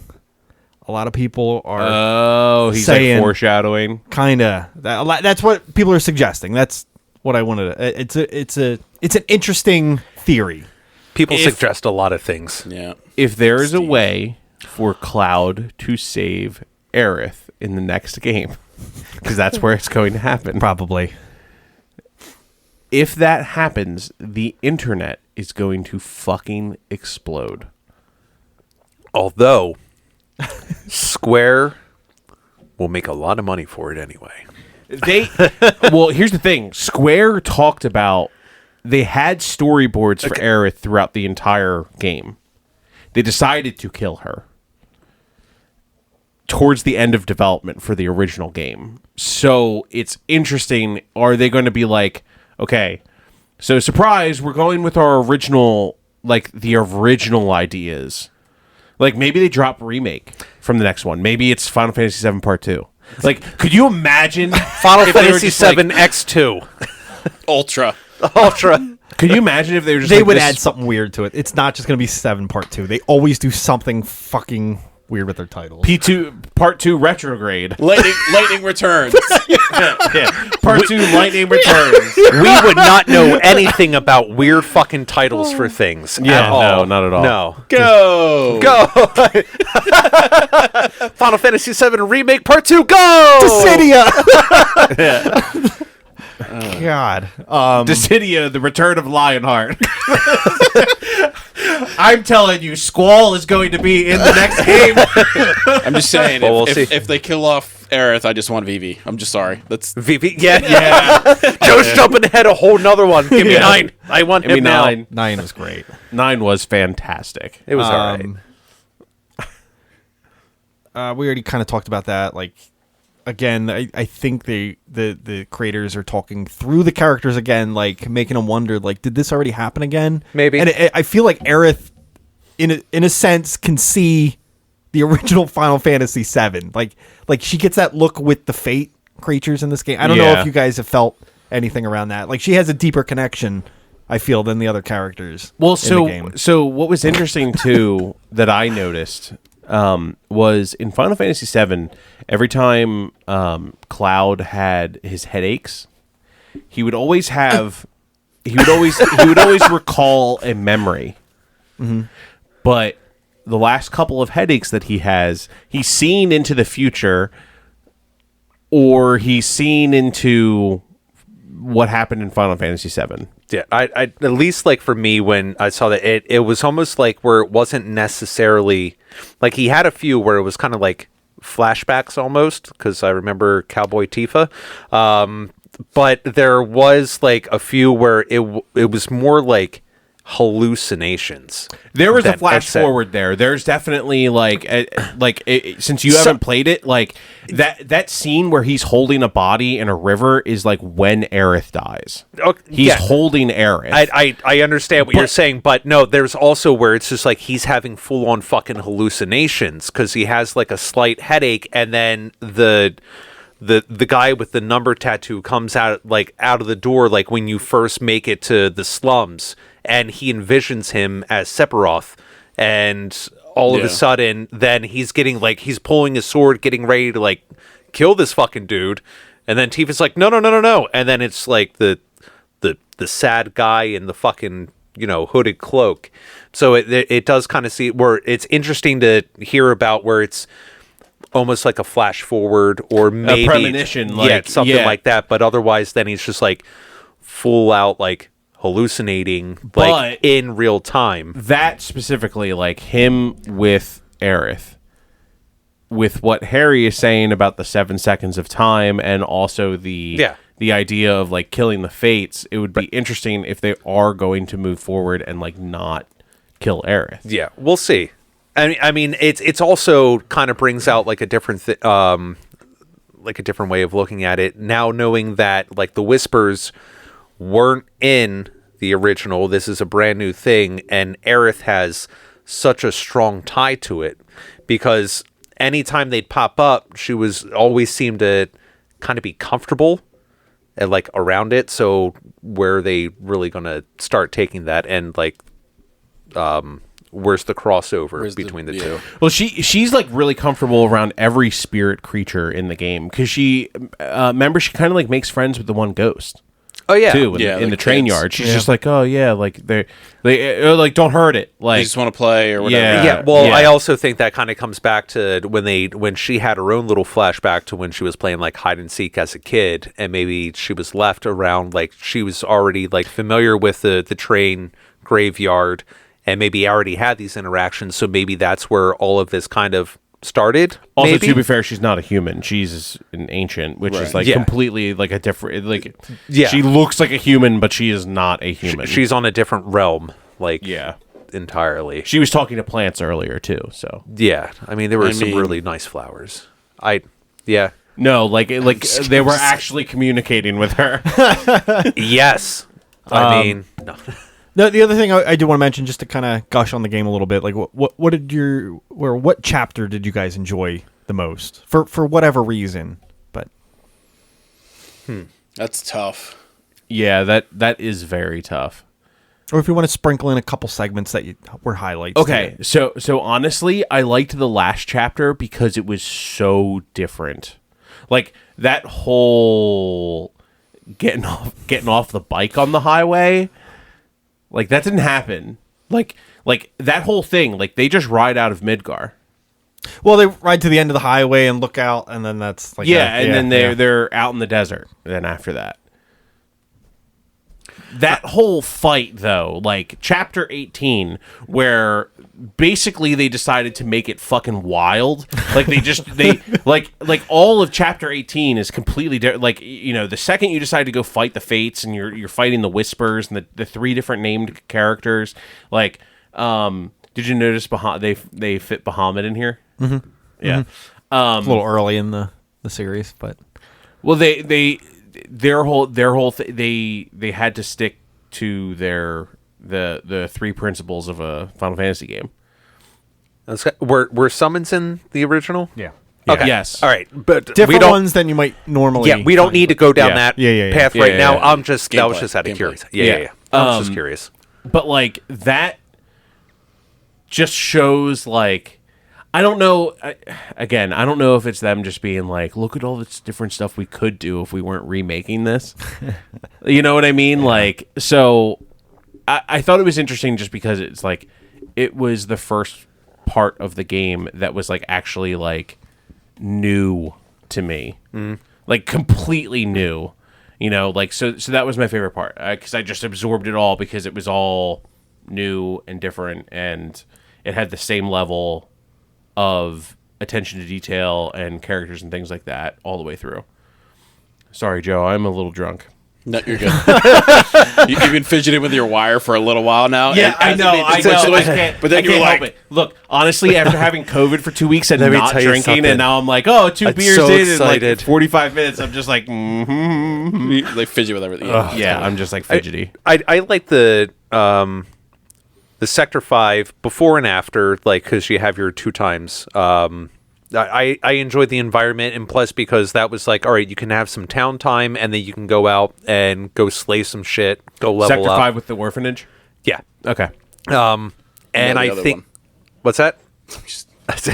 A lot of people are Oh, he's saying- like foreshadowing. kind of that's what people are suggesting. That's what I wanted to, it's an interesting theory. People suggest a lot of things. Yeah. If there is a way for Cloud to save Aerith in the next game, because that's where it's going to happen. Probably. If that happens, the internet is going to fucking explode. Although Square will make a lot of money for it anyway. Well, here's the thing. Square talked about they had storyboards for Aerith throughout the entire game. They decided to kill her towards the end of development for the original game. So it's interesting. Are they going to be like, okay, so surprise, we're going with our original, like the original ideas. Like maybe they drop Remake from the next one. Maybe it's Final Fantasy VII Part 2. Like, could you imagine Final Fantasy VII X2 Ultra. Could you imagine if they were just They like would this- add something weird to it. It's not just going to be 7 Part 2. They always do something fucking weird with their titles. P2 Part 2 Retrograde. Lightning returns. Yeah. Part 2 Lightning Returns. We would not know anything about weird fucking titles for things. Yeah, at all. no, not at all. No. Go. Final Fantasy VII Remake Part 2, go! Dissidia! God. Dissidia, the return of Lionheart. I'm telling you, Squall is going to be in the next game. I'm just saying, Well, we'll if see. they kill off Aerith, I just want Vivi. I'm just sorry. That's VV, yeah. Joe's jumping ahead a whole nother one. Give me 9. I want Give me him now. 9. 9 was great. 9 was fantastic. It was all right. We already kind of talked about that. Like, again, I think the creators are talking through the characters again, like making them wonder, like, did this already happen again? Maybe. And I feel like Aerith, in a sense, can see the original Final Fantasy VII. Like she gets that look with the Fate creatures in this game. I don't know Yeah. if you guys have felt anything around that. Like, she has a deeper connection, I feel, than the other characters. Well, in the game. so what was interesting too that I noticed was in Final Fantasy VII, every time Cloud had his headaches, he would always recall a memory. Mm-hmm. But the last couple of headaches that he has, he's seen into the future, or he's seen into what happened in Final Fantasy VII. Yeah, I at least, like, for me, when I saw that, it was almost like where it wasn't necessarily like he had a few where it was kind of like flashbacks almost, because I remember Cowboy Tifa, but there was like a few where it was more like hallucinations. There was a than flash upset. forward there. There's definitely since you haven't played it, like that scene where he's holding a body in a river is like when Aerith dies. Okay, He's yeah. holding Aerith. I understand what you're saying, but no, there's also where it's just like he's having full on fucking hallucinations because he has like a slight headache, and then the guy with the number tattoo comes out of the door, like when you first make it to the slums, and he envisions him as Sephiroth, and all of a sudden then he's getting like he's pulling his sword, getting ready to like kill this fucking dude, and then Tifa's like no, and then it's like the sad guy in the fucking hooded cloak. So it does kind of see where it's interesting to hear about where it's almost like a flash forward or maybe a premonition, something like that. But otherwise, then he's just like full out like hallucinating, like But in real time. that specifically, like him with Aerith, with what Harry is saying about the 7 seconds of time, and also the idea of like killing the fates. It would be interesting if they are going to move forward and like not kill Aerith. Yeah, we'll see. I mean, it's also kind of brings out like a different like a different way of looking at it now, knowing that like the Whispers weren't in the original. This is a brand new thing, and Aerith has such a strong tie to it because anytime they'd pop up, she was always seemed to kind of be comfortable and like around it. So where are they really gonna start taking that, and like where's the crossover between the two? Well, she's like really comfortable around every spirit creature in the game because she remember she kind of like makes friends with the one ghost. Oh, yeah. too, Yeah, in like the train kids. yard. She's just like, oh yeah, like they like don't hurt it. They Like just want to play or whatever. Yeah. Yeah, well, yeah. I also think that kind of comes back to when she had her own little flashback to when she was playing like hide and seek as a kid, and maybe she was left around, like she was already like familiar with the train graveyard, and maybe already had these interactions, so maybe that's where all of this kind of started. Also, maybe? to be fair, she's not a human. She's an ancient, which is like Yeah. completely like a different. Like, Yeah. she looks like a human, but she is not a human. She's on a different realm, like yeah. entirely. She was talking to plants earlier too. So Yeah, I mean there were some mean- really nice flowers. Yeah. no, like they were actually communicating with her. Yes. I mean, no. The other thing I do want to mention, just to kind of gush on the game a little bit, like what chapter did you guys enjoy the most for whatever reason? But That's tough. Yeah, that is very tough. or if you want to sprinkle in a couple segments that were highlights. Okay, so honestly, I liked the last chapter because it was so different. Like that whole getting off the bike on the highway, like that didn't happen. Like that whole thing, like they just ride out of Midgar. Well, they ride to the end of the highway and look out, and then that's like Then they're out in the desert. Then after that. That whole fight, though, like chapter 18, where basically they decided to make it fucking wild. Like they like all of chapter 18 is completely different. Like, you know, the second you decide to go fight the Fates and you're fighting the Whispers and the three different named characters. Like, did you notice they fit Bahamut in here? Mm-hmm. Yeah, a little early in the series, but well, their whole they had to stick to the three principles of a Final Fantasy game. Were summons in the original? yeah. Okay. Yes. All right, but Different we don't. ones than you might normally. Yeah, we don't need to go down Yeah. that Yeah. path Yeah, right yeah, now. yeah. I'm just that was Gameplay. just out of Gameplay. curious. Yeah. Yeah. I was just curious. But like that just shows like I don't know. Again, I don't know if it's them just being like, look at all this different stuff we could do if we weren't remaking this. You know what I mean? Like, so I thought it was interesting just because it's like it was the first part of the game that was like actually like new to me, like completely new. You know, like so that was my favorite part because I just absorbed it all because it was all new and different and it had the same level of attention to detail and characters and things like that all the way through. Sorry, Joe, I'm a little drunk. No, you're good. You've been fidgeting with your wire for a little while now. Yeah, I know. I can't, But then you were like, help it. Look, honestly, after having COVID for 2 weeks and Let me not tell you drinking, something. and now I'm like, oh, two I'm beers so in excited. like 45 minutes, I'm just like, mm-hmm. they fidget with everything. Yeah, I'm just like fidgety. I like the Sector 5 before and after, like because you have your 2 times. I enjoyed the environment, and plus because that was like, all right, you can have some town time, and then you can go out and go slay some shit, go level Sector up. 5 with the orphanage? Yeah. Okay. And Yeah, the I other think one. what's that?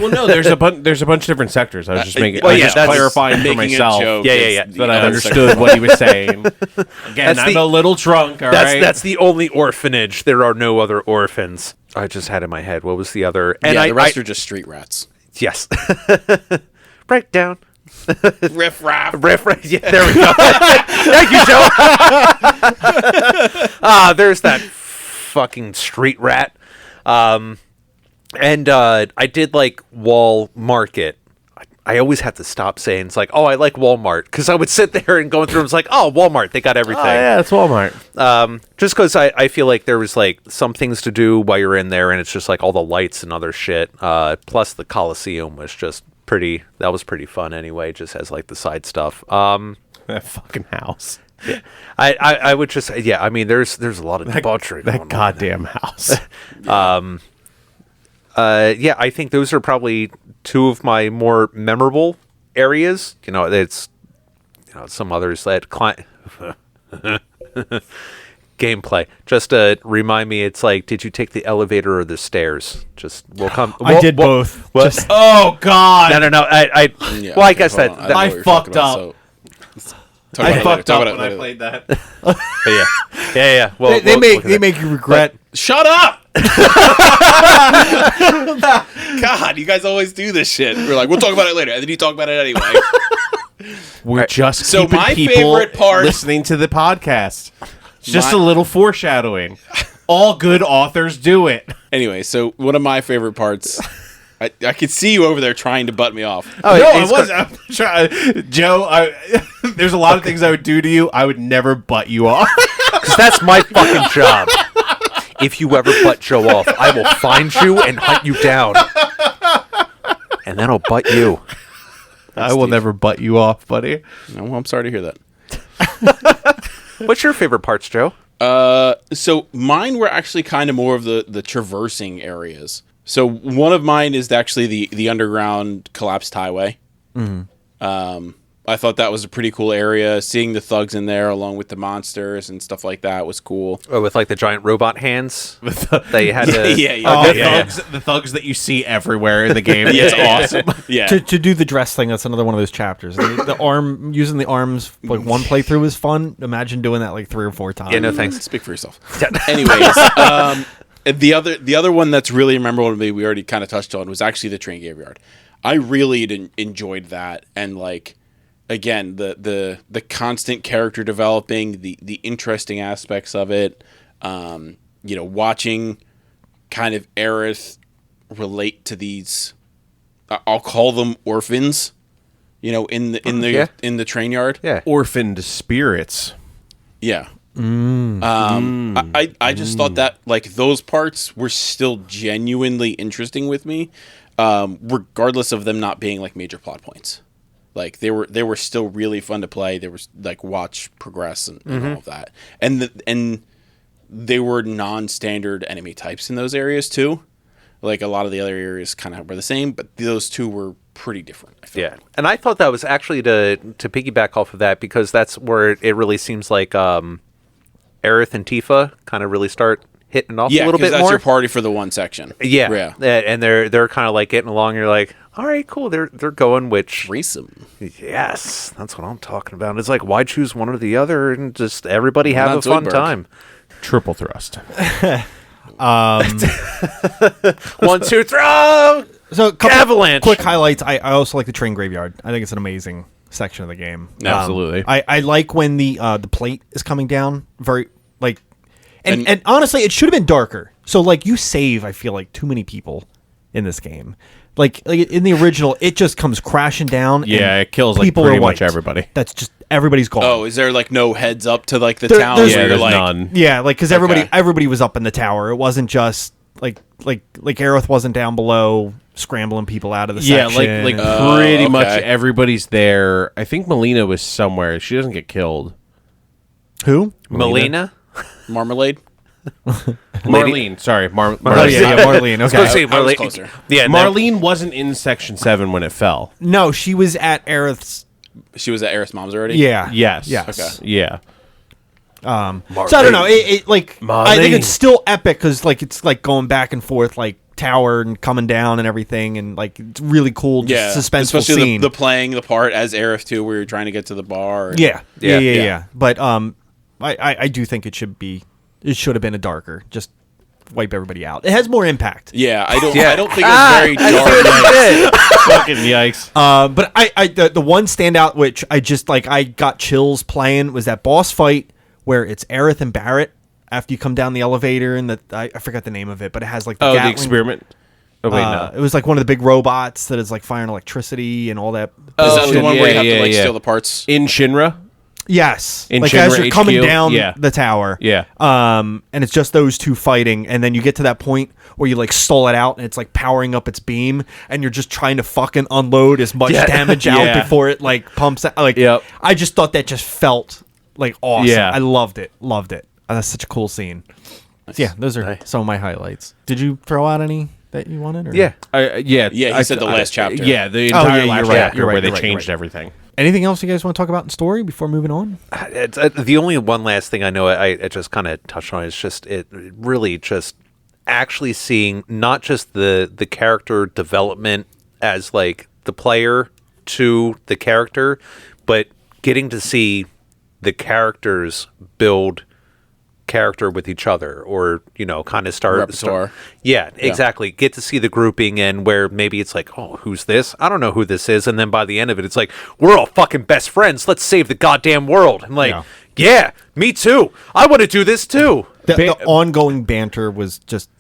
Well, no, there's a bunch of different sectors. I was just making, well, I was yeah, just that's- clarifying for Making myself a joke. Yeah, is yeah. the that I other understood sector. what he was saying. Again, That's I'm the- a little drunk. All right. That's the only orphanage. There are no other orphans. I just had in my head. What was the other? And Yeah, the rest are just street rats. yes. Breakdown. Riff raff. Yeah, there we go. Thank you, Joe. There's that fucking street rat. And I did like Wall Market. I always have to stop saying it's like, oh, I like Walmart, because I would sit there and going through and it's like, oh, Walmart, they got everything. Oh, yeah, it's Walmart. Just because I feel like there was like some things to do while you're in there, and it's just like all the lights and other shit. Plus the Coliseum was just that was pretty fun anyway, just as like the side stuff. That fucking house. I would just, yeah, I mean, there's a lot of debauchery going That on. goddamn house. Yeah, I think those are probably 2 of my more memorable areas. You know, it's some others that gameplay. Just to remind me, it's like, did you take the elevator or the stairs? We'll come. I did both. Oh God! No. Yeah, Well, I okay, guess hold on. that know I what you're fucked talking about, up. so- Talk I about it later. fucked Talk up about when it I later. played that. But yeah. Well, They look at make you regret. Shut up! God, you guys always do this shit. We're like, we'll talk about it later, and then you talk about it anyway. We're just So keeping my people favorite part- listening to the podcast. It's just My- a little foreshadowing. All good authors do it. Anyway, so one of my favorite parts. I could see you over there trying to butt me off. Oh, No, I it's wasn't. I'm trying, Joe. There's a lot of things I would do to you. I would never butt you off. because that's my fucking job. If you ever butt Joe off, I will find you and hunt you down, and then I'll butt you. I will never butt you off, buddy. No, well, I'm sorry to hear that. What's your favorite parts, Joe? So mine were actually kind of more of the traversing areas. So one of mine is actually the underground collapsed highway. I thought that was a pretty cool area. Seeing the thugs in there along with the monsters and stuff like that was cool. Oh, with like the giant robot hands that you had to. The thugs that you see everywhere in the game. Yeah, It's yeah. awesome. Yeah. To do the dress thing, that's another one of those chapters. The arm using the arms like one playthrough was fun. Imagine doing that like 3 or 4 times. Yeah, no thanks. Speak for yourself. Anyways, the other one that's really memorable to me, we already kind of touched on, was actually the train graveyard. I really enjoyed that, and like, again, the constant character developing, the interesting aspects of it. Watching kind of Aerith relate to these, I'll call them orphans. In the train yard. Yeah. Orphaned spirits. Yeah. I just thought that like those parts were still genuinely interesting with me, regardless of them not being like major plot points. Like they were still really fun to play. They were like watch progress and all of that, and they were non-standard enemy types in those areas too. Like a lot of the other areas kind of were the same, but those two were pretty different. I feel Yeah, and I thought that was actually to piggyback off of that, because that's where it really seems like Aerith and Tifa kind of really start hitting off a little bit that's more. your party for the one section. Yeah, and they're kind of like getting along. You're like, all right, cool. They're going. Which Threesome. yes, that's what I'm talking about. It's like, why choose one or the other and just everybody have a not fun Zoidberg. time. Triple thrust. 1, 2, throw. So a couple Avalanche. quick highlights. I also like the train graveyard. I think it's an amazing section of the game. Absolutely. I like when the plate is coming down. Very like, and honestly, it should have been darker. So like you save, I feel like too many people in this game. Like in the original, it just comes crashing down. Yeah, and it kills like people pretty are much wiped. everybody. That's just everybody's gone. Oh, is there like no heads up to like the There- town? there's- where Yeah, you're there's like, none. Yeah, like because Okay. everybody was up in the tower. It wasn't just like Aerith wasn't down below scrambling people out of the Yeah, section. like Oh, pretty much okay. everybody's there. I think Melina was somewhere. She doesn't get killed. who? Melina. Marmalade. Marlene, sorry, Oh yeah, Marlene. I was Okay. gonna say I was Marlene. closer. Yeah, Marlene wasn't in Section 7 when it fell. No, she was at Aerith's. She was at Aerith's mom's already. Yeah. Yes. Yes. Okay. Yeah. So I don't know. It like I think Marlene. it's still epic because like it's like going back and forth like tower and coming down and everything and like it's really cool. Just Yeah, suspenseful especially scene. the playing the part as Aerith too, where you're trying to get to the bar. and- yeah. Yeah. But I do think it should have been a darker. Just wipe everybody out. It has more impact. Yeah, I don't think it's very dark. Fucking yikes. But the one standout which I just like I got chills playing was that boss fight where it's Aerith and Barrett after you come down the elevator and I forgot the name of it, but it has like the The Gatling- experiment. Oh, wait, no. It was like one of the big robots that is like firing electricity and all that. Is that the one where you yeah, have to like yeah. steal the parts? In Shinra? Yes, In like as Shinra you're coming HQ? down Yeah. the tower. Yeah. And it's just those two fighting, and then you get to that point where you like stall it out, and it's like powering up its beam, and you're just trying to fucking unload as much damage out Yeah. before it like pumps out. Like, Yep. I just thought that just felt like awesome. Yeah. I loved it. That's such a cool scene. So, yeah, those are some of my highlights. Did you throw out any that you wanted? Or? Yeah. Yeah. Yeah, he said the last chapter. Yeah, the Oh, entire yeah, last you're right, chapter you're right, where they you're right, changed you're right. everything. Anything else you guys want to talk about in story before moving on? It's, the only one last thing I know I just kind of touched on is just it really just actually seeing not just the character development as like the player to the character, but getting to see the characters build character with each other, or kind of Repertoire. yeah, exactly, get to see the grouping, and where maybe it's like, oh, who's this? I don't know who this is, and then by the end of it, it's like, we're all fucking best friends, let's save the goddamn world. I'm like, yeah, me too, I want to do this too. The ongoing banter was just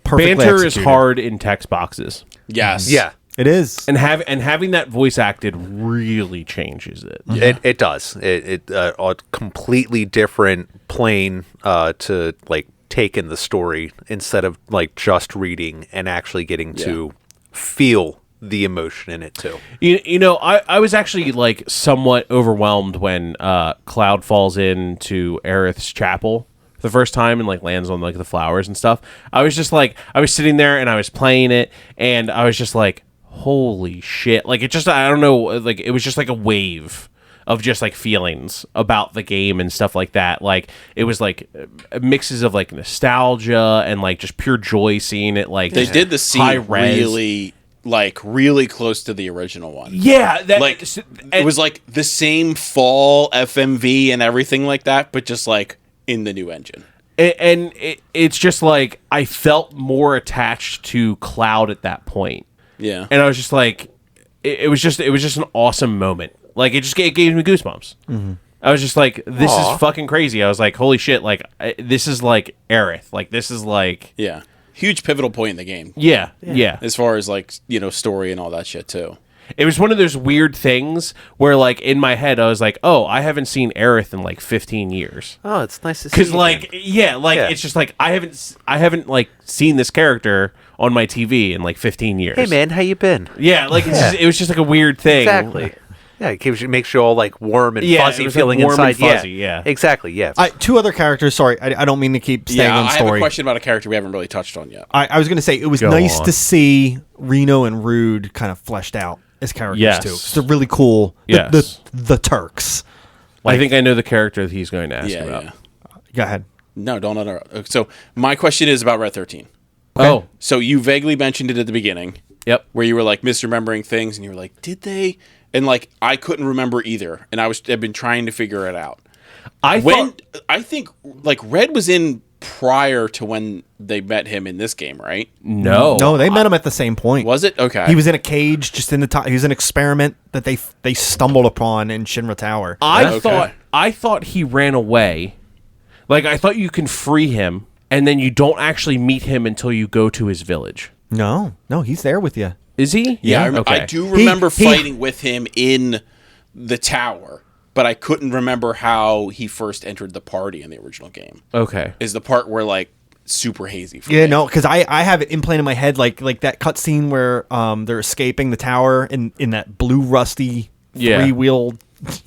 perfectly Banter executed. is hard in text boxes. Yes. Yeah, It is. And having that voice acted really changes it. it does. It a completely different plane to like take in the story, instead of like just reading and actually getting to feel the emotion in it too. I was actually like somewhat overwhelmed when Cloud falls into Aerith's chapel the first time and like lands on like the flowers and stuff. I was just like, I was sitting there and I was playing it and I was just like, holy shit. Like, it just, I don't know, like, it was just like a wave of just like feelings about the game and stuff like that. Like, it was like mixes of like nostalgia and like just pure joy seeing it. Like, They did the scene high-res. really close to the original one. Yeah, It was like the same fall FMV and everything like that, but just like in the new engine. And it's just like I felt more attached to Cloud at that point. Yeah. And I was just like, it was just an awesome moment. Like, it gave me goosebumps. Mm-hmm. I was just like, this is fucking crazy. I was like, holy shit! Like, this is like Aerith. Like, this is like huge pivotal point in the game. Yeah. As far as like story and all that shit too. It was one of those weird things where, like, in my head, I was like, "Oh, I haven't seen Aerith in like 15 years." Oh, it's nice to see. Because, like, it's just like I haven't like seen this character on my TV in like 15 years. Hey, man, how you been? Yeah, like it was just like a weird thing. Exactly. Yeah, it makes you all like warm and Yeah, fuzzy it was, like, feeling warm and inside. fuzzy, yeah. Exactly. Yeah. Two other characters. Sorry, I don't mean to keep staying on I story. have a question about a character we haven't really touched on yet. I was going to say it was Go nice on. to see Reno and Rude kind of fleshed out as characters Yes. too. It's really cool. Yes. The Turks. I think I know the character that he's going to ask about. Yeah. Go ahead. No, don't interrupt. So my question is about Red 13. Oh, So you vaguely mentioned it at the beginning, yep. where you were like misremembering things, and you were like, "Did they?" And like I couldn't remember either, and I've been trying to figure it out. I think like Red was in prior to when they met him in this game, right? No, No, they met him at the same point. Was it? Okay. He was in a cage, just in the top. He was an experiment that they stumbled upon in Shinra Tower. I thought he ran away. Like, I thought you can free him, and then you don't actually meet him until you go to his village. No, he's there with you. Is he? Yeah, Okay. I do remember He- fighting with him in the tower, but I couldn't remember how he first entered the party in the original game. Okay. Is the part where like super hazy for Yeah, me. no, because I have it implanted in my head like that cutscene where they're escaping the tower in that blue rusty Yeah. 3-wheeled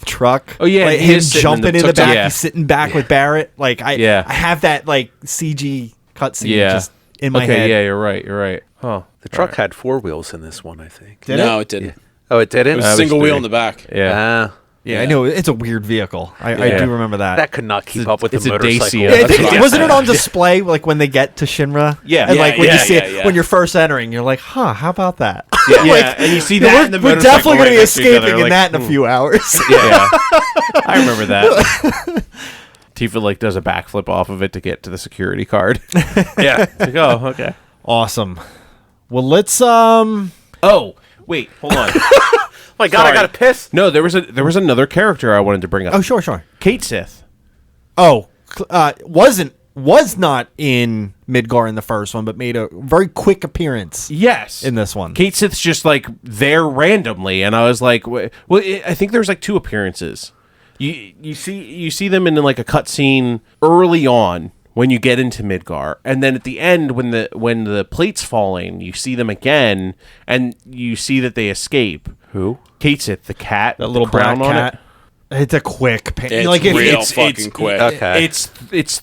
truck. Oh, yeah, like he him is sitting jumping in the in the tuk-tuk. back, Yeah. he's sitting back with Barrett. Like I have that like CG cutscene just in my head. Yeah, you're right. Huh. The truck had 4 wheels in this one, I think. Did No, it? it didn't. Oh, it didn't. It was a single wheel in the back. Yeah. Yeah, I know it's a weird vehicle. I do remember that. That could not keep up with the it's a motorcycle. Dacia. Yeah, That's what I wasn't it on display like when they get to Shinra? Yeah. and Yeah, like when you see yeah, it yeah. when you're first entering, you're like, "Huh, how about that?" Yeah, and you see that in the we're motorcycle definitely going to right be next to each other, escaping in like, that in a few hours. Yeah. I remember that. Tifa like does a backflip off of it to get to the security card. Yeah. Like, oh, okay. Awesome. Well, let's Oh, wait, hold on. My God, I got to piss. No, there was another character I wanted to bring up. Oh, sure. Kate Sith. Oh, was not in Midgar in the first one, but made a very quick appearance Yes. in this one. Kate Sith's just like there randomly, and I was like, I think there's like 2 appearances. You see them in like a cutscene early on when you get into Midgar, and then at the end when the plate's falling, you see them again, and you see that they escape. Who? Kate Sith, the cat, That little crown black on cat. it. It's a quick. It's like real fucking quick. Okay. It's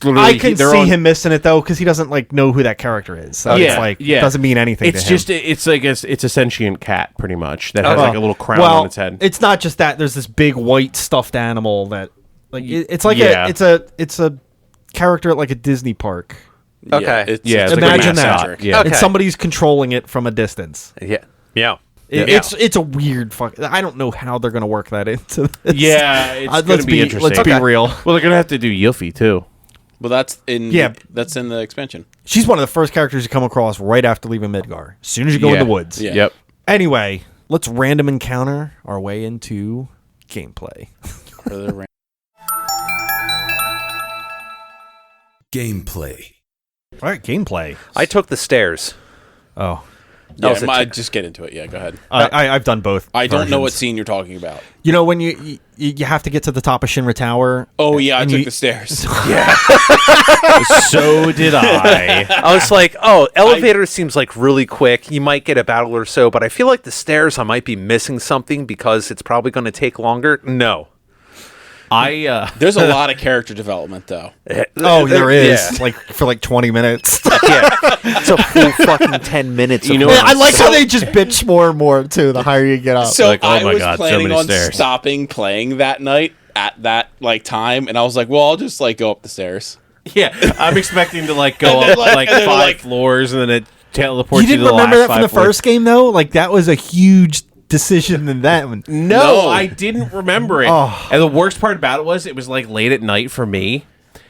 literally. I can they're see on- him missing it though because he doesn't like know who that character is. So it's like it doesn't mean anything. It's to him. just it's like it's a sentient cat pretty much that has like a little crown well, on its head. It's not just that. There's this big white stuffed animal that like it's like Yeah. it's a character at like a Disney park. Okay. It's Yeah, like it's Imagine a that. mascot. Yeah. Okay. And somebody's controlling it from a distance. Yeah. Yeah. It's a weird fuck. I don't know how they're gonna work that into this. Yeah, it's gonna be interesting. Let's be real. Well, they're gonna have to do Yuffie too. Well, that's in the expansion. She's one of the first characters you come across right after leaving Midgar. As soon as you go in the woods. Yeah. Yep. Anyway, let's random encounter our way into gameplay. Gameplay. All right, gameplay. I took the stairs. Oh, Yeah, just get into it. Yeah, go ahead. I've done both. I don't know what versions. scene you're talking about. You know when you have to get to the top of Shinra Tower. Oh yeah, I and took the stairs. So did I. I was like, elevator seems like really quick. You might get a battle or so, but I feel like the stairs, I might be missing something because it's probably going to take longer. No. There's a lot of character development though. Oh, there is Yeah. like for like 20 minutes. Yeah. It's a full fucking 10 minutes. You of know fun. what? I like how they just bitch more and more too. The higher you get up. So Like, oh I my was God, so planning many on stairs. stopping playing that night at that time, and I was like, well, I'll just like go up the stairs. Yeah, I'm expecting to like go And then, up like- like and then, 5 like- floors and then it teleports You didn't to the remember last that from the 5 floors. first game though? Like that was a huge decision in that one. No, I didn't remember it. Oh. And the worst part about it was like late at night for me,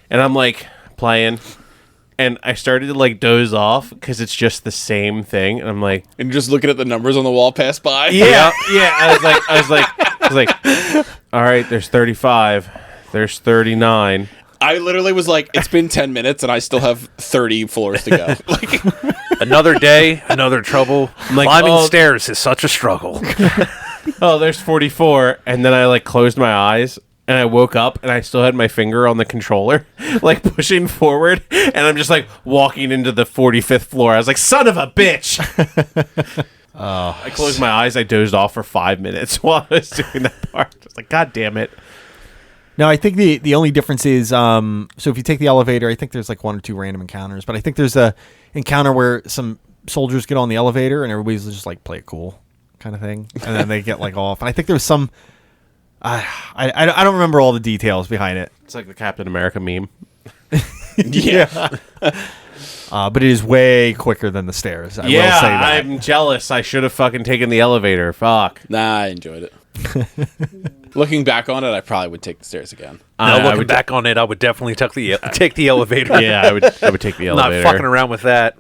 and I'm like playing, and I started to like doze off because it's just the same thing, and I'm like, And just looking at the numbers on the wall pass by. yeah. I was like, all right, there's 35, there's 39. I literally was like, it's been 10 minutes and I still have 30 floors to go. Like, Another day, another trouble. like, Climbing oh- stairs is such a struggle. Oh, there's 44, and then I like closed my eyes. And I woke up and I still had my finger on the controller, like pushing forward. And I'm just like walking into the 45th floor. I was like, son of a bitch. I closed my eyes. I dozed off for 5 minutes while I was doing that part. I was like, God damn it. No, I think the only difference is so if you take the elevator, I think there's like 1 or 2 random encounters, but I think there's a encounter where some soldiers get on the elevator and everybody's just like play it cool kind of thing, and then they get like off. And I think there's some I don't remember all the details behind it. It's like the Captain America meme. yeah. But it is way quicker than the stairs. I will say that. I'm jealous. I should have fucking taken the elevator. Fuck. Nah, I enjoyed it. Looking back on it, I probably would take the stairs again. Now, I looking would- back on it, I would definitely take the elevator. Yeah, I would take the Not elevator. fucking around with that.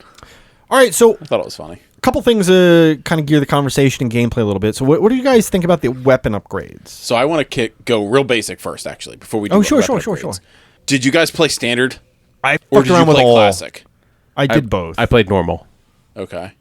All right, so I thought it was funny. a couple things to kind of gear the conversation and gameplay a little bit. So what do you guys think about the weapon upgrades? So I want to go real basic first, actually, before we do Oh, sure, weapon sure. upgrades. Did you guys play standard? I Or fucked did you around with play all. classic? I did both. I played normal. Okay.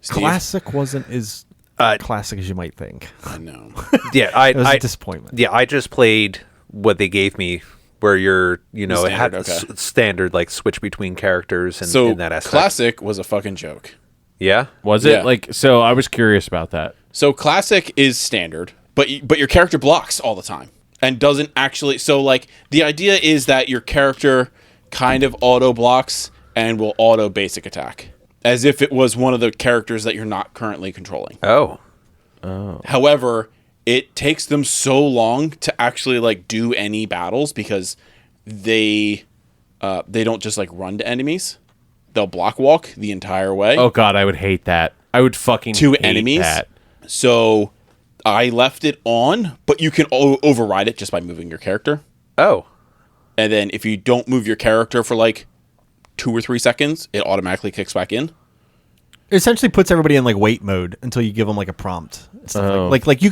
Steve? Classic wasn't as Uh, classic as you might think. I know. Yeah, It was a disappointment. Yeah, I just played what they gave me, where you're, it had Standard, okay. standard like switch between characters and So in that aspect. classic was a fucking joke. Yeah, Was Yeah. it? Like, so I was curious about that. So classic is standard, but your character blocks all the time and doesn't actually. So like the idea is that your character kind of auto blocks and will auto basic attack as if it was one of the characters that you're not currently controlling. Oh, However, it takes them so long to actually like do any battles because they don't just like run to enemies. They'll block walk the entire way. Oh God, I would hate that. I would fucking To hate enemies? that. So I left it on, but you can override it just by moving your character. oh, And then if you don't move your character for like 2 or 3 seconds, it automatically kicks back in. It essentially puts everybody in like wait mode until you give them like a prompt. And stuff like you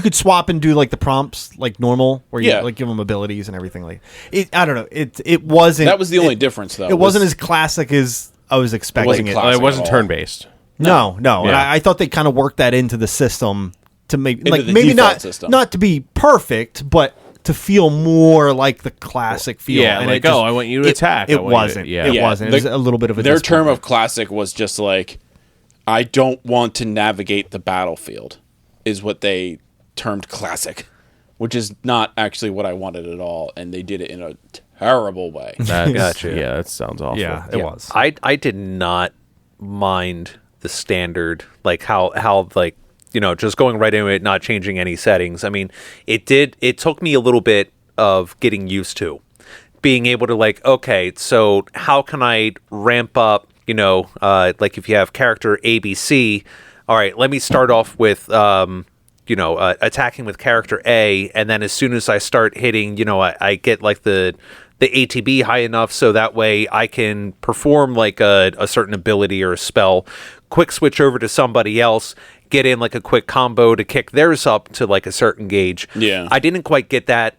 could swap and do like the prompts like normal, where you Yeah. like give them abilities and everything like it. I don't know. It wasn't. That was the only difference, though. It wasn't as classic as I was expecting it. classic. It wasn't at all. turn based. No. And Yeah. I thought they kind of worked that into the system to make like the maybe default not system. not to be perfect, but to feel more like the classic feel. Yeah, and like, it just- I want you to attack. I It want you to- wasn't. yeah. It Yeah, wasn't. It was a little bit of a Their term disappointment. of classic was just like, I don't want to navigate the battlefield, is what they termed classic, which is not actually what I wanted at all, and they did it in a terrible way. That's, Gotcha. Yeah, that sounds awful. Yeah, it was. I did not mind the standard, like how like just going right into it, not changing any settings. I mean, it took me a little bit of getting used to being able to like, okay, so how can I ramp up, like if you have character ABC, all right, let me start off with, attacking with character A, and then as soon as I start hitting, I get like the ATB high enough so that way I can perform like a certain ability or a spell, quick switch over to somebody else, get in like a quick combo to kick theirs up to like a certain gauge. Yeah. I didn't quite get that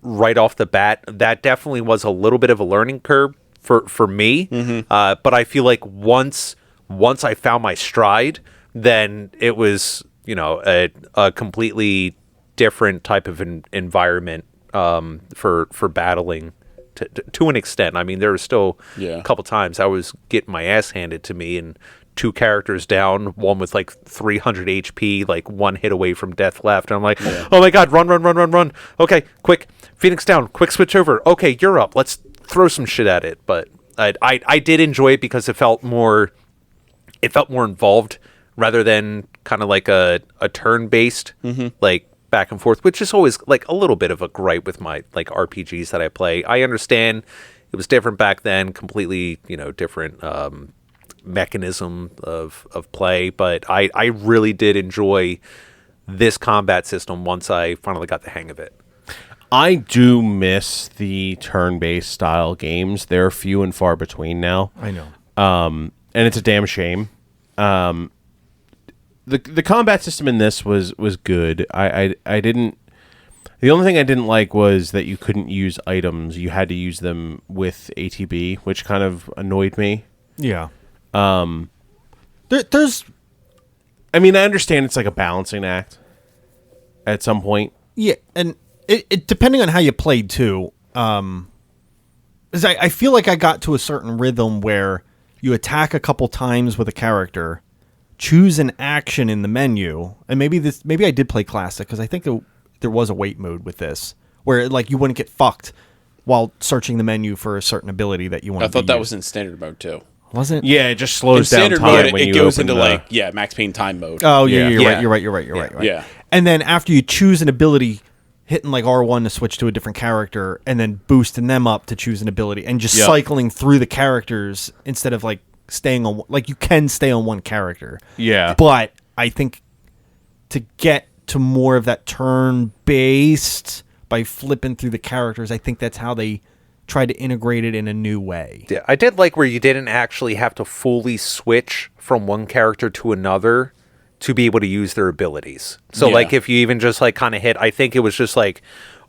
right off the bat. That definitely was a little bit of a learning curve for me. But I feel like once I found my stride, then it was, a completely different type of environment for battling to an extent. I mean, there was still a couple times I was getting my ass handed to me and 2 characters down, one with like 300 HP, like 1 hit away from death left. And I'm like, oh my God, run. Okay, quick, Phoenix down, quick switch over. Okay, you're up. Let's throw some shit at it. But I did enjoy it because it felt more involved rather than kind of like a turn-based, like back and forth, which is always like a little bit of a gripe with my like RPGs that I play. I understand it was different back then, completely, different mechanism of play, but I really did enjoy this combat system once I finally got the hang of it. I do miss the turn-based style games. They're few and far between now. I know. And it's a damn shame. The combat system in this was good. I didn't. The only thing I didn't like was that you couldn't use items. You had to use them with ATB, which kind of annoyed me. Yeah. There's. I mean, I understand it's like a balancing act at some point. Yeah, and it depending on how you played too. Is I feel like I got to a certain rhythm where you attack a couple times with a character, choose an action in the menu, and maybe I did play classic because I think there was a wait mode with this where like you wouldn't get fucked while searching the menu for a certain ability that you want. I thought that was in standard mode too. Wasn't? Yeah, it just slows down standard time mode, when it you goes open into the... Max Payne time mode. Oh yeah, Yeah. You're right. Yeah. And then after you choose an ability, hitting like R1 to switch to a different character, and then boosting them up to choose an ability, and just cycling through the characters instead of like staying on, like you can stay on one character. Yeah. But I think to get to more of that turn-based by flipping through the characters, I think that's how they tried to integrate it in a new way. Yeah, I did like where you didn't actually have to fully switch from one character to another to be able to use their abilities. So like if you even just like kind of hit, I think it was just like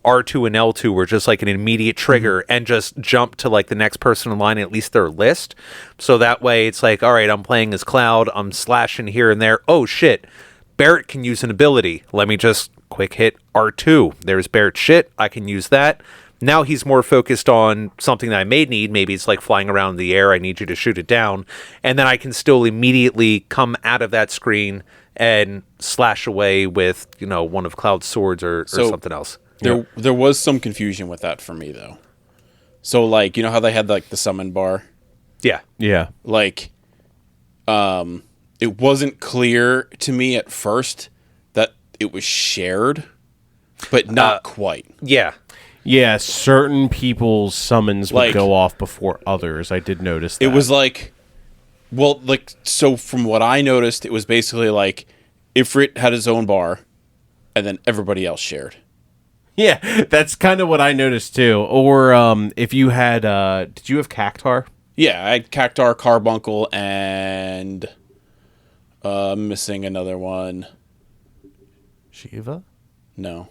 R2 and L2 were just like an immediate trigger and just jump to like the next person in line, at least their list. So that way it's like, all right, I'm playing as Cloud, I'm slashing here and there. Oh shit, Barrett can use an ability. Let me just quick hit R2. There's Barrett's shit. I can use that. Now he's more focused on something that I may need. Maybe it's like flying around in the air. I need you to shoot it down. And then I can still immediately come out of that screen and slash away with, one of Cloud's swords or something else. There was some confusion with that for me, though. So, like, you know how they had, like, the summon bar? Yeah. Yeah. Like, it wasn't clear to me at first that it was shared, but not quite. Yeah. Yeah, certain people's summons would Like- go off before others. I did notice that. It was like, well, like, so from what I noticed, it was basically like Ifrit had his own bar, and then everybody else shared. Yeah, that's kind of what I noticed too. Or if you had, did you have Cactar? Yeah, I had Cactar, Carbuncle, and missing another one. Shiva? No.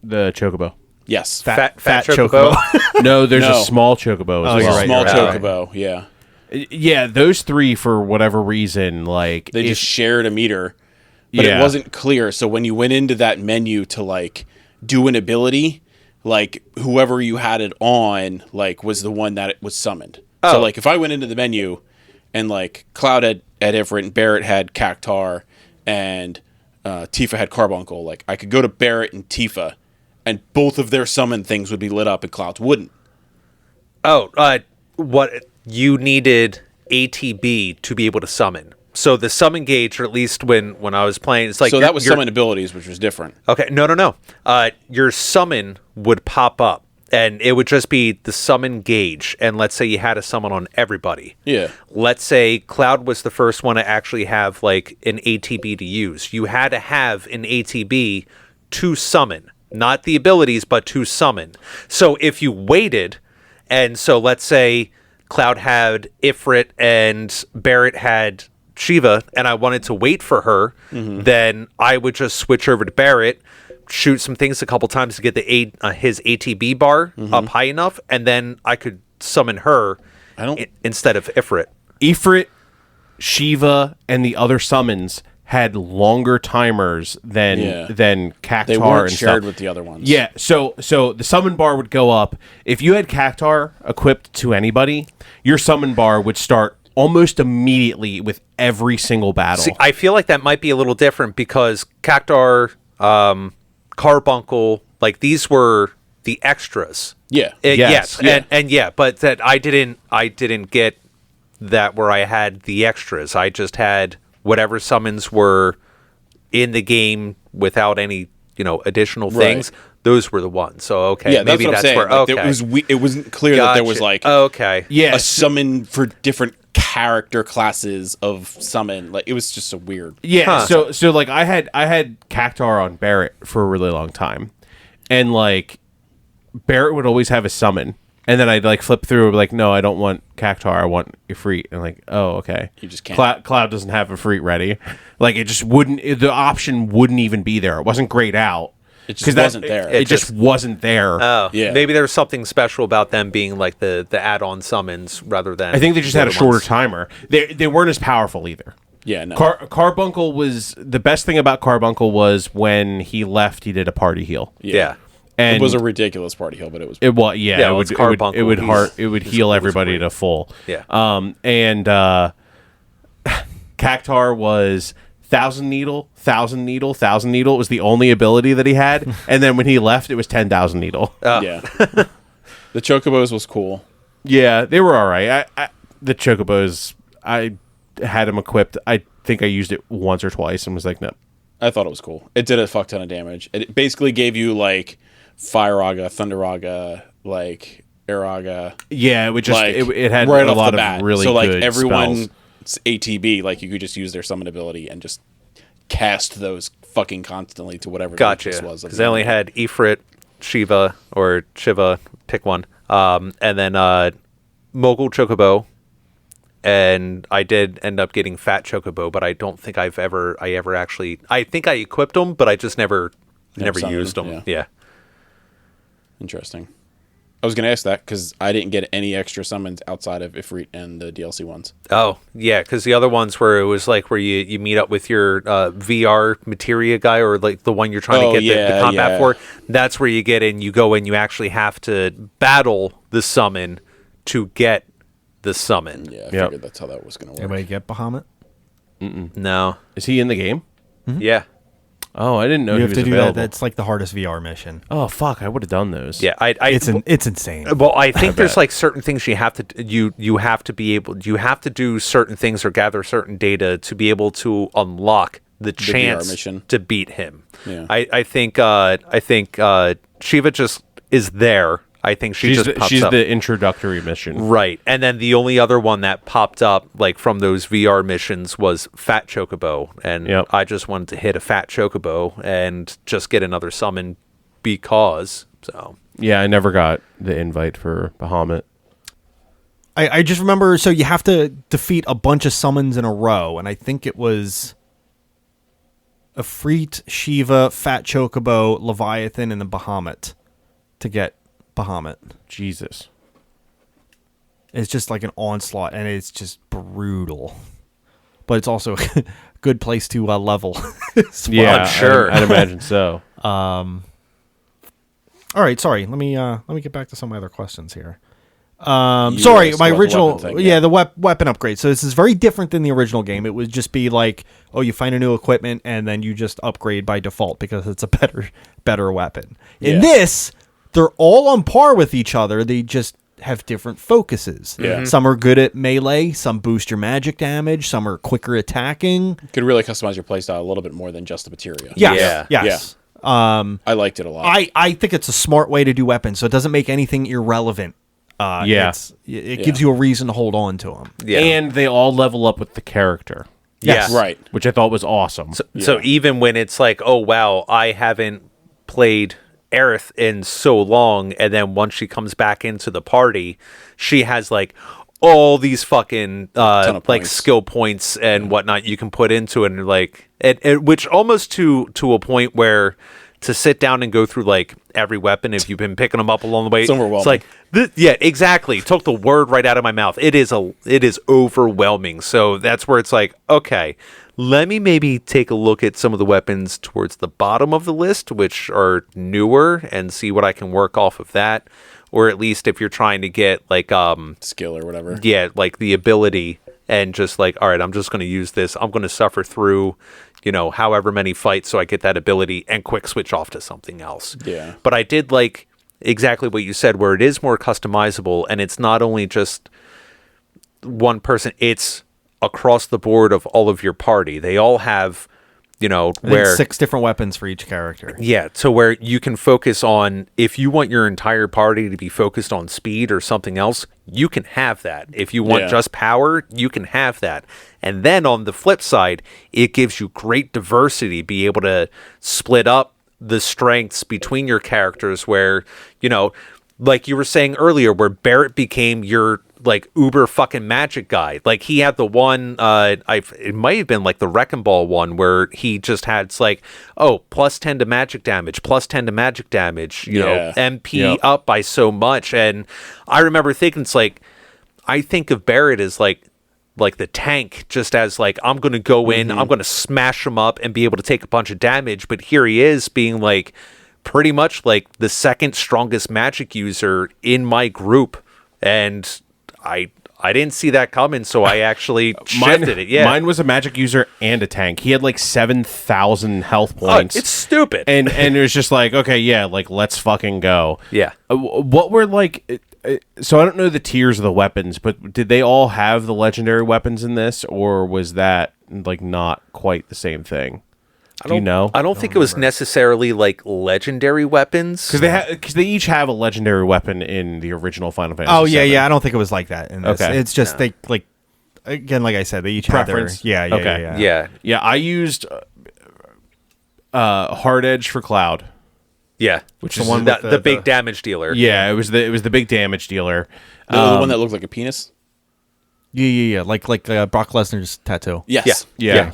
The Chocobo. Yes. Fat Chocobo. No, there's No. a small Chocobo as you're well. right, Small right. Chocobo, yeah. Yeah, those three, for whatever reason, like... They just shared a meter, but Yeah. it wasn't clear. So when you went into that menu to, like, do an ability, like, whoever you had it on, like, was the one that it was summoned. So, like, if I went into the menu and, like, Cloud had Everett and Barrett had Cactar and Tifa had Carbuncle, like, I could go to Barrett and Tifa and both of their summon things would be lit up and Cloud's wouldn't. What you needed ATB to be able to summon. So the summon gauge, or at least when I was playing, it's like So that was summon abilities, which was different. Okay, no. Your summon would pop up, and it would just be the summon gauge. And let's say you had a summon on everybody. Yeah. Let's say Cloud was the first one to actually have like an ATB to use. You had to have an ATB to summon, not the abilities, but to summon. So if you waited, and so let's say Cloud had Ifrit and Barrett had Shiva, and I wanted to wait for her, then I would just switch over to Barrett, shoot some things a couple times to get his ATB bar up high enough, and then I could summon her instead of Ifrit. Ifrit, Shiva, and the other summons had longer timers than Cactar. They weren't and shared stuff. with the other ones. Yeah, so the summon bar would go up. If you had Cactar equipped to anybody, your summon bar would start almost immediately with every single battle. See, I feel like that might be a little different because Cactar, Carbuncle, like these were the extras. Yeah. Yes. Yeah. And yeah, but that I didn't get that where I had the extras. I just had whatever summons were in the game without any, additional things. Right. Those were the ones. So okay, Yeah, maybe that's what I'm that's saying. where Like, it wasn't clear that there was like okay. Yeah, a summon for different character classes of summon. Like it was just so weird. Yeah, so like I had Cactar on Barrett for a really long time, and like Barrett would always have a summon, and then I'd like flip through like, no, I don't want Cactar, I want Ifrit, and like, oh okay, You just can't. Cloud doesn't have Ifrit ready, like it just wouldn't. The option wouldn't even be there. It wasn't grayed out. It just wasn't there. It just wasn't there. Oh, Yeah. Maybe there was something special about them being like the add-on summons rather than. I think they just the had a other shorter ones. timer. They weren't as powerful either. Yeah, no. Carbuncle was the best thing about Carbuncle was when he left, he did a party heal. Yeah. And it was a ridiculous party hill, but it was. it was yeah, Yeah, it well, would it's Carbuncle. it would heal everybody to full. Yeah. And Cactar was Thousand Needle. It was the only ability that he had. And then when he left, it was 10,000 Needle. Yeah. The Chocobos was cool. Yeah, they were all right. The Chocobos, I had them equipped. I think I used it once or twice and was like, no. I thought it was cool. It did a fuck ton of damage. It basically gave you like Fire-Aga, Thunder-Aga, like Air-Aga. Yeah, it would just Like, it had right a off lot the bat. of really so like good everyone's spells. ATB, like you could just use their summon ability and just cast those fucking constantly to whatever Gotcha. the was. Because I only had Ifrit, Shiva, pick one, and then Mogul Chocobo, and I did end up getting Fat Chocobo, but I don't think I ever actually. I think I equipped them, but I just never summoned used them. them, Yeah. Interesting. I was going to ask that because I didn't get any extra summons outside of Ifrit and the DLC ones. Oh, yeah, because the other ones where it was like where you meet up with your VR Materia guy or like the one you're trying to get the combat for, that's where you get in, you go in, you actually have to battle the summon to get the summon. Yeah, I Yep. figured that's how that was going to work. Anybody get Bahamut? No. Is he in the game? Yeah. Oh, I didn't know You he have was to do available. that. That's like the hardest VR mission. Oh fuck! I would have done those. Yeah, It's insane. well, I think there's like certain things you have to you have to be able you have to do certain things or gather certain data to be able to unlock the VR chance mission. to beat him. Yeah. I think Shiva just is there. I think she's she's up. the introductory mission. Right. And then the only other one that popped up like from those VR missions was Fat Chocobo. And Yep. I just wanted to hit a Fat Chocobo and just get another summon because so Yeah, I never got the invite for Bahamut. I just remember, so you have to defeat a bunch of summons in a row, and I think it was Ifrit, Shiva, Fat Chocobo, Leviathan, and the Bahamut to get Bahamut. Jesus. It's just like an onslaught, and it's just brutal. But it's also a good place to level. as well. Yeah, I'm sure. I'd imagine so. All right, sorry. Let me get back to some of my other questions here. Sorry, asked my about the original, weapon thing, the weapon upgrade. So this is very different than the original game. It would just be like, oh, you find a new equipment and then you just upgrade by default because it's a better weapon. In Yeah. this, they're all on par with each other. They just have different focuses. Yeah. Some are good at melee, some boost your magic damage, some are quicker attacking. You could really customize your playstyle a little bit more than just the materia. Yes. Yeah. Yes. I liked it a lot. I think it's a smart way to do weapons, so it doesn't make anything irrelevant. It gives you a reason to hold on to them. Yeah. And they all level up with the character. Yes. Right. Which I thought was awesome. So even when it's like, oh wow, I haven't played Aerith in so long, and then once she comes back into the party, she has like all these fucking like points. skill points and whatnot you can put into it, and like which almost to a point where to sit down and go through like every weapon if you've been picking them up along the way, It's overwhelming. It's like yeah, exactly. Took the word right out of my mouth. It is overwhelming. So that's where it's like, okay, let me maybe take a look at some of the weapons towards the bottom of the list, which are newer, and see what I can work off of that. Or at least if you're trying to get like skill or whatever. yeah, like the ability, and just like, all right, I'm just going to use this. I'm going to suffer through, however many fights so I get that ability and quick switch off to something else. Yeah. But I did like exactly what you said, where it is more customizable, and it's not only just one person, it's across the board of all of your party. They all have, I think where 6 different weapons for each character. yeah, so where you can focus on, if you want your entire party to be focused on speed or something else, you can have that. If you want just power, you can have that. And then on the flip side, it gives you great diversity, be able to split up the strengths between your characters, where, like you were saying earlier, where Barrett became your like uber fucking magic guy. Like he had the one it might have been like the Wrecking Ball one, where he just had, it's like, oh, plus 10 to magic damage, plus 10 to magic damage, you know, MP up by so much. And I remember thinking, it's like, I think of Barrett as like the tank, just as like, I'm going to go in, I'm going to smash him up and be able to take a bunch of damage. But here he is being like pretty much like the second strongest magic user in my group. And I didn't see that coming, so I actually shifted it. Yeah, mine was a magic user and a tank. He had like 7,000 health points. It's stupid. And it was just like, okay, yeah, like let's fucking go. Yeah. What were like? So I don't know the tiers of the weapons, but did they all have the legendary weapons in this, or was that like not quite the same thing? Do you know? I don't think it was necessarily like legendary weapons, because they each have a legendary weapon in the original Final Fantasy. Oh yeah, VII. yeah. I don't think it was like that. In this. Okay. It's just they like, again, like I said, they each Preference. had their Okay. yeah. I used Hard Edge for Cloud. Yeah, Which is is the one the, with the big damage dealer. Yeah, it was the big damage dealer. The one that looked like a penis? Yeah. Like Brock Lesnar's tattoo. Yes. Yeah.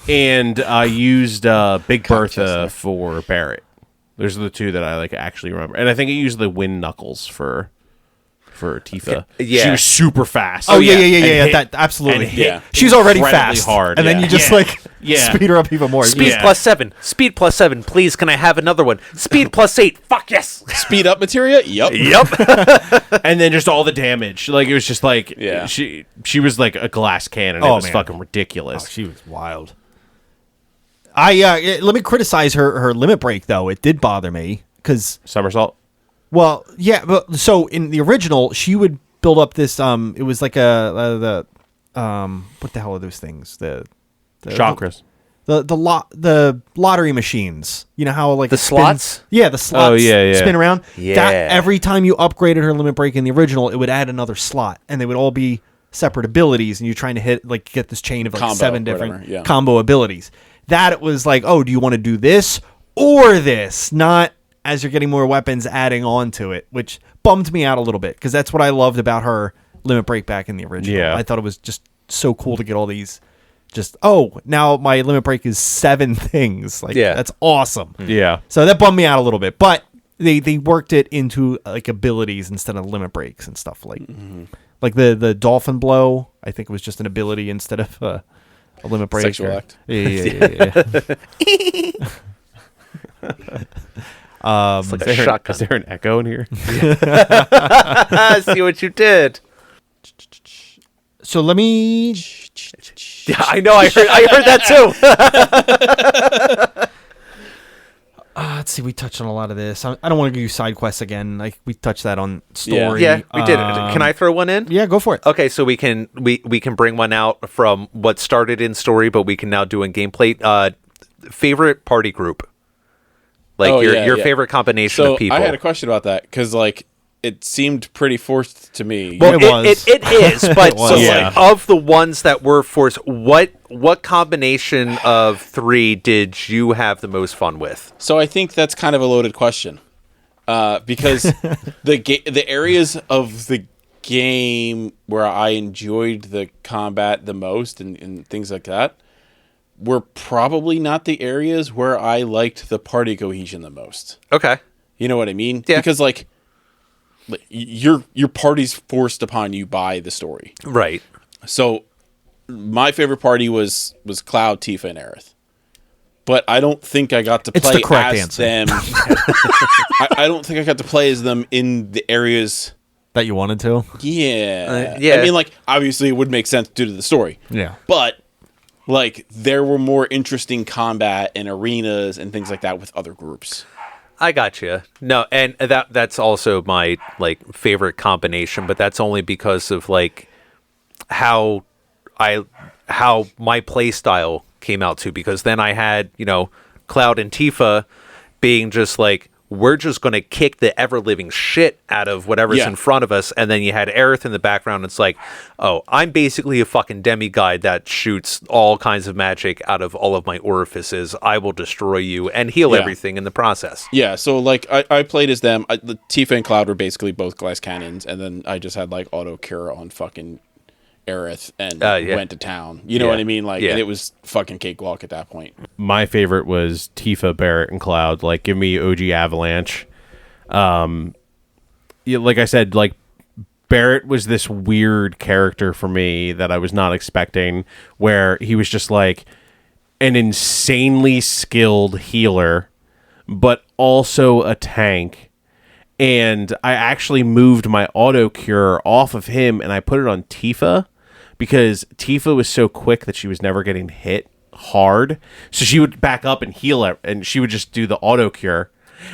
And I used Big Bertha for Barrett. Those are the two that I like actually remember. And I think I used the Wind Knuckles for Tifa. Yeah. She was super fast. Oh yeah. And hit- That absolutely. and hit Yeah. She's already incredibly fast, hard. and then you just speed her up even more. Speed Yeah. plus 7. Speed plus 7. Please, can I have another one? Speed plus 8. Fuck yes. Speed up Materia? Yep. Yep. And then just all the damage. Like it was just like Yeah. she was like a glass cannon. It Oh, was man. fucking ridiculous. She was wild. Let me criticize her limit break though. It did bother me because, Somersault. well, yeah, but so in the original, she would build up this. It was like what the hell are those things? The Chakras. the lottery machines. You know how like The it spins- slots? Yeah, the slots. Oh, yeah. Spin around. Yeah. That, every time you upgraded her limit break in the original, it would add another slot, and they would all be separate abilities, and you're trying to get this chain of like Combo, 7 different whatever, yeah. combo abilities. That it was like, oh, do you want to do this or this? Not as you're getting more weapons adding on to it, which bummed me out a little bit because that's what I loved about her limit break back in the original. Yeah. I thought it was just so cool to get all these. Just now my limit break is 7 things. Like that's awesome. Yeah. So that bummed me out a little bit, but they worked it into like abilities instead of limit breaks and stuff like the dolphin blow. I think it was just an ability instead of a limit break. Sexual act. Yeah. It's like a shotgun. Is there an echo in here? I see what you did. So let me. Yeah, I know. I heard that too. Let's see. We touched on a lot of this. I don't want to do side quests again. Like we touched that on story. Yeah, we did. Can I throw one in? Yeah, go for it. Okay, so we can bring one out from what started in story, but we can now do in gameplay. favorite party group. Like your favorite combination of people. I had a question about that because like it seemed pretty forced to me. Well, it is, but so Yeah. like, of the ones that were forced, what combination of 3 did you have the most fun with? So I think that's kind of a loaded question because the areas of the game where I enjoyed the combat the most and things like that were probably not the areas where I liked the party cohesion the most. Okay. You know what I mean? Yeah. Because like your party's forced upon you by the story. Right. So my favorite party was Cloud, Tifa, and Aerith. But I don't think I got to It's play the correct as answer. them. I don't think I got to play as them in the areas. That you wanted to? Yeah. Yeah. I mean, like, obviously it would make sense due to the story. Yeah. But, like, there were more interesting combat and arenas and things like that with other groups. I got you. No, and that's also my like favorite combination, but that's only because of like how my play style came out too. Because then I had Cloud and Tifa being just like, we're just going to kick the ever living shit out of whatever's in front of us. And then you had Aerith in the background. It's like, oh, I'm basically a fucking demigod that shoots all kinds of magic out of all of my orifices. I will destroy you and heal everything in the process. Yeah, so like I played as them. The Tifa and Cloud were basically both glass cannons, and then I just had like auto cure on fucking Aerith and went to town. You know what I mean? Like, and it was fucking cakewalk at that point. My favorite was Tifa, Barrett, and Cloud. Like, give me OG Avalanche. Like I said, like Barrett was this weird character for me that I was not expecting, where he was just like an insanely skilled healer, but also a tank. And I actually moved my auto cure off of him and I put it on Tifa because Tifa was so quick that she was never getting hit hard. So she would back up and heal it, and she would just do the auto cure.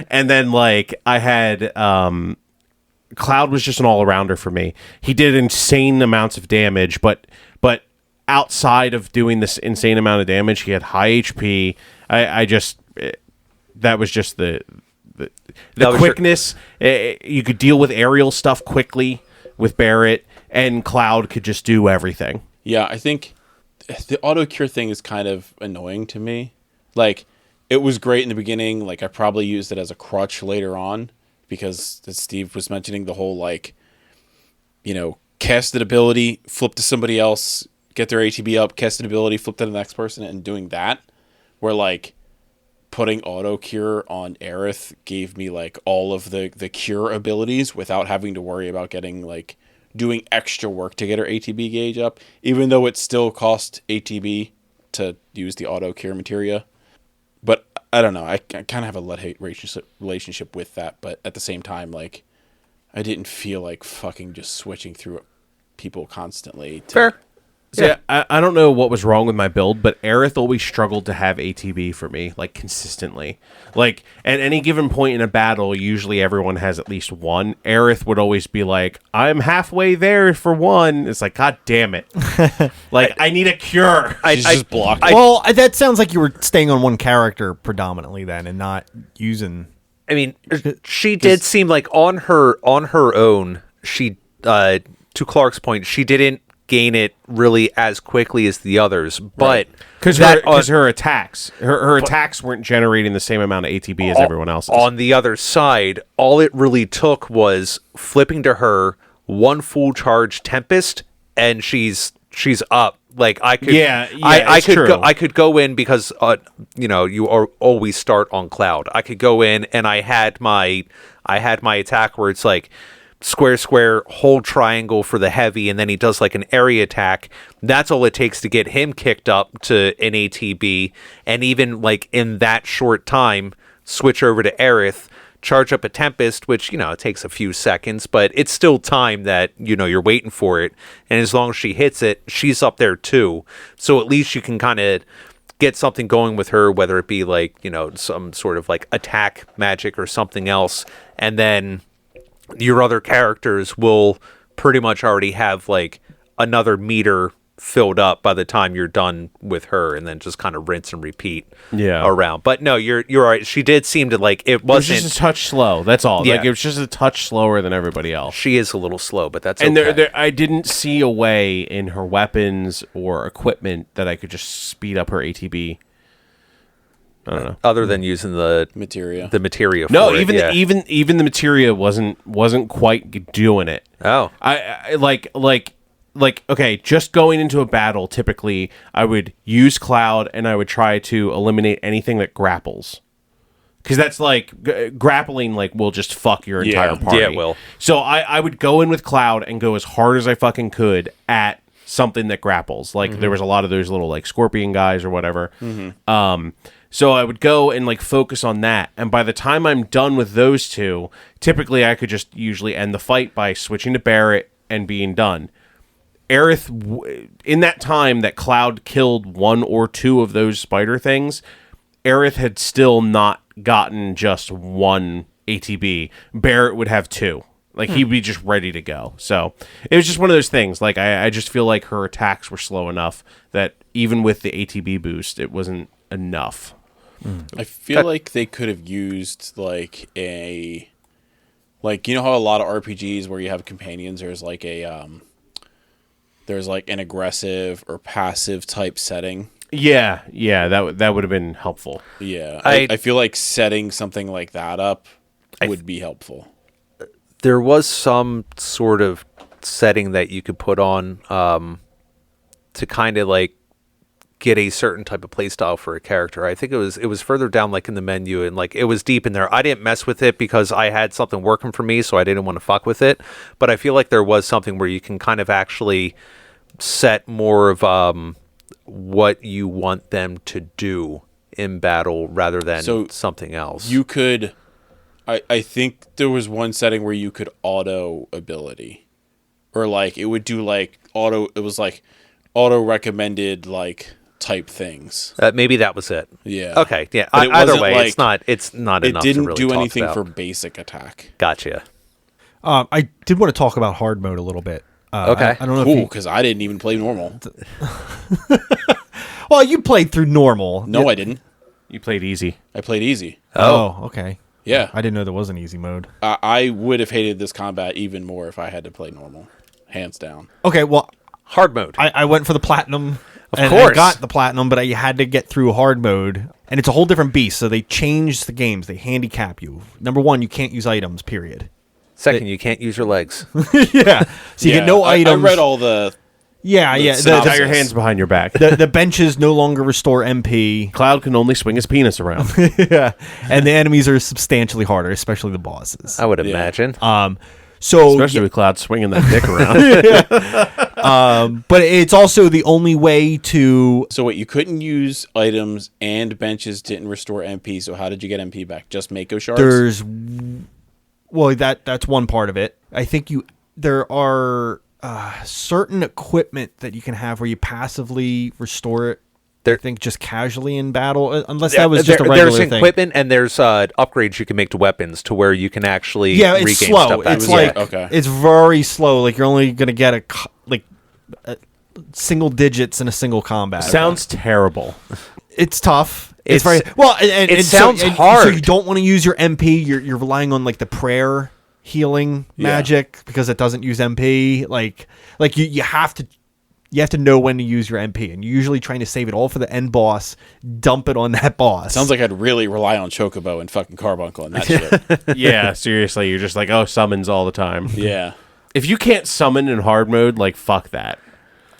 And then like I had Cloud was just an all-arounder for me. He did insane amounts of damage, but outside of doing this insane amount of damage, he had high HP. That was just the quickness. You could deal with aerial stuff quickly with Barrett, and Cloud could just do everything. Yeah, I think the auto cure thing is kind of annoying to me. Like, it was great in the beginning. Like, I probably used it as a crutch later on because, as Steve was mentioning, the whole like, cast an ability, flip to somebody else, get their ATB up, cast an ability, flip to the next person, and doing that. Where like putting auto cure on Aerith gave me like all of the cure abilities without having to worry about getting like doing extra work to get her ATB gauge up, even though it still cost ATB to use the auto cure materia. But I don't know, I kind of have a love-hate relationship with that, but at the same time, like, I didn't feel like fucking just switching through people constantly. Fair. Yeah, I don't know what was wrong with my build, but Aerith always struggled to have ATB for me, like, consistently. Like, at any given point in a battle, usually everyone has at least one. Aerith would always be like, I'm halfway there for one. It's like, God damn it. Like, I need a cure. She's just blocking. Well, that sounds like you were staying on one character predominantly then and not using... I mean, she did seem like on her own, she, to Clark's point, she didn't gain it really as quickly as the others, but because her attacks weren't generating the same amount of ATB as everyone else's. On the other side, all it really took was flipping to her one full charge Tempest, and she's up. Like I could, I could go in because you always start on Cloud. I could go in and I had my attack where it's like square, hold triangle for the heavy, and then he does like an area attack. That's all it takes to get him kicked up to an ATB, and even like in that short time, switch over to Aerith, charge up a Tempest, which, it takes a few seconds, but it's still time that, you're waiting for it, and as long as she hits it, she's up there too. So at least you can kind of get something going with her, whether it be like, some sort of like attack magic or something else, and then your other characters will pretty much already have like another meter filled up by the time you're done with her, and then just kind of rinse and repeat around. But no, you're right. She did seem to like it wasn't just a touch slow. That's all. Yeah. Like it was just a touch slower than everybody else. She is a little slow, but that's and okay. I didn't see a way in her weapons or equipment that I could just speed up her ATB. I don't know. Other than using the Materia. materia. No, for it, even the materia wasn't quite doing it. Oh, I like okay, just going into a battle, typically I would use Cloud and I would try to eliminate anything that grapples. Because that's like grappling, like will just fuck your entire party. Yeah, it will. So I would go in with Cloud and go as hard as I fucking could at something that grapples. Like there was a lot of those little like scorpion guys or whatever. So I would go and like focus on that. And by the time I'm done with those two, typically I could just usually end the fight by switching to Barrett and being done. Aerith, in that time that Cloud killed one or two of those spider things, Aerith had still not gotten just one ATB. Barrett would have two. Like, he'd be just ready to go. So, it was just one of those things. Like, I just feel like her attacks were slow enough that even with the ATB boost, it wasn't enough. I feel like they could have used, like, you know how a lot of RPGs where you have companions, there's like an aggressive or passive type setting. Yeah, that would have been helpful. Yeah, I feel like setting something like that up would be helpful. there was some sort of setting that you could put on to kind of like get a certain type of play style for a character. I think it was further down like in the menu, and like it was deep in there. I didn't mess with it because I had something working for me, so I didn't want to fuck with it. But I feel like there was something where you can kind of actually set more of what you want them to do in battle rather than something else. You could I think there was one setting where you could auto ability. Or like it would do like auto recommended like type things. Maybe that was it. Yeah. Okay. Yeah. But Either way, like, it's not enough. It didn't to really do talk anything about. for basic attack. Gotcha. I did want to talk about hard mode a little bit. Okay. I don't know Cool, if because I didn't even play normal. Well, you played through normal. No, I didn't. You played easy. I played easy. Oh, okay. Yeah. I didn't know there was an easy mode. I would have hated this combat even more if I had to play normal. Hands down. Okay, well, Hard mode. I went for the platinum. Of course. I got the platinum, but I had to get through hard mode. And it's a whole different beast. So they changed the games. They handicap you. Number one, you can't use items, period. Second, you can't use your legs. Yeah. So you get no items. I read all the... Yeah. Tie your hands behind your back. The benches no longer restore MP. Cloud can only swing his penis around. Yeah. And the enemies are substantially harder, especially the bosses. I would imagine. So Especially with Cloud swinging that dick around. but it's also the only way to... So wait, you couldn't use items and benches didn't restore MP, so how did you get MP back? Just Mako shards? Well, that's one part of it. I think there are certain equipment that you can have where you passively restore it. I think just casually in battle, unless that was just a regular there's thing. equipment and there's upgrades you can make to weapons to where you can actually It's regain slow. stuff back. It's like Okay. it's very slow. Like you're only gonna get single digits in a single combat. Sounds terrible. It's tough. It's It's- very well. And it so- sounds and hard. So you don't want to use your MP. You're relying on like the prayer healing magic because it doesn't use MP. Like you have to. You have to know when to use your MP, and you're usually trying to save it all for the end boss, dump it on that boss. Sounds like I'd really rely on Chocobo and fucking Carbuncle and that shit. Yeah, seriously. You're just like, oh, summons all the time. Yeah. If you can't summon in hard mode, like, fuck that.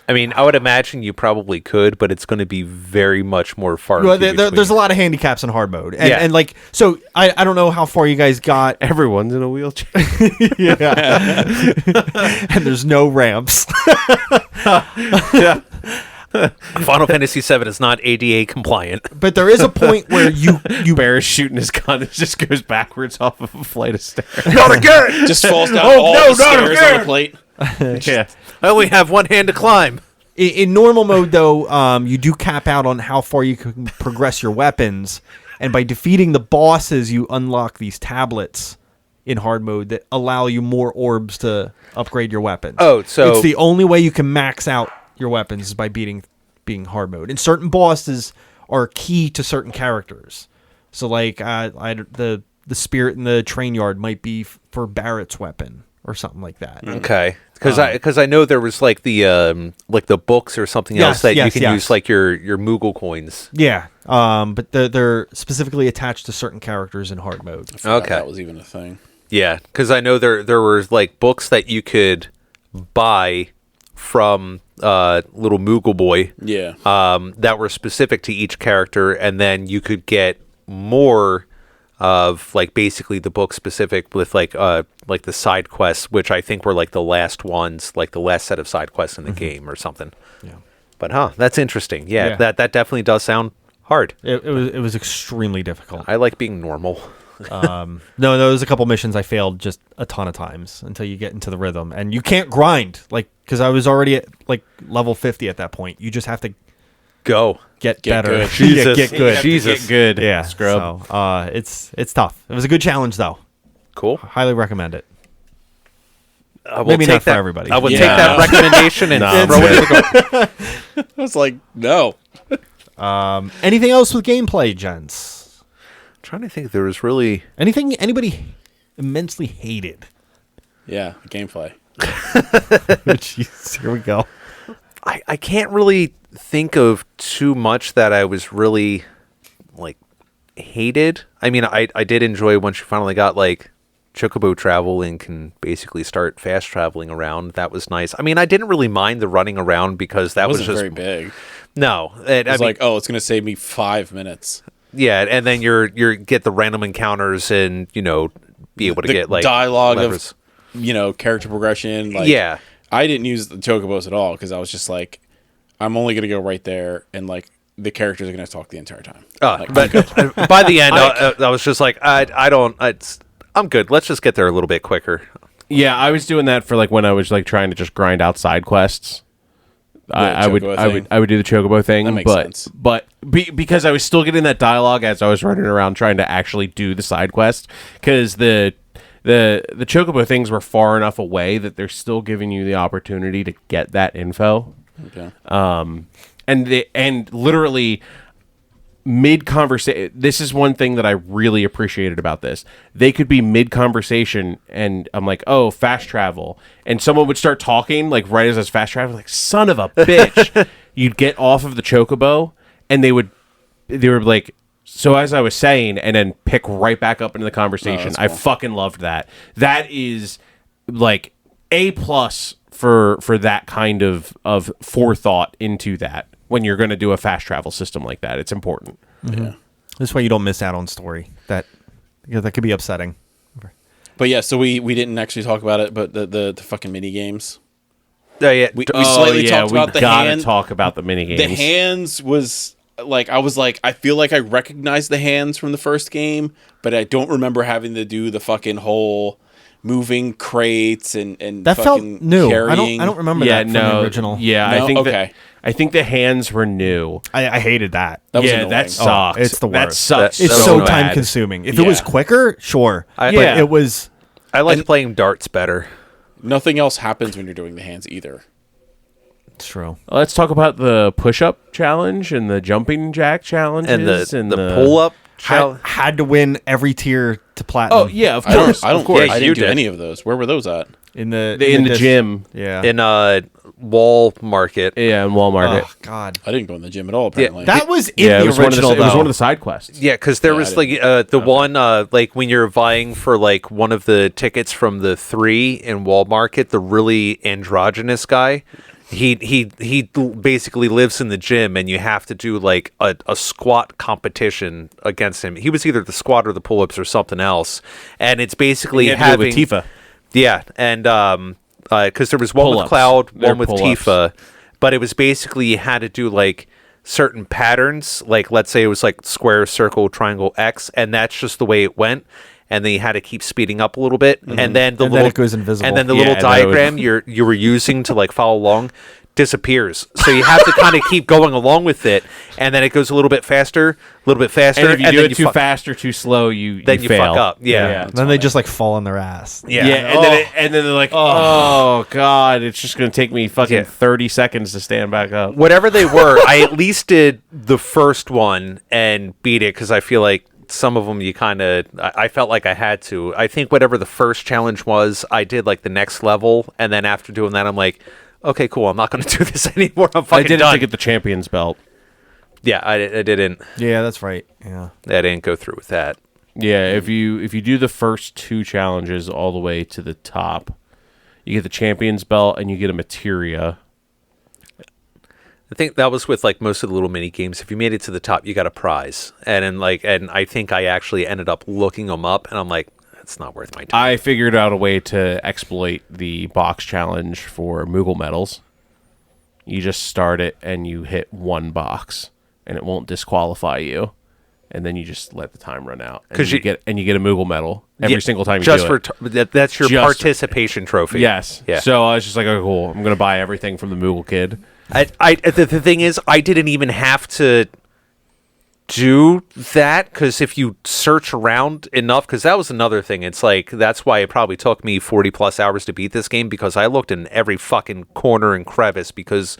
I mean, I would imagine you probably could, but it's going to be very much more far. Well, there's a lot of handicaps in hard mode, and like so. I don't know how far you guys got. Everyone's in a wheelchair. Yeah, and there's no ramps. Final Fantasy VII is not ADA compliant. But there is a point where you Bear is shooting his gun and just goes backwards off of a flight of stairs. Not again! Just falls down all the stairs on the plate. Yeah. I only have one hand to climb. In normal mode, though, you do cap out on how far you can progress your weapons, and by defeating the bosses, you unlock these tablets in hard mode that allow you more orbs to upgrade your weapons. Oh, so- it's the only way you can max out your weapons is by being hard mode. And certain bosses are key to certain characters. So like the spirit in the train yard might be for Barrett's weapon or something like that. Okay, because I know there was like the books or something else that you can use like your Moogle coins. Yeah, but they're specifically attached to certain characters in hard mode. I forgot Okay, that was even a thing. Yeah, because I know there were like books that you could buy from little Moogle Boy. Yeah. That were specific to each character, and then you could get more of like basically the book specific with like the side quests, which I think were like the last ones, like the last set of side quests in the game or something. Yeah. But that's interesting. Yeah, Yeah. that definitely does sound hard. It was extremely difficult. I like being normal. No, there was a couple missions I failed just a ton of times until you get into the rhythm, and you can't grind like because I was already at like level 50 at that point. You just have to Go. get Get better. good. Yeah, get good. Jesus. Get good. Yeah, Scrub. So it's tough. It was a good challenge though. Cool. Highly recommend it. I will Maybe take not for that- everybody. I would Yeah. take that recommendation and Nah, throw it in the I was like, no. Anything else with gameplay, gents? trying to think if there was really Anything anybody immensely hated? Yeah, gameplay. Jeez, here we go. I can't really think of too much that I was really like hated. I mean, I did enjoy once you finally got like chocobo travel and can basically start fast traveling around. That was nice. I mean, I didn't really mind the running around because that That was wasn't just very big. no. It was like, oh, it's going to save me 5 minutes. yeah, and then you're get the random encounters and be able to The get like dialogue levers. of, character progression. Like, Yeah. I didn't use the chocobos at all because I was just like, I'm only going to go right there and like the characters are going to talk the entire time. Like, But by the end, I was just like, I'm good. Let's just get there a little bit quicker. Yeah, I was doing that for like when I was like trying to just grind out side quests. I would chocobo I would thing. I would do the chocobo thing, That makes but sense. because I was still getting that dialogue as I was running around trying to actually do the side quest because the chocobo things were far enough away that they're still giving you the opportunity to get that info. okay. And literally mid conversation, this is one thing that I really appreciated about this. They could be mid conversation and I'm like, oh, fast travel, and someone would start talking like right as I was fast traveling, like son of a bitch. You'd get off of the chocobo and they were like, so as I was saying, and then pick right back up into the conversation. that's I cool. fucking loved that. That is like A+ for that kind of forethought into that when you're going to do a fast travel system like that. It's important. Yeah. This way you don't miss out on story. That could be upsetting. But yeah, so we didn't actually talk about it, but the fucking mini games. Yeah. We slightly talked about the gotta hand. talk about the mini games. The hands was like I feel like I recognized the hands from the first game, but I don't remember having to do the fucking whole moving crates and That felt fucking new. carrying. I don't remember Yeah, that from the original. Yeah, No? I think Okay. I think the hands were new. I hated that. That was yeah, annoying. that sucks. it's the That worst. sucks. It's so so bad. time consuming. If it was Yeah. quicker, sure. But Yeah. it was. I like playing darts better. Nothing else happens when you're doing the hands either. It's true. Let's talk about the push-up challenge and the jumping jack challenges And the pull up Had to win every tier to platinum. Oh yeah, of I don't. course. I don't. of course. Yeah, I you didn't do did. any of those. Where were those at? in the the gym. Yeah. in Wall Market. Yeah, in Walmart. Oh God. I didn't go in the gym at all. Apparently. That was in Yeah, the it was original. it was though. one of the side quests. Yeah, because there Yeah, was I like the one like when you're vying for like one of the tickets from the 3 in Wall Market, the really androgynous guy. He basically lives in the gym, and you have to do like a squat competition against him. He was either the squat or the pull-ups or something else, and it's basically You had to do it having with Tifa. Yeah, and because there was one Pull-ups. with Cloud, They're one with pull-ups. Tifa, but it was basically you had to do like certain patterns, like let's say it was like square, circle, triangle, X, and that's just the way it went. And then you had to keep speeding up a little bit, and then And then it goes invisible. and then the Yeah, little and then it would- diagram you were using to like follow along disappears. So you have to kind of keep going along with it, and then it goes a little bit faster, And if you do then it too fast or too slow, you fuck fail. up. Yeah. Then they just like fall on their ass. Yeah, and then they're like, oh god, it's just gonna take me fucking 30 seconds to stand back up. Whatever they were, I at least did the first one and beat it because I feel like some of them you kind of I felt like I had to. I think whatever the first challenge was, I did like the next level, and then after doing that, I'm like, okay, cool. I'm not going to do this anymore. I'm fucking I did it done. to get the champion's belt. Yeah, I didn't. Yeah, that's right. Yeah. I didn't go through with that. Yeah, if you do the first 2 challenges all the way to the top, you get the champion's belt and you get a materia. I think that was with like most of the little mini games. If you made it to the top, you got a prize, and I think I actually ended up looking them up, and I'm like, it's not worth my time. I figured out a way to exploit the box challenge for Moogle medals. You just start it and you hit 1 box, and it won't disqualify you. And then you just let the time run out, and you get a Moogle medal every single time you just do it. That's your Just- participation trophy. Yes. Yeah. So I was just like, oh, cool. I'm gonna buy everything from the Moogle kid. The thing is, I didn't even have to do that because if you search around enough, because that was another thing. It's like that's why it probably took me 40 plus hours to beat this game because I looked in every fucking corner and crevice because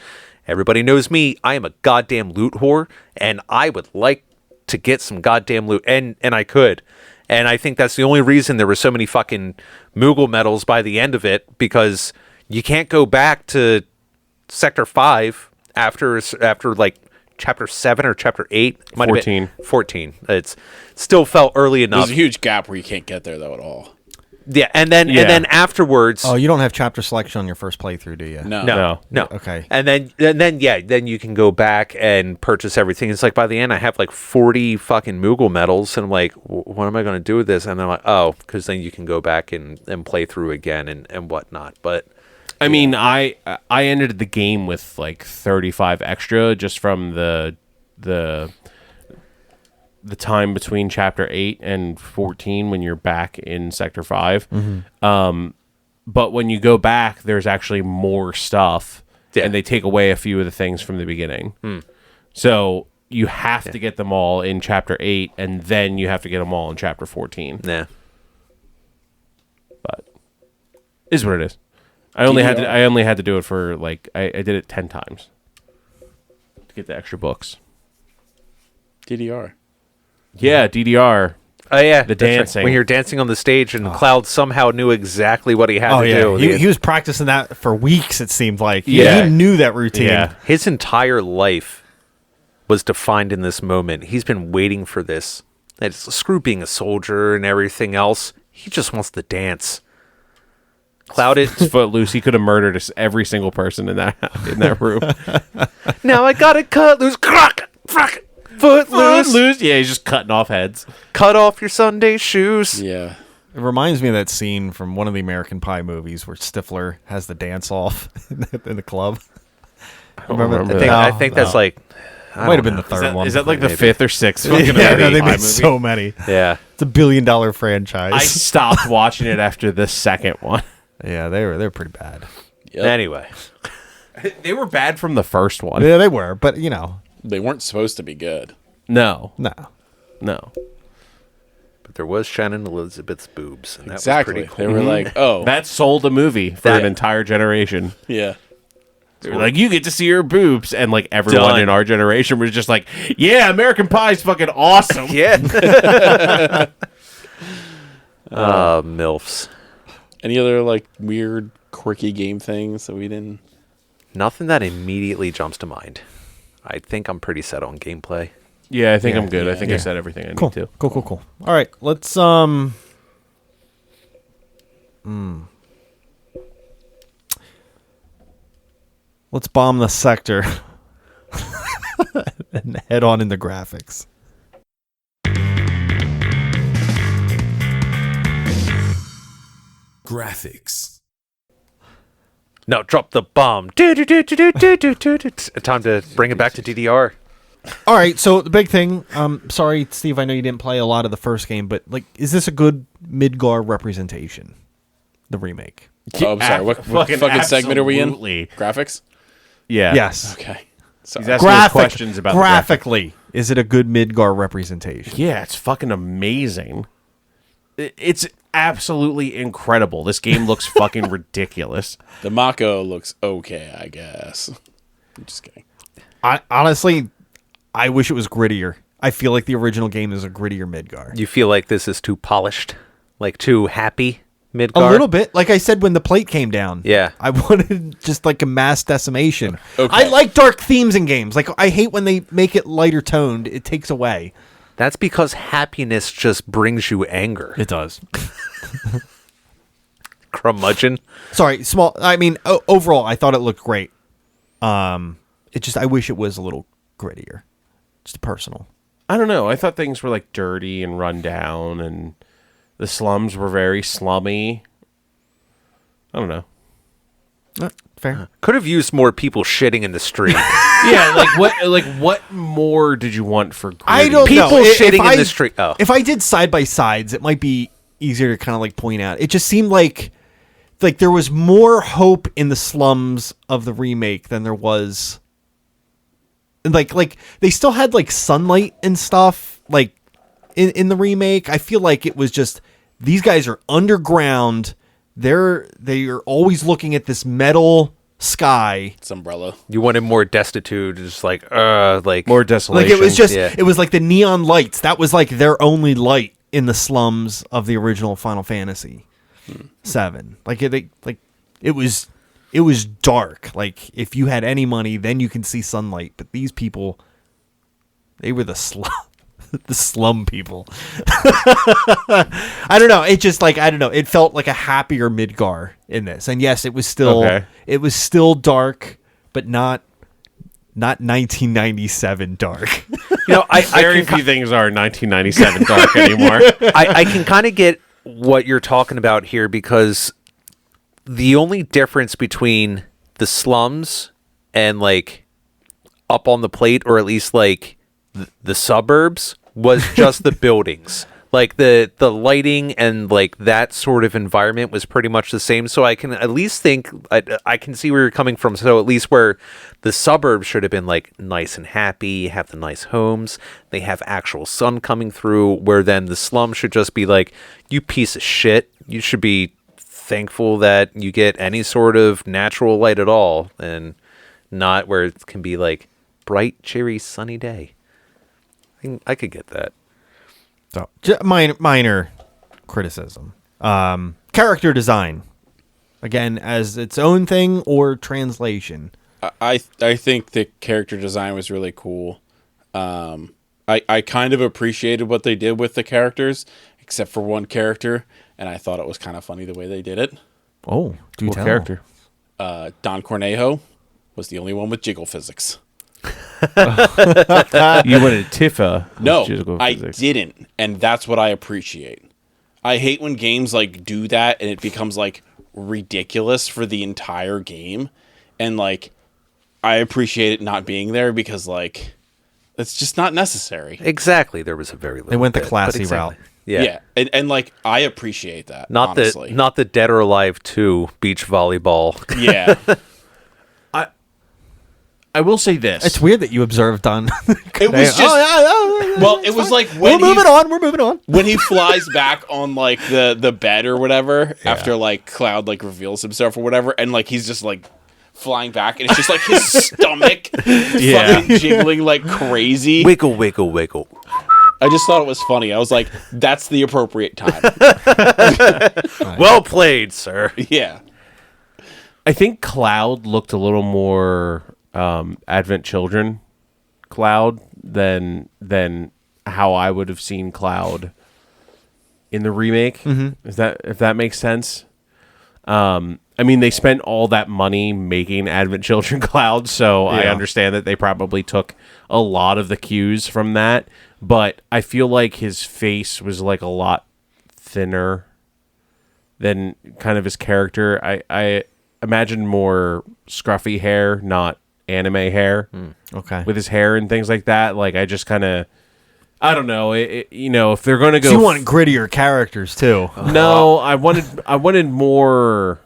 everybody knows me. I am a goddamn loot whore, and I would like to get some goddamn loot, and I could. And I think that's the only reason there were so many fucking Moogle medals by the end of it, because you can't go back to Sector 5 after like Chapter 7 or Chapter 8. 14. 14. It's still felt early enough. There's a huge gap where you can't get there though at all. Yeah, and then afterwards. Oh, you don't have chapter selection on your first playthrough, do you? No. Okay. And then you can go back and purchase everything. It's like by the end, I have like 40 fucking Moogle medals, and I'm like, what am I going to do with this? And I'm like, oh, because then you can go back and play through again and whatnot. But I mean, I ended the game with like 35 extra just from the time between Chapter 8 and 14 when you're back in Sector 5. But when you go back, there's actually more stuff, and they take away a few of the things from the beginning. So you have to get them all in Chapter 8, and then you have to get them all in Chapter 14. yeah. But is what it is. I only had to do it for like I did it 10 times to get the extra books. DDR. Yeah, DDR. Oh yeah, The that's right. dancing. When you're dancing on the stage, and Cloud somehow knew exactly what he had to do. He was practicing that for weeks, it seemed like. Yeah. He knew that routine. Yeah. His entire life was defined in this moment. He's been waiting for this. And screw being a soldier and everything else. He just wants to dance. Cloud it. Footloose. He could have murdered every single person in that room. Now I gotta cut loose. Crack, crack, footloose. Yeah, he's just cutting off heads. Cut off your Sunday shoes. Yeah. It reminds me of that scene from one of the American Pie movies where Stifler has the dance off in the club. remember I think that's like. Might have been the third one. Is that like the Maybe. 5th or 6th fucking Yeah, American they Pie made movie? so many. Yeah. It's $1 billion franchise. I stopped watching it after the second one. Yeah, they were pretty bad. Yep. Anyway, They were bad from the first one. Yeah, they were, but you know, They weren't supposed to be good. No. no. but there was Shannon Elizabeth's boobs, and that Exactly. was pretty They cool. were like, oh, That sold a movie for That- an entire generation. yeah. They were like, you get to see her boobs. And like everyone Done. in our generation was just like, yeah, American Pie's fucking awesome. Yeah. MILFs. Any other like weird, quirky game things that we didn't? Nothing that immediately jumps to mind. I think I'm pretty set on gameplay. Yeah, I think I'm good. I think I Yeah. said everything I Cool. need to. Cool. All right, let's let's bomb the sector and head on into graphics. Graphics. No, drop the bomb. Time to bring it back to DDR. All right, so the big thing. Sorry, Steve. I know you didn't play a lot of the first game, but like, is this a good Midgar representation? The remake. Oh, I'm sorry. What fucking segment are we in? Absolutely. Graphics? Yeah. Yes. Okay. So He's asking us questions about the graphic. graphically. Is it a good Midgar representation? Yeah, it's fucking amazing. It's absolutely incredible. This game looks fucking ridiculous. the Mako looks okay, I guess. I'm just kidding. Honestly, I wish it was grittier. I feel like the original game is a grittier Midgar. You feel like this is too polished, like too happy Midgar? A little bit. Like I said when the plate came down. Yeah. I wanted just like a mass decimation. Okay. I like dark themes in games. Like I hate when they make it lighter toned. It takes away. That's because happiness just brings you anger. It does. Curmudgeon. Sorry, small. I mean, overall, I thought it looked great. It just, I wish it was a little grittier. Just personal. I don't know. I thought things were like dirty and run down, and the slums were very slummy. I don't know. Fair. Could have used more people shitting in the street. Yeah, what more did you want for gritty? I don't People know. shitting in the street. Oh. If I did side by sides, it might be easier to kind of like point out. It just seemed like there was more hope in the slums of the remake than there was. Like they still had like sunlight and stuff like in the remake. I feel like it was just these guys are underground. They are always looking at this metal sky. It's Umbrella. You wanted more destitute, just like more desolation. Like it was just Yeah. it was like the neon lights. That was like their only light in the slums of the original Final Fantasy 7. Like it was dark. Like if you had any money, then you can see sunlight. But these people, they were the slum people. I don't know. It just like I don't know. It felt like a happier Midgar in this. And yes, it was still dark, but not 1997 dark. You know, Very few things are 1997 dark anymore. I can kind of get what you're talking about here because the only difference between the slums and like up on the plate, or at least like the suburbs, was just the buildings. Like the lighting and like that sort of environment was pretty much the same. So I can at least think I can see where you're coming from. So at least where the suburbs should have been like nice and happy, have the nice homes, they have actual sun coming through, where then the slum should just be like, you piece of shit. You should be thankful that you get any sort of natural light at all, and not where it can be like bright, cheery, sunny day. I could get that. So minor criticism. Character design, again, as its own thing or translation. I think the character design was really cool. I kind of appreciated what they did with the characters, except for one character, and I thought it was kind of funny the way they did it. Oh, do What tell. character? Don Cornejo was the only one with jiggle physics. You wanted Tifa. with No, physical I physics. didn't, and that's what I appreciate. I hate when games like do that and it becomes like ridiculous for the entire game, and like I appreciate it not being there because like it's just not necessary. Exactly. There was a very little. They went the bit, classy but exactly. route. Yeah. And like I appreciate that. Not honestly. the Dead or Alive 2 beach volleyball. Yeah. I will say this. It's weird that you observed Don. It was just well, it was like We're when moving on. when he flies back on like the bed or whatever after like Cloud like reveals himself or whatever, and like he's just like flying back, and it's just like his stomach fucking jiggling like crazy. Wiggle, wiggle, wiggle. I just thought it was funny. I was like, that's the appropriate time. Well played, sir. Yeah. I think Cloud looked a little more Advent Children Cloud than how I would have seen Cloud in the remake. Is that, if that makes sense? I mean, they spent all that money making Advent Children Cloud, so I understand that they probably took a lot of the cues from that. But I feel like his face was like a lot thinner than kind of his character. I imagine more scruffy hair, not anime hair. Okay. With his hair and things like that. Like, I just kind of, I don't know. You know, if they're going to go, So you want grittier characters too. no, I wanted more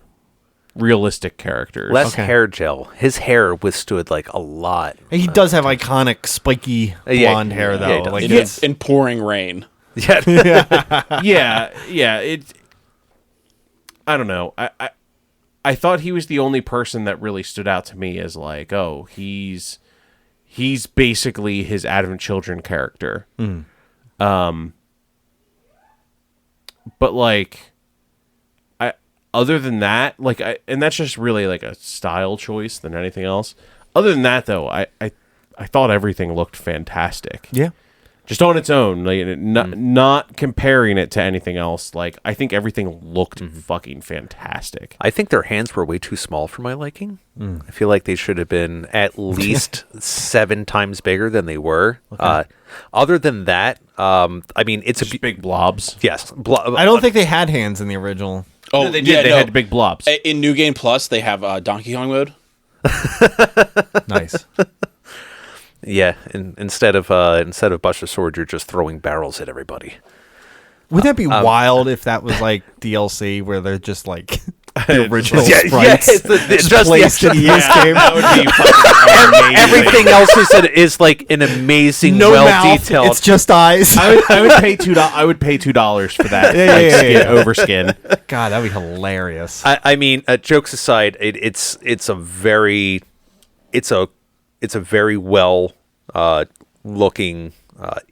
realistic characters. Less hair gel. His hair withstood like a lot. He does have iconic spiky blonde hair, though. he does. Like In pouring rain. Yeah. It. I don't know. I thought he was the only person that really stood out to me as like, oh, he's basically his Advent Children character. But like, other than that, like, and that's just really like a style choice than anything else. Other than that, though, I thought everything looked fantastic. yeah. Just on its own, like, not comparing it to anything else. Like, I think everything looked fucking fantastic. I think their hands were way too small for my liking. I feel like they should have been at least 7 times bigger than they were. Other than that, I mean, it's Just big blobs. yes. I don't think they had hands in the original. Oh, They did. They had big blobs. In New Game Plus, they have Donkey Kong mode. Nice. Yeah, instead of Buster Sword, you're just throwing barrels at everybody. Wouldn't that be wild if that was like DLC where they're just like the original sprites it's just placed in the game? That would be fucking amazing. Everything else is like an amazing, No well mouth, detailed. it's just eyes. I would pay $2 for that. Yeah. Overskin. God, that'd be hilarious. I mean, jokes aside, it's a very well looking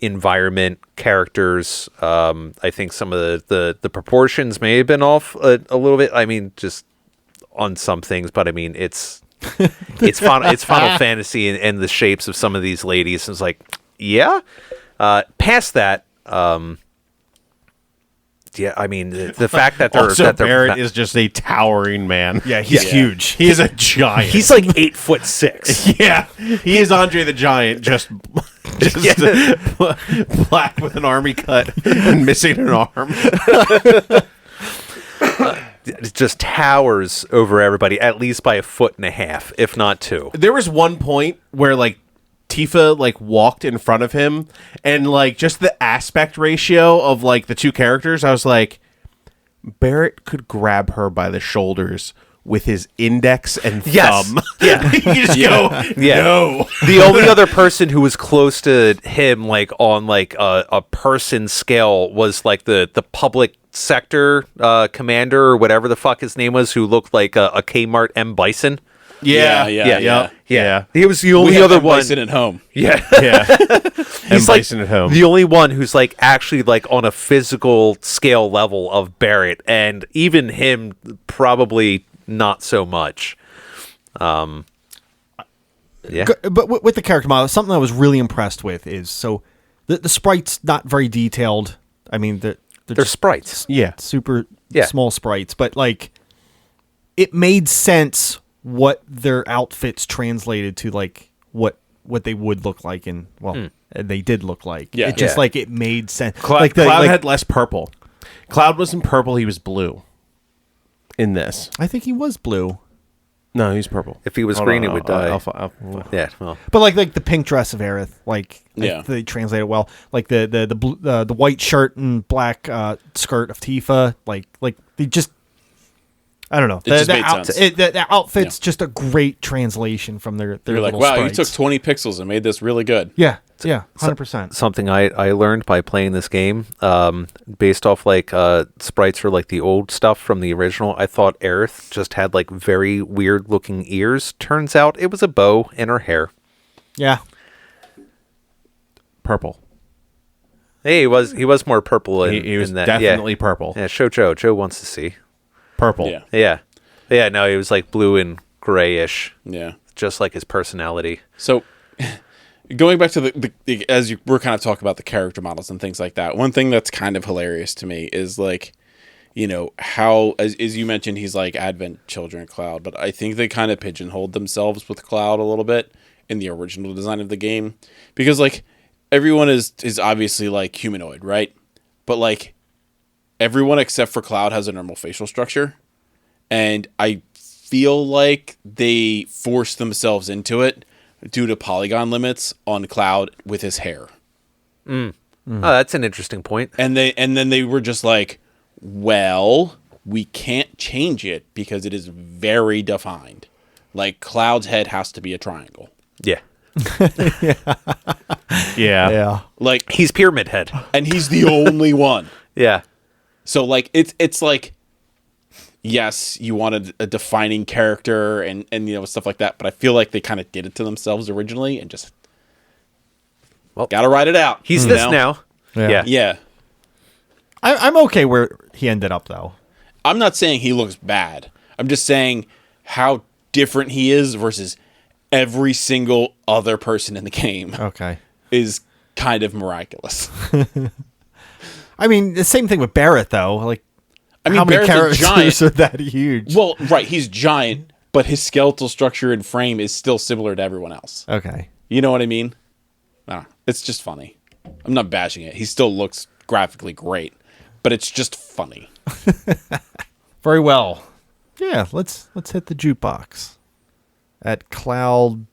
environment, characters. I think some of the proportions may have been off a little bit. I mean, just on some things, but I mean, it's Final Fantasy and the shapes of some of these ladies. It's like, yeah. Past that, yeah, I mean the fact that they're Also, that they're Barrett is just a towering man. Yeah, he's huge. He is a giant. he's like 8'6". yeah, he is Andre the Giant, just black with an army cut and missing an arm. It just towers over everybody, at least by 1.5 feet, if not 2. There was one point where like Tifa like walked in front of him, and like just the aspect ratio of like the two characters, I was like, Barrett could grab her by the shoulders with his index and Yes. thumb. Yeah. You just go, Yeah. no. The only other person who was close to him, like on like a person scale, was like the public sector commander or whatever the fuck his name was, who looked like a Kmart M. Bison. Yeah. He was the We only have other that one. Bison at home. Yeah. And like Bison at home. the only one who's like actually like on a physical scale level of Barrett, and even him probably not so much. Yeah. But with the character model, something I was really impressed with is the sprites not very detailed. I mean, they're just sprites. Yeah. super Yeah. small sprites, but like it made sense what their outfits translated to, like what they would look like in they did look like. Yeah. It just Yeah. like it made sense. Cloud like had less purple. Cloud wasn't purple, he was blue in this. I think he was blue. No, he's purple. If he was Hold green, on, it would I'll- die. I'll- Yeah. Well. But like the pink dress of Aerith, like Yeah. they translated well. Like the white shirt and black skirt of Tifa, like they just, I don't know. It just made sense. The outfit's just a great translation from their You're like, little wow, sprites. you took 20 pixels and made this really good. Yeah, 100%. Something I learned by playing this game, based off like sprites for like the old stuff from the original. I thought Aerith just had like very weird looking ears. Turns out it was a bow in her hair. Yeah. Purple. Hey, he was more purple. He was in that. definitely purple. Yeah, show Joe. Joe wants to see. Purple. Yeah. Yeah. No, he was like blue and grayish, Yeah. just like his personality. So, going back to the as you were kind of talking about the character models and things like that, one thing that's kind of hilarious to me is like, you know, how, as you mentioned, he's like Advent Children Cloud, but I think they kind of pigeonholed themselves with Cloud a little bit in the original design of the game, because like everyone is obviously like humanoid, right? But like everyone except for Cloud has a normal facial structure, and I feel like they forced themselves into it due to polygon limits on Cloud with his hair. Oh, that's an interesting point. And then they were just like, well, we can't change it because it is very defined. Like, Cloud's head has to be a triangle. Yeah. Yeah. Like, He's Pyramid Head. and he's the only one. Yeah. So, like, it's like, yes, you wanted a defining character and stuff like that, but I feel like they kind of did it to themselves originally and just gotta ride it out. He's you this know? now. Yeah. Yeah. I'm okay where he ended up, though. I'm not saying he looks bad. I'm just saying how different he is versus every single other person in the game Okay. is kind of miraculous. I mean, the same thing with Barrett, though. Like, I mean, how many Barrett's a characters giant. are that huge? Well, right, he's giant, but his skeletal structure and frame is still similar to everyone else. Okay. You know what I mean? It's just funny. I'm not bashing it. He still looks graphically great, but it's just funny. Very well. Yeah, let's hit the jukebox at Cloud.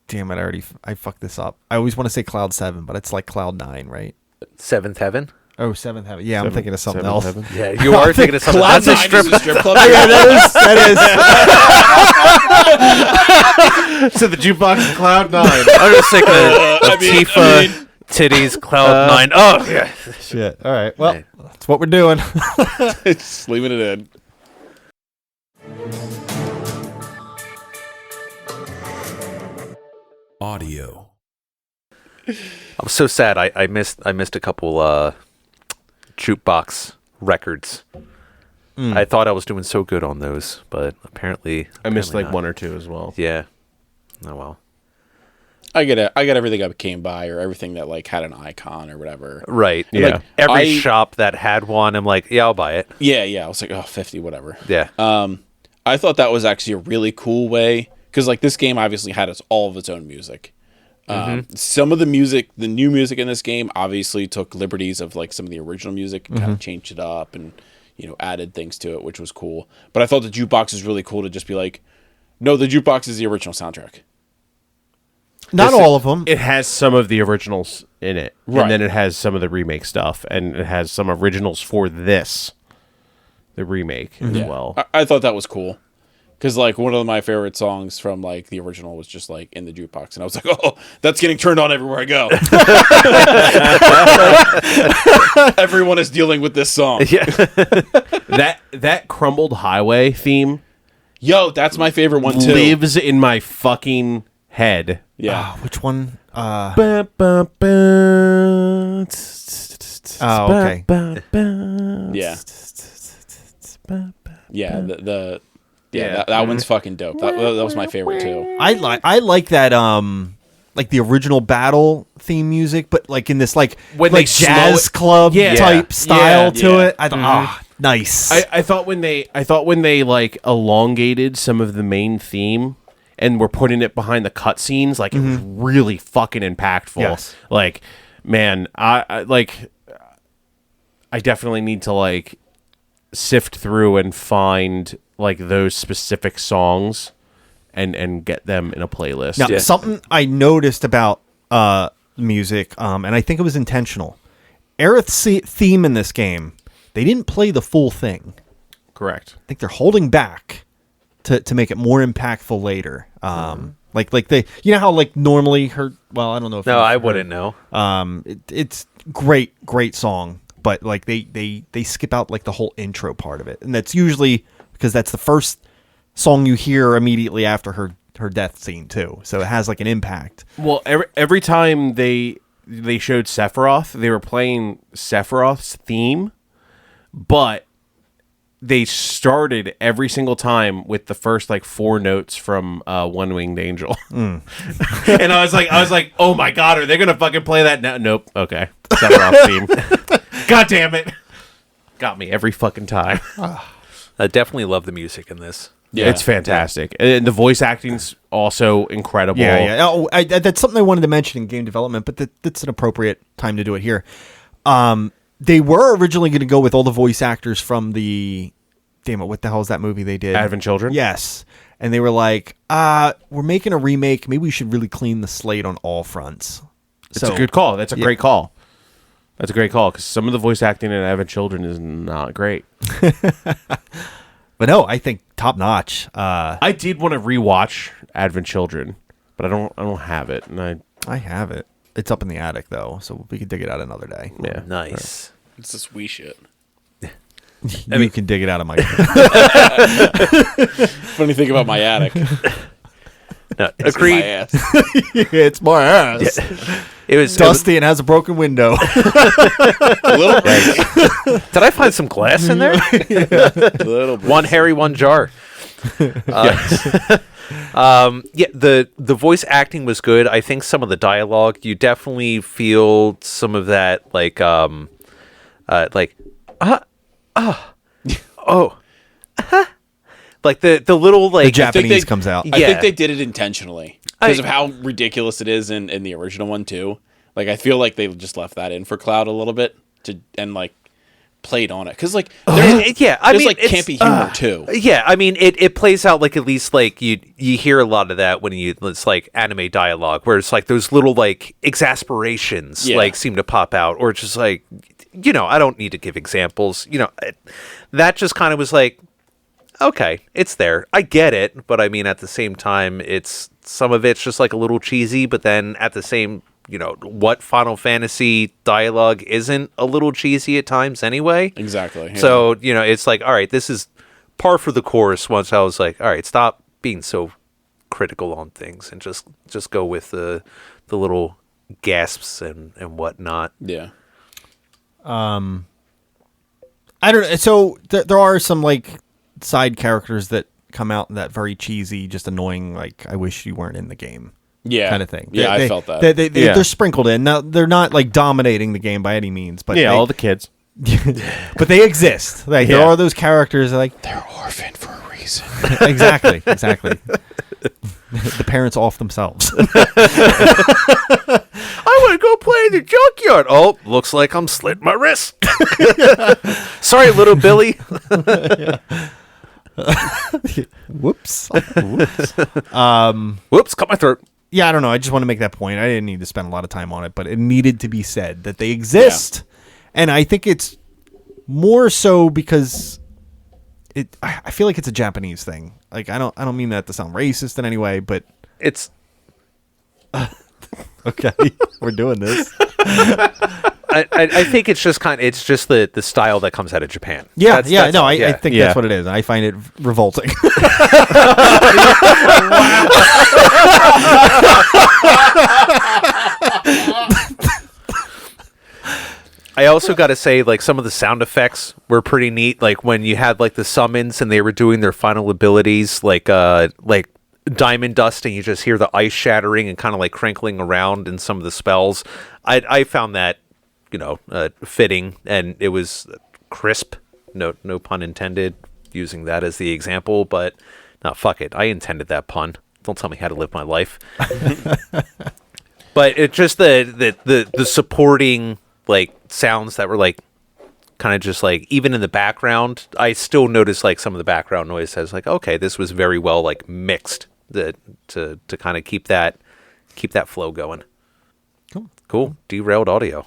Damn it! I fucked this up. I always want to say Cloud 7, but it's like Cloud 9, right? Seventh Heaven. Oh, Seventh Heaven. Yeah, I'm thinking of something else. Yeah, you are thinking of something. Cloud That's a 9 strip. is a strip club. Yeah, that is. So the jukebox is Cloud 9. I'm just thinking of I mean- Tifa, titties, Cloud 9. Oh, yeah. Shit. All right. Well, that's what we're doing. Just leaving it in. Audio. I'm so sad. I missed a couple jukebox records. I thought I was doing so good on those, but apparently I missed like not. one or two as well. Yeah. Oh well. I get everything I came by or everything that like had an icon or whatever. Right. Yeah. Like every I- shop that had one, I'm like, yeah, I'll buy it. Yeah. I was like, oh, 50, whatever. Yeah. I thought that was actually a really cool way because like this game obviously had all of its own music. Some of the new music in this game obviously took liberties of like some of the original music and kind of changed it up and added things to it, which was cool. But I thought the jukebox is really cool to just be like, no, the jukebox is the original soundtrack. Not all of them. It has some of the originals in it, Right. and then it has some of the remake stuff, and it has some originals for the remake as well. I thought that was cool because like one of my favorite songs from like the original was just like in the jukebox, and I was like, oh, that's getting turned on everywhere I go. Everyone is dealing with this song. Yeah. That Crumbled Highway theme Yo, that's my favorite one too. lives in my fucking head. Yeah. Which one? Oh, okay. Yeah. Yeah. That one's fucking dope. That was my favorite too. I like that like the original battle theme music, but like in this like When like they slow jazz it- club Yeah. type style to Yeah. it. I thought, nice. I thought when they like elongated some of the main theme and were putting it behind the cutscenes, like it was really fucking impactful. Yes. Like, man, I definitely need to like sift through and find like those specific songs and get them in a playlist. Now, something I noticed about music, and I think it was intentional. Aerith's theme in this game, they didn't play the full thing. Correct. I think they're holding back to make it more impactful later. Like they, you know how like normally her. Well, I don't know if No, you've I heard- wouldn't know. It's great song, but like they skip out like the whole intro part of it, and that's usually because that's the first song you hear immediately after her death scene too. So it has like an impact. Well, every time they showed Sephiroth, they were playing Sephiroth's theme, but they started every single time with the first like 4 notes from One Winged Angel. And I was like, oh my god, are they gonna fucking play that now? Nope. Okay. Sephiroth theme. God damn it. Got me every fucking time. I definitely love the music in this. Yeah. It's fantastic. And the voice acting's also incredible. Yeah. Oh, that's something I wanted to mention in game development, but that's an appropriate time to do it here. They were originally going to go with all the voice actors from the... Damn it, what the hell is that movie they did? Advent Children? Yes. And they were like, we're making a remake. Maybe we should really clean the slate on all fronts. It's a good call. That's a great call. That's a great call because some of the voice acting in Advent Children is not great. But no, I think top notch. I did want to rewatch Advent Children, but I don't have it, and I have it. It's up in the attic though, so we can dig it out another day. yeah. Nice. It's this Wii shit. You can dig it out of my. Funny thing about my attic. No, It's agreed. my ass. It's my ass. It was Dusty and has a broken window. A little bit. Did I find some glass in there? A little bit. One hairy, one jar. Yeah, the voice acting was good. I think some of the dialogue, you definitely feel some of that, like like the little like The Japanese comes out. I Yeah. think they did it intentionally because of how ridiculous it is in the original one too. Like I feel like they just left that in for Cloud a little bit and like played on it because like yeah, I there's mean, like it's- campy humor too. Yeah, I mean, it plays out like at least like you hear a lot of that when it's like anime dialogue, where it's like those little like exasperations Yeah. like seem to pop out, or it's just like, I don't need to give examples. That just kind of was like, okay, it's there, I get it, but I mean at the same time, it's some of it's just like a little cheesy, but then at the same, what Final Fantasy dialogue isn't a little cheesy at times anyway. Exactly. Yeah. So, it's like, all right, this is par for the course. Once I was like, all right, stop being so critical on things and just go with the little gasps and whatnot. yeah. I don't know. So there are some like side characters that come out that very cheesy, just annoying. Like I wish you weren't in the game. Yeah. Kind of thing. Yeah, I felt that. They're sprinkled in. Now they're not like dominating the game by any means, but all the kids. but they exist. Like there Yeah. are those characters that, like They're orphaned for a reason. exactly. The parents off themselves. I want to go play in the junkyard. Oh, looks like I'm slitting my wrist. Sorry, little Billy. Whoops. Whoops, cut my throat. Yeah, I don't know. I just want to make that point. I didn't need to spend a lot of time on it, but it needed to be said that they exist. And I think it's more so because I feel like it's a Japanese thing. Like I don't mean that to sound racist in any way, but It's okay, we're doing this. I think it's just it's just the style that comes out of Japan. Yeah, That's all. I think Yeah. that's what it is. I find it revolting. I also got to say, like, some of the sound effects were pretty neat. Like when you had like the summons and they were doing their final abilities, like diamond dust, and you just hear the ice shattering and kind of like crinkling around in some of the spells. I found that fitting, and it was crisp. No pun intended. Using that as the example, but no, fuck it. I intended that pun. Don't tell me how to live my life. But it just the supporting like sounds that were like kind of just like even in the background, I still noticed like some of the background noise as like, okay, this was very well like mixed to kind of keep that flow going. Cool. Derailed audio.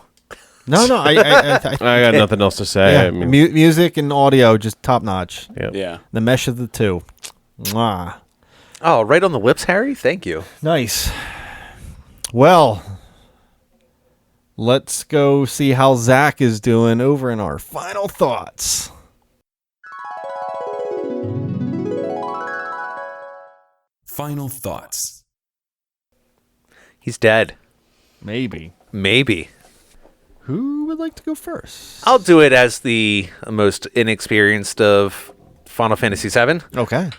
No, I I got nothing else to say. yeah, I mean, music and audio just top notch. Yeah. The mesh of the two. Mwah. Oh, right on the lips, Harry. Thank you. Nice. Well, let's go see how Zach is doing over in our final thoughts. Final thoughts. He's dead. Maybe. Maybe. Who would like to go first? I'll do it as the most inexperienced of Final Fantasy VII. Okay.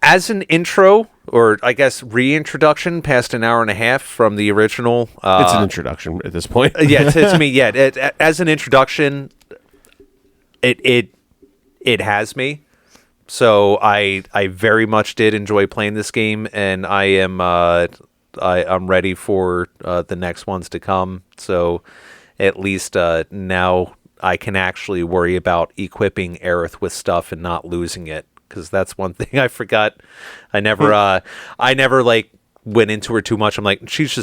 As an intro, or I guess reintroduction, past an hour and a half from the original. it's an introduction at this point. Yeah, to me, yeah. As an introduction, it has me. So I very much did enjoy playing this game, and I'm ready for the next ones to come. So at least now I can actually worry about equipping Aerith with stuff and not losing it, because that's one thing I forgot. I never like went into her too much. I'm like, she's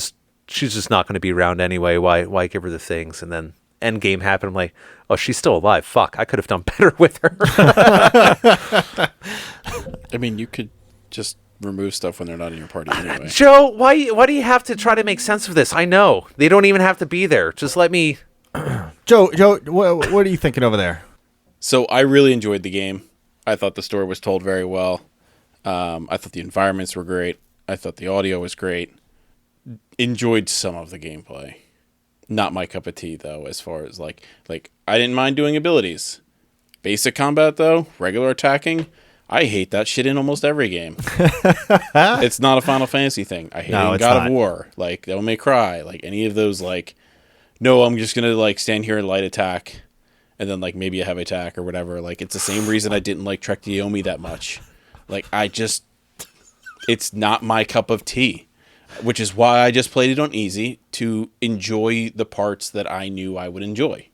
she's just not going to be around anyway. Why give her the things? And then Endgame happened. I'm like, oh, she's still alive. Fuck, I could have done better with her. I mean, you could just remove stuff when they're not in your party anyway. Joe, why do you have to try to make sense of this? I know they don't even have to be there. Just let me. Joe, what are you thinking over there? So I really enjoyed the game. I thought the story was told very well. I thought the environments were great. I thought the audio was great. Enjoyed some of the gameplay. Not my cup of tea, though, as far as like I didn't mind doing abilities. Basic combat, though, regular attacking, I hate that shit in almost every game. It's not a Final Fantasy thing. I hate it in God of War, like Devil May Cry, like any of those, like, no, I'm just going to like stand here and light attack, and then like maybe a heavy attack or whatever. Like, it's the same reason I didn't like Trek to Yomi that much. Like, it's not my cup of tea. Which is why I just played it on easy, to enjoy the parts that I knew I would enjoy.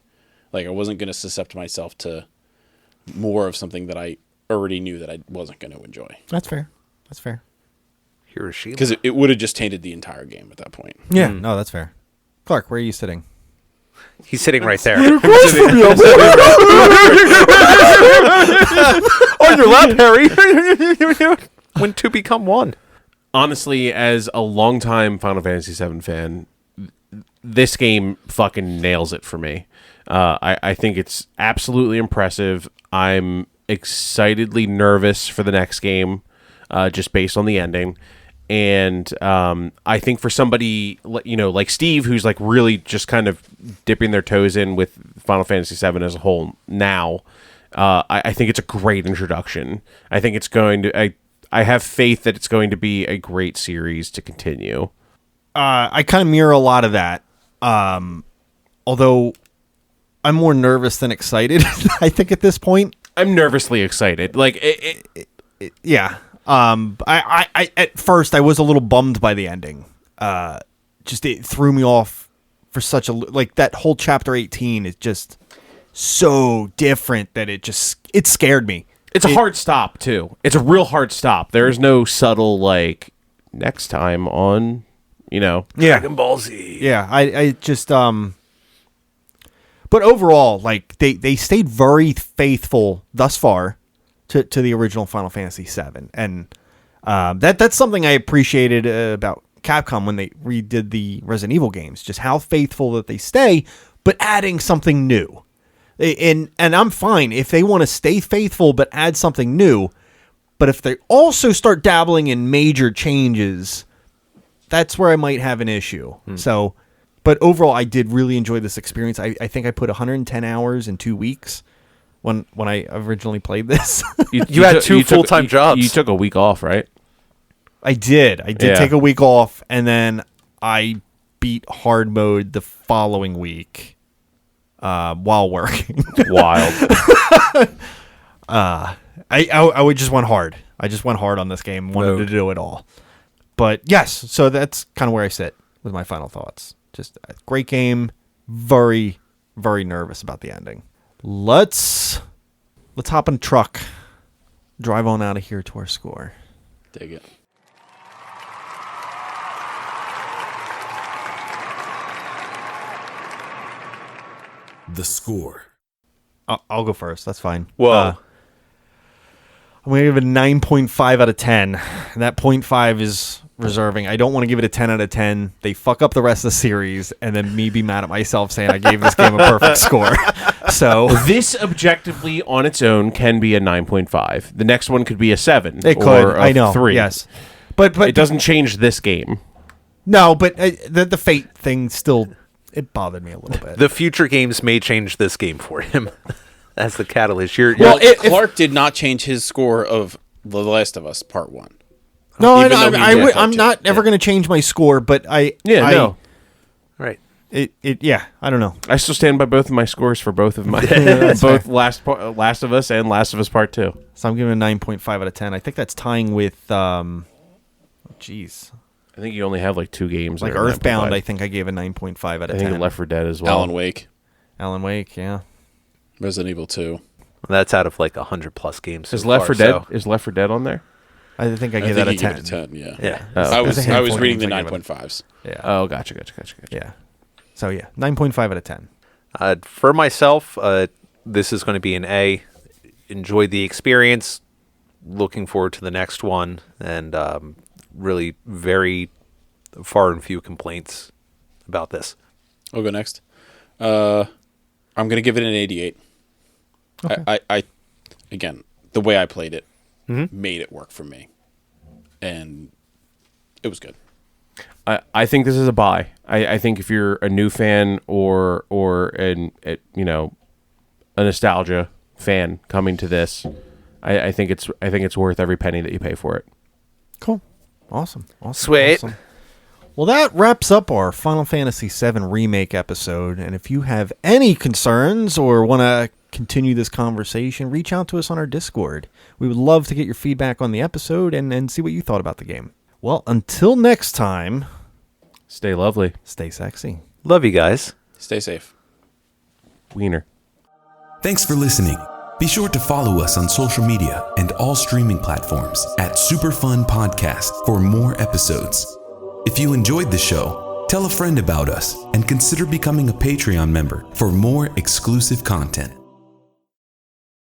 Like, I wasn't going to suscept myself to more of something that I already knew that I wasn't going to enjoy. That's fair. Hiroshima. Because it would have just tainted the entire game at that point. Yeah, no, that's fair. Clark, where are you sitting? He's sitting right there. On your lap, Harry. When two become one. Honestly, as a longtime Final Fantasy VII fan, this game fucking nails it for me. I think it's absolutely impressive. I'm excitedly nervous for the next game, just based on the ending. And I think for somebody, like Steve, who's like really just kind of dipping their toes in with Final Fantasy VII as a whole now, I think it's a great introduction. I think it's going to... I have faith that it's going to be a great series to continue. I kind of mirror a lot of that. Although I'm more nervous than excited, I think at this point. I'm nervously excited. Like, yeah. I at first I was a little bummed by the ending. Just it threw me off for such a, like, that whole chapter 18 is just so different that it scared me. It's a hard stop, too. It's a real hard stop. There's no subtle, like, next time on, Dragon Ball Z. Yeah, I just, but overall, like, they stayed very faithful thus far to the original Final Fantasy VII. And that's something I appreciated about Capcom when they redid the Resident Evil games, just how faithful that they stay, but adding something new. And I'm fine if they want to stay faithful but add something new. But if they also start dabbling in major changes, that's where I might have an issue. So, but overall, I did really enjoy this experience. I think I put 110 hours in 2 weeks when I originally played this. You had two full-time jobs. You took a week off, right? I did take a week off, and then I beat hard mode the following week. While working. Wild. I would just went hard. I just went hard on this game. Wanted to do it all. But yes, so that's kind of where I sit with my final thoughts. Just a great game. Very, very nervous about the ending. Let's hop in a truck. Drive on out of here to our score. Dig it. The score. I'll go first. That's fine. Whoa. I'm going to give it a 9.5 out of 10. And that 0.5 is reserving. I don't want to give it a 10 out of 10. They fuck up the rest of the series, and then me be mad at myself saying I gave this game a perfect score. So this objectively on its own can be a 9.5. The next one could be a 7. It could. Or I know. 3. Yes. But it doesn't change this game. No, but the fate thing still... It bothered me a little bit. The future games may change this game for him. That's the catalyst. Clark did not change his score of The Last of Us Part 1. No, I'm not ever going to change my score, but Right. I don't know. I still stand by both of my scores for both of my both Last of Us and Last of Us Part 2. So I'm giving a 9.5 out of 10. I think that's tying with I think you only have like 2 games. Like Earthbound, I think I gave a 9.5 out of 10. I think Left 4 Dead as well. Alan Wake, yeah. Resident Evil 2. That's out of like 100 plus games. Is Left 4 Dead on there? I think I I give think that a you 10. give it a 10, yeah. Yeah. Oh, I There's was a I handful was of reading the games I give it 9.5s. Yeah. Oh, gotcha. Yeah. So yeah, 9.5 out of 10. For myself, this is going to be an A. Enjoyed the experience. Looking forward to the next one, and really very far and few complaints about this. I'll go next. I'm going to give it an 88. Okay. I again, the way I played it made it work for me, and it was good. I think this is a buy. I think if you're a new fan or a nostalgia fan coming to this, I think it's worth every penny that you pay for it. Cool. Awesome. Sweet. Awesome. Well, that wraps up our Final Fantasy VII Remake episode. And if you have any concerns or want to continue this conversation, reach out to us on our Discord. We would love to get your feedback on the episode and see what you thought about the game. Well, until next time, Stay lovely. stay sexy. Love you guys. Stay safe. Wiener. Thanks for listening. Be sure to follow us on social media and all streaming platforms at Superfun Podcast for more episodes. If you enjoyed the show, tell a friend about us and consider becoming a Patreon member for more exclusive content.